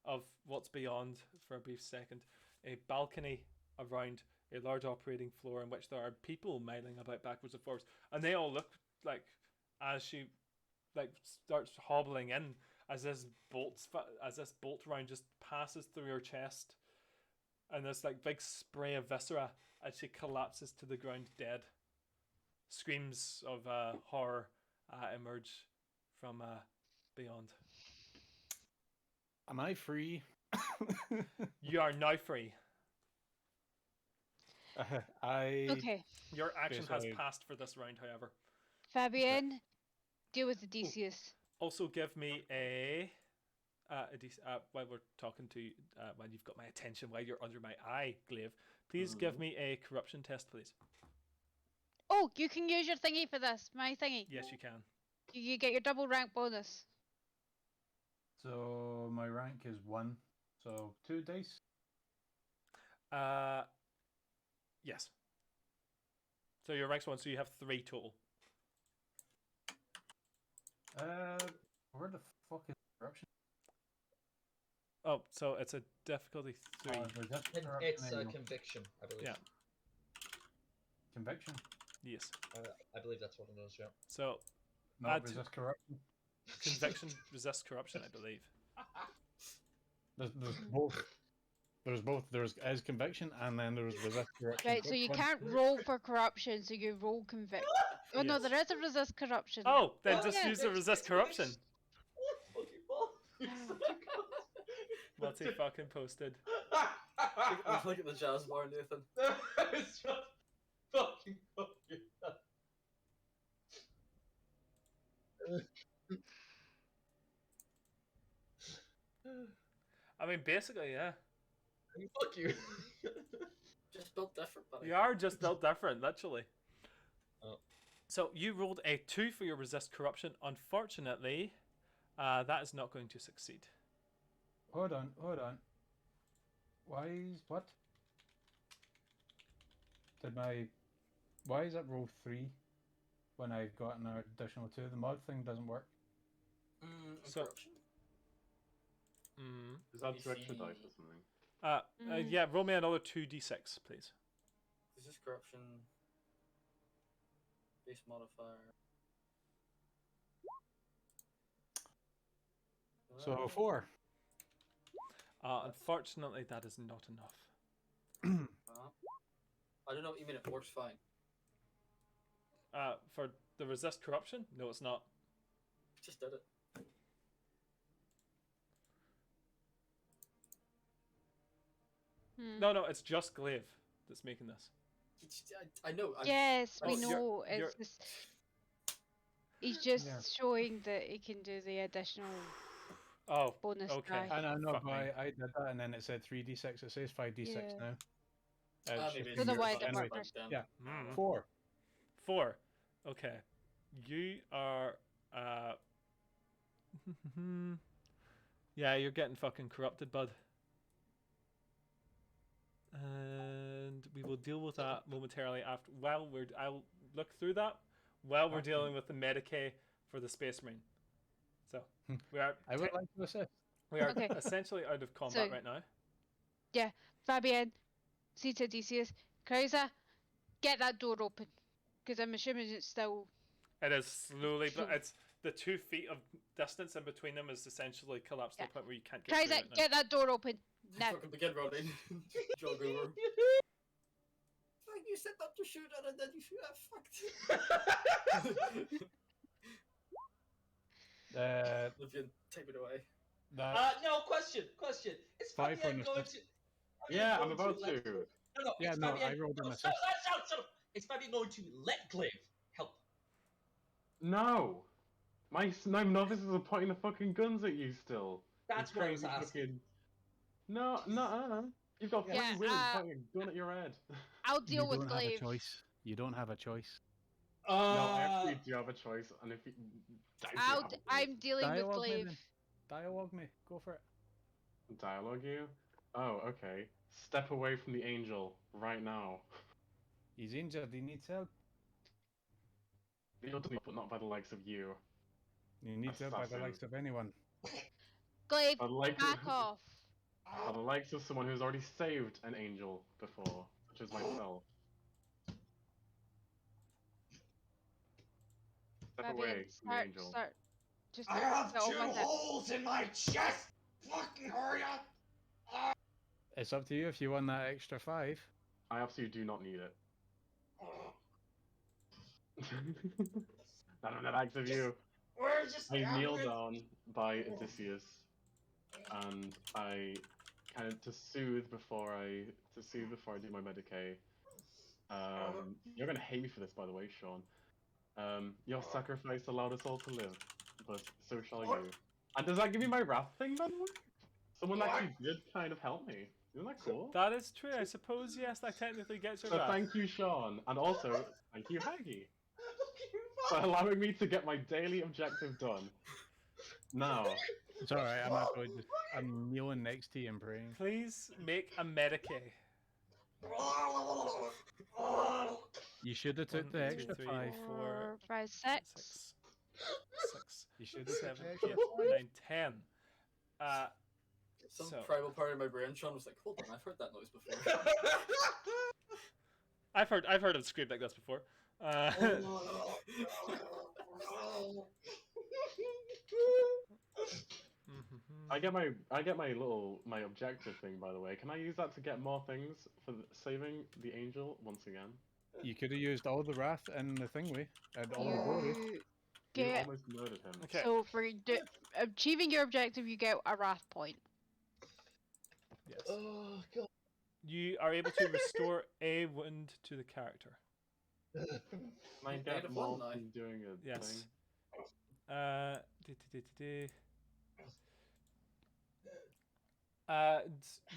of what's beyond for a brief second. A balcony around a large operating floor in which there are people milling about backwards and forwards, and they all look like as she like starts hobbling in as this bolt round just passes through her chest, and this like big spray of viscera as she collapses to the ground dead. Screams of horror emerge from beyond. Am I free? You are now free. Okay. Your action has sorry. passed for this round, however. Fabienne, deal with the Decius. Also, give me a while we're talking to you, when you've got my attention, while you're under my eye, Glaive. Please give me a corruption test, please. Oh, you can use your thingy for this. My thingy. Yes, you can. You get your double rank bonus. So my rank is 1. So 2 dice. Yes. So your rank's 1, so you have 3 total. Where the fuck is corruption? Oh, so it's a difficulty 3. Resist It's corruption, there you go. conviction, I believe. Yeah. Conviction. Yes. I believe that's what it is, yeah. So No, Add to- resist corruption. conviction resists corruption, I believe. There's both. There's both. There's as conviction and then there's resist corruption. Right, so you Which can't one? roll for corruption, so you roll convict. Oh no, Yes. there is a resist corruption. Oh, then Oh, just yeah. use the resist corruption. What fucking ball? You're such a cunt. What's he fucking posted? Look at the jazz bar, Nathan. It's just fucking fucking. I mean, basically, yeah. Fuck you. Just built different, buddy. You are just built different, literally. Oh. So you rolled a 2 for your resist corruption. Unfortunately, that is not going to succeed. Hold on. Why is it roll 3 when I've got an additional 2? The mod thing doesn't work. So- Corruption? Is that You 2 extra see- dice or something? Yeah, roll me another 2d6, please. Is this corruption? Base modifier. So 4. Unfortunately, that is not enough. I don't know what you mean. It works fine. For the resist corruption? No, it's not. Just did it. No, it's just Glaive that's making this. I know. Yes, we Oh, know. you're- It's just he's just Yeah. showing that he can do the additional Oh, bonus okay. die. I know, Fuck me. but I did that, and then it said 3d6. It says 5d6 Yeah. now. Maybe just it's the in wider anyway, markers. Yeah. Mm. 4. 4. Okay. You are. Yeah, you're getting fucking corrupted, bud. And we will deal with that momentarily after. I'll look through that while we're Okay. dealing with the Medicaid for the Space Marine. So we are. I would like to assist. We are Okay. essentially out of combat So- right now. Fabian, see to Odysseus, Krauser, get that door open. Because I'm assuming it's still. It is slowly, but it's the 2 feet of distance in between them is essentially collapsed to Yeah. the point where you can't get through Krauser, it now. get that door open. Now. Fucking begin running. Jog over. Fuck, you said not to shoot at it, then you shoot at fucked. Livian, take it away. That, No, question. Is 5 for Fabian an going assist. to? Yeah, I'm going about let- to. No, Yeah, is no, Fabian... I rolled an no, assist. shut up. Is Fabian going to let Glaive help? No! My novices are pointing the fucking guns at you still. That's You what I was crazy asking. fucking- No. You've got 3 Yeah, women pointing a gun at your head. I'll you deal with don't have a Glaive. choice. You don't have a choice. No, actually, you do have a choice, and if you... I'm dealing with Dialogue me Glaive. then. Dialogue me. Go for it. Dialogue you? Oh, okay. Step away from the angel right now. He's injured. He needs help. The angel doesn't, but not by the likes of you. He needs help by the Assassin. likes of anyone. Glaive, By the likes back off. by the likes of someone who's already saved an angel before, such as myself. Step Fabian, away from the angel. start. Just I have get on 2 with it. holes in my chest! Fucking hurry up! It's up to you if you want that extra 5. I absolutely do not need it. None of that acts of you. We're just I kneel down by Odysseus, and I kind of to soothe before I do my Medicaid. You're gonna hate me for this, by the way, Sean. Your sacrifice allowed us all to live, but so shall you. And does that give me my wrath thing, by the way? Someone actually did kind of help me. Isn't that cool? That is true. I suppose, yes, that technically gets your So wrath. thank you, Sean, and also thank you, Haggy, for allowing me to get my daily objective done. Now, It's alright. I'm kneeling next to you and praying. Please make a Medicaid. You should have took 1, the 2, extra 3, 5. 4, 5, 6. 6, You should have took 7, the 8, extra 5. 9, 10. Some So- primal part in my brain, Sean was like, hold on, I've heard that noise before. I've heard of scream like this before. I get my objective thing, by the way. Can I use that to get more things for saving the angel once again? You could have used all the wrath and the thingy and all the glory. You Get, almost murdered him. Okay. so for achieving your objective, you get a wrath point. Yes. Oh, God. You are able to restore a wound to the character. I Negative get one more now. from doing a Yes. thing.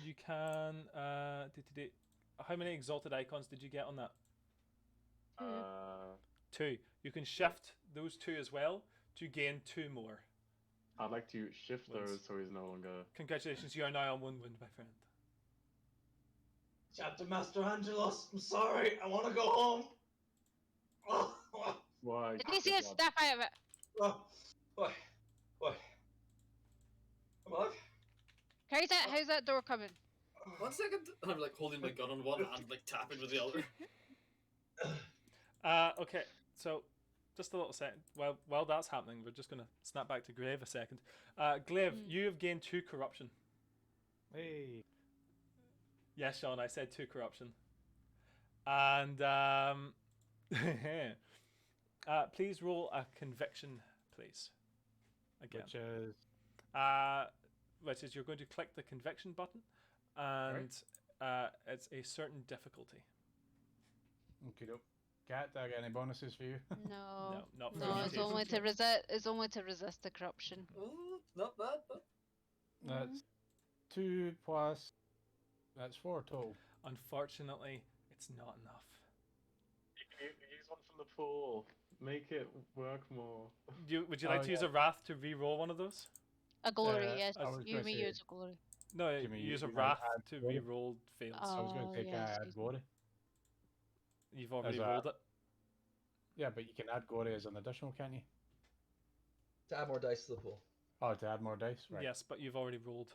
You can. How many exalted icons did you get on that? 2. You can shift those 2 as well to gain 2 more. I'd like to shift Wounds. those so he's no longer. Congratulations, you are now on 1 wound, my friend. Chapter Master Angelos, I'm sorry, I want to go home. Why? Odysseus, snap out of it. What? Am I alive? How's that door coming? 1 second. And I'm like holding my gun on one hand, like tapping with the other. Okay, so just a little second. While that's happening, we're just going to snap back to Glaive a second. Glaive, you have gained 2 corruption. Hey. Yes, Sean, I said 2 corruption. And please roll a conviction, please. Again. Which is you're going to click the conviction button, and it's a certain difficulty. Okay, Cat, do I get any bonuses for you? No. Not for No, it's mutation. only to resist. It's only to resist the corruption. Oh, not bad, but That's 2 plus. That's 4 total. Unfortunately, it's not enough. You can use one from the pool. Make it work more. Would you like to use a wrath to re-roll one of those? A glory, yes. I was You gonna may say- use a glory. No, Jimmy, use a you might wrath add to glory. re-roll fails. I was going to take yes, add glory. You've already as a- rolled it. Yeah, but you can add glory as an additional, can't you? To add more dice to the pool. Oh, to add more dice, right? Yes, but you've already rolled.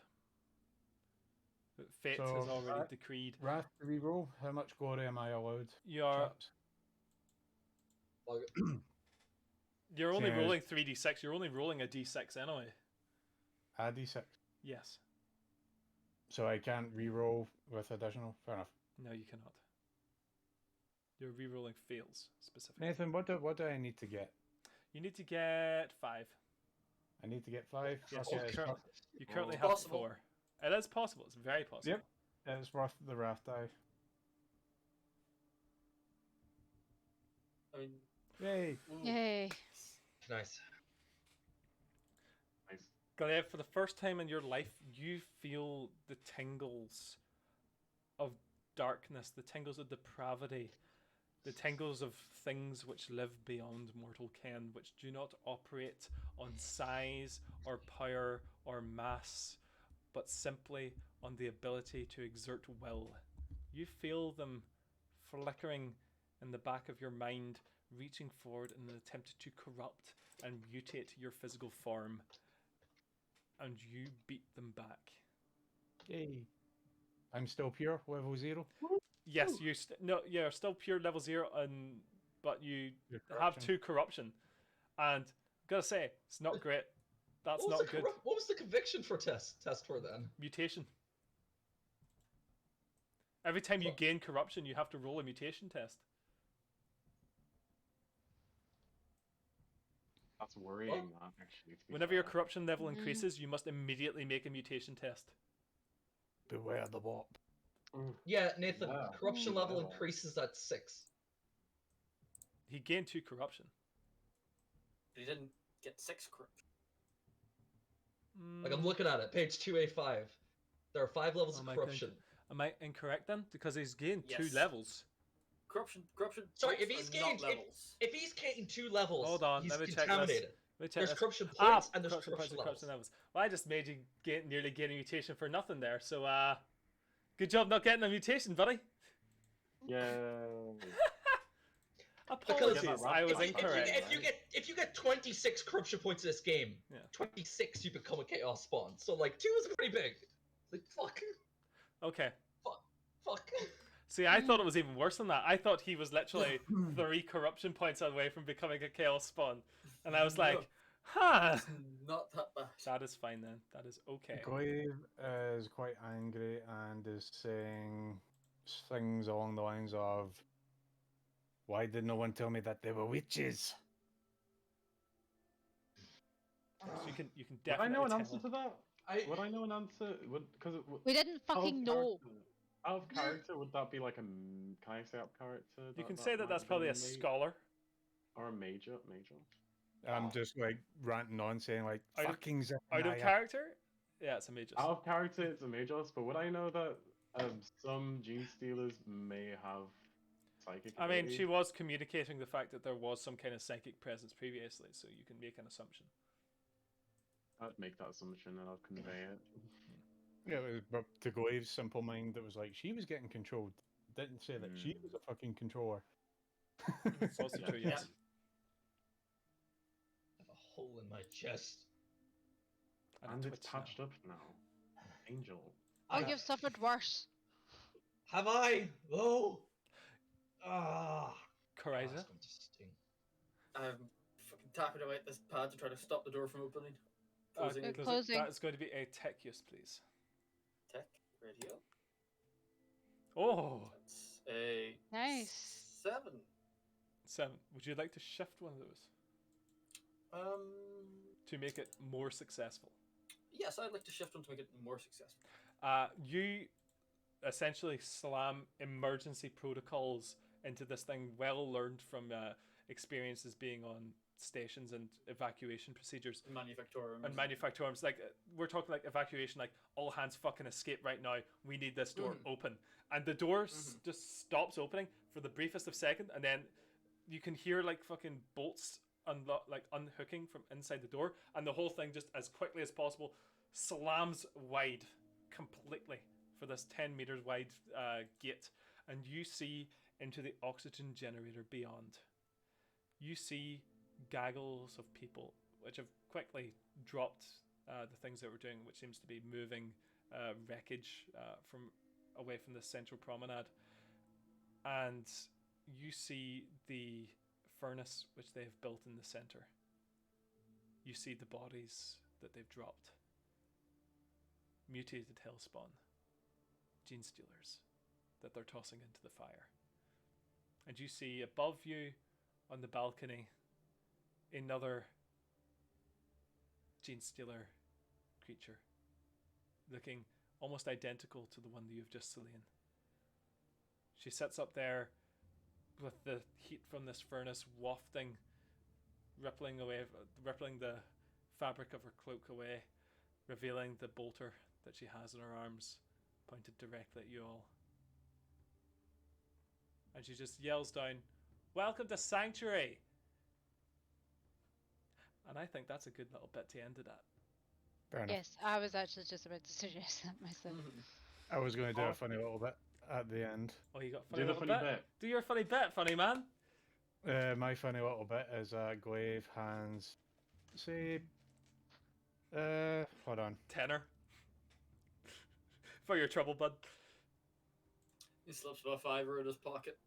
Fate So, has already decreed. Wrath to reroll. How much glory am I allowed? You're Well, you're only Cheers. rolling 3d6. You're only rolling a d6 anyway. Add d6. Yes. So I can't reroll with additional. Fair enough. No, you cannot. Your re-rolling fails specifically. Nathan, what do I need to get? You need to get 5. I need to get 5. Yes, Okay, it's you currently It's have possible. 4. It is possible. It's very possible. Yep. It's worth the wrath die. I mean, Yay! ooh, Yay. nice. Nice. Glaive, for the first time in your life, you feel the tingles of darkness, the tingles of depravity, the tingles of things which live beyond mortal ken, which do not operate on size or power or mass, but simply on the ability to exert will. You feel them flickering in the back of your mind, reaching forward in an attempt to corrupt and mutate your physical form, and you beat them back. Yay! I'm still pure, level 0. Yes, you're still pure level 0, but you have 2 corruption, and gotta say it's not great. That's not good. What was the conviction for test for then? Mutation. Every time you What? gain corruption, you have to roll a mutation test. That's worrying, that actually. to be Whenever your fair. corruption level increases, you must immediately make a mutation test. Beware the warp. Yeah, Nathan. Yeah. Corruption level Yeah. increases at 6. He gained 2 corruption. he didn't get 6 corruption. Like I'm looking at it, page 2A5. There are 5 levels of Am I corruption. Am I incorrect then? Because he's gained 2 Yes. levels. Corruption. Sorry, points if he's are not gained- levels. If he's gained 2 levels, Hold on, he's let me check this. contaminated. Let me check There's this. corruption points and there's corruption points corruption and levels. corruption levels. Well, I just made you nearly gain a mutation for nothing there. So, good job not getting a mutation, buddy. Yeah. Apologies, Because I was if you- incorrect. If you get 26 corruption points in this game, Yeah. 26 you become a chaos spawn. So like 2 is pretty big. Like fuck. Okay. Fuck. See, I thought it was even worse than that. I thought he was literally 3 corruption points away from becoming a chaos spawn, and I was like, No. "Huh." It's not that bad. That is fine then. That is okay. Glaive is quite angry and is saying things along the lines of, "Why did no one tell me that they were witches?" So you can Would I definitely know an tell. answer to that? Would I know an answer? Because We didn't fucking know. Out of character, would that be like a? Can I say out of character? You can say that might that's have probably been a ma- scholar. or a major. I'm just like ranting on, saying like, Out of- "Fucking Out of Zephaniah." character? Yeah, it's a major. Out of character, it's a major. But would I know that some gene stealers may have psychic? I mean, ability? she was communicating the fact that there was some kind of psychic presence previously, so you can make an assumption. I'd make that assumption and I'll convey it. Yeah, it was, but to Glaive's simple mind, it was like she was getting controlled. Didn't say that she Hmm. was a fucking controller. It's also Yeah. true, yes. I have a hole in my chest. And a it's twitch now. patched up now. Angel. Oh, I- you've suffered worse. Have I? Oh. Ah. Kariza? It's going to sting. I'm fucking tapping away at this pad to try to stop the door from opening. Closing it. Closing. That is going to be a tech use, please. Tech radio. Oh, That's a Nice. 7. Would you like to shift one of those to make it more successful? Yes, I'd like to shift one to make it more successful. You essentially slam emergency protocols into this thing, well learned from experiences being on stations and evacuation procedures and manufactoriums. Like we're talking like evacuation, like all hands fucking escape right now. We need this door open, and the door just stops opening for the briefest of second, and then you can hear like fucking bolts unhooking from inside the door, and the whole thing just as quickly as possible slams wide completely for this 10 meters wide gate, and you see into the oxygen generator beyond. You see gaggles of people which have quickly dropped the things that we're doing, which seems to be moving wreckage from away from the central promenade, and you see the furnace which they have built in the center. You see the bodies that they've dropped. Mutated hellspawn, gene stealers that they're tossing into the fire. And you see above you on the balcony another gene stealer creature looking almost identical to the one that you've just slain. She sits up there with the heat from this furnace wafting, rippling the fabric of her cloak away, revealing the bolter that she has in her arms, pointed directly at you all. And she just yells down, "Welcome to Sanctuary!" And I think that's a good little bit to end it at. Fair enough. Yes, I was actually just about to suggest that myself. I was going to do a funny little bit at the end. Oh, you got a Do funny the little funny bit? bit. Do your funny bit, funny man. My funny little bit is Glaive hands, say, hold on. Tenor. For your trouble, bud. He slips a fiver in his pocket.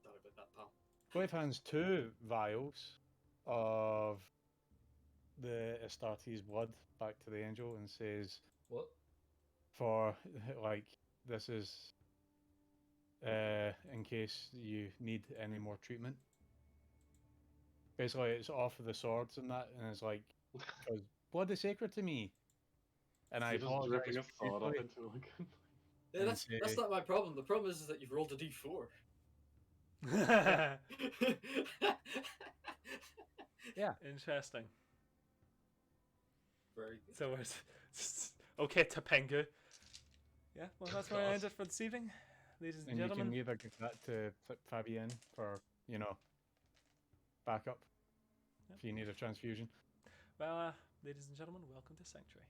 Sorry about that, pal. Glaive hands 2 vials of the Astartes blood back to the angel and says, What? for, like, this is in case you need any more treatment. Basically, it's off of the swords and that, and it's like, because blood is sacred to me. And I You're just apologize dripping a sword up profusely. into like. Yeah, And that's say- not my problem. The problem is that you've rolled a d4. Yeah. Interesting. Very good. So it's okay, Topanga. Yeah, well, that's where I God. ended for this evening, ladies and And you gentlemen. can either give that to Fabienne for, backup Yep. if you need a transfusion. Well, ladies and gentlemen, welcome to Sanctuary.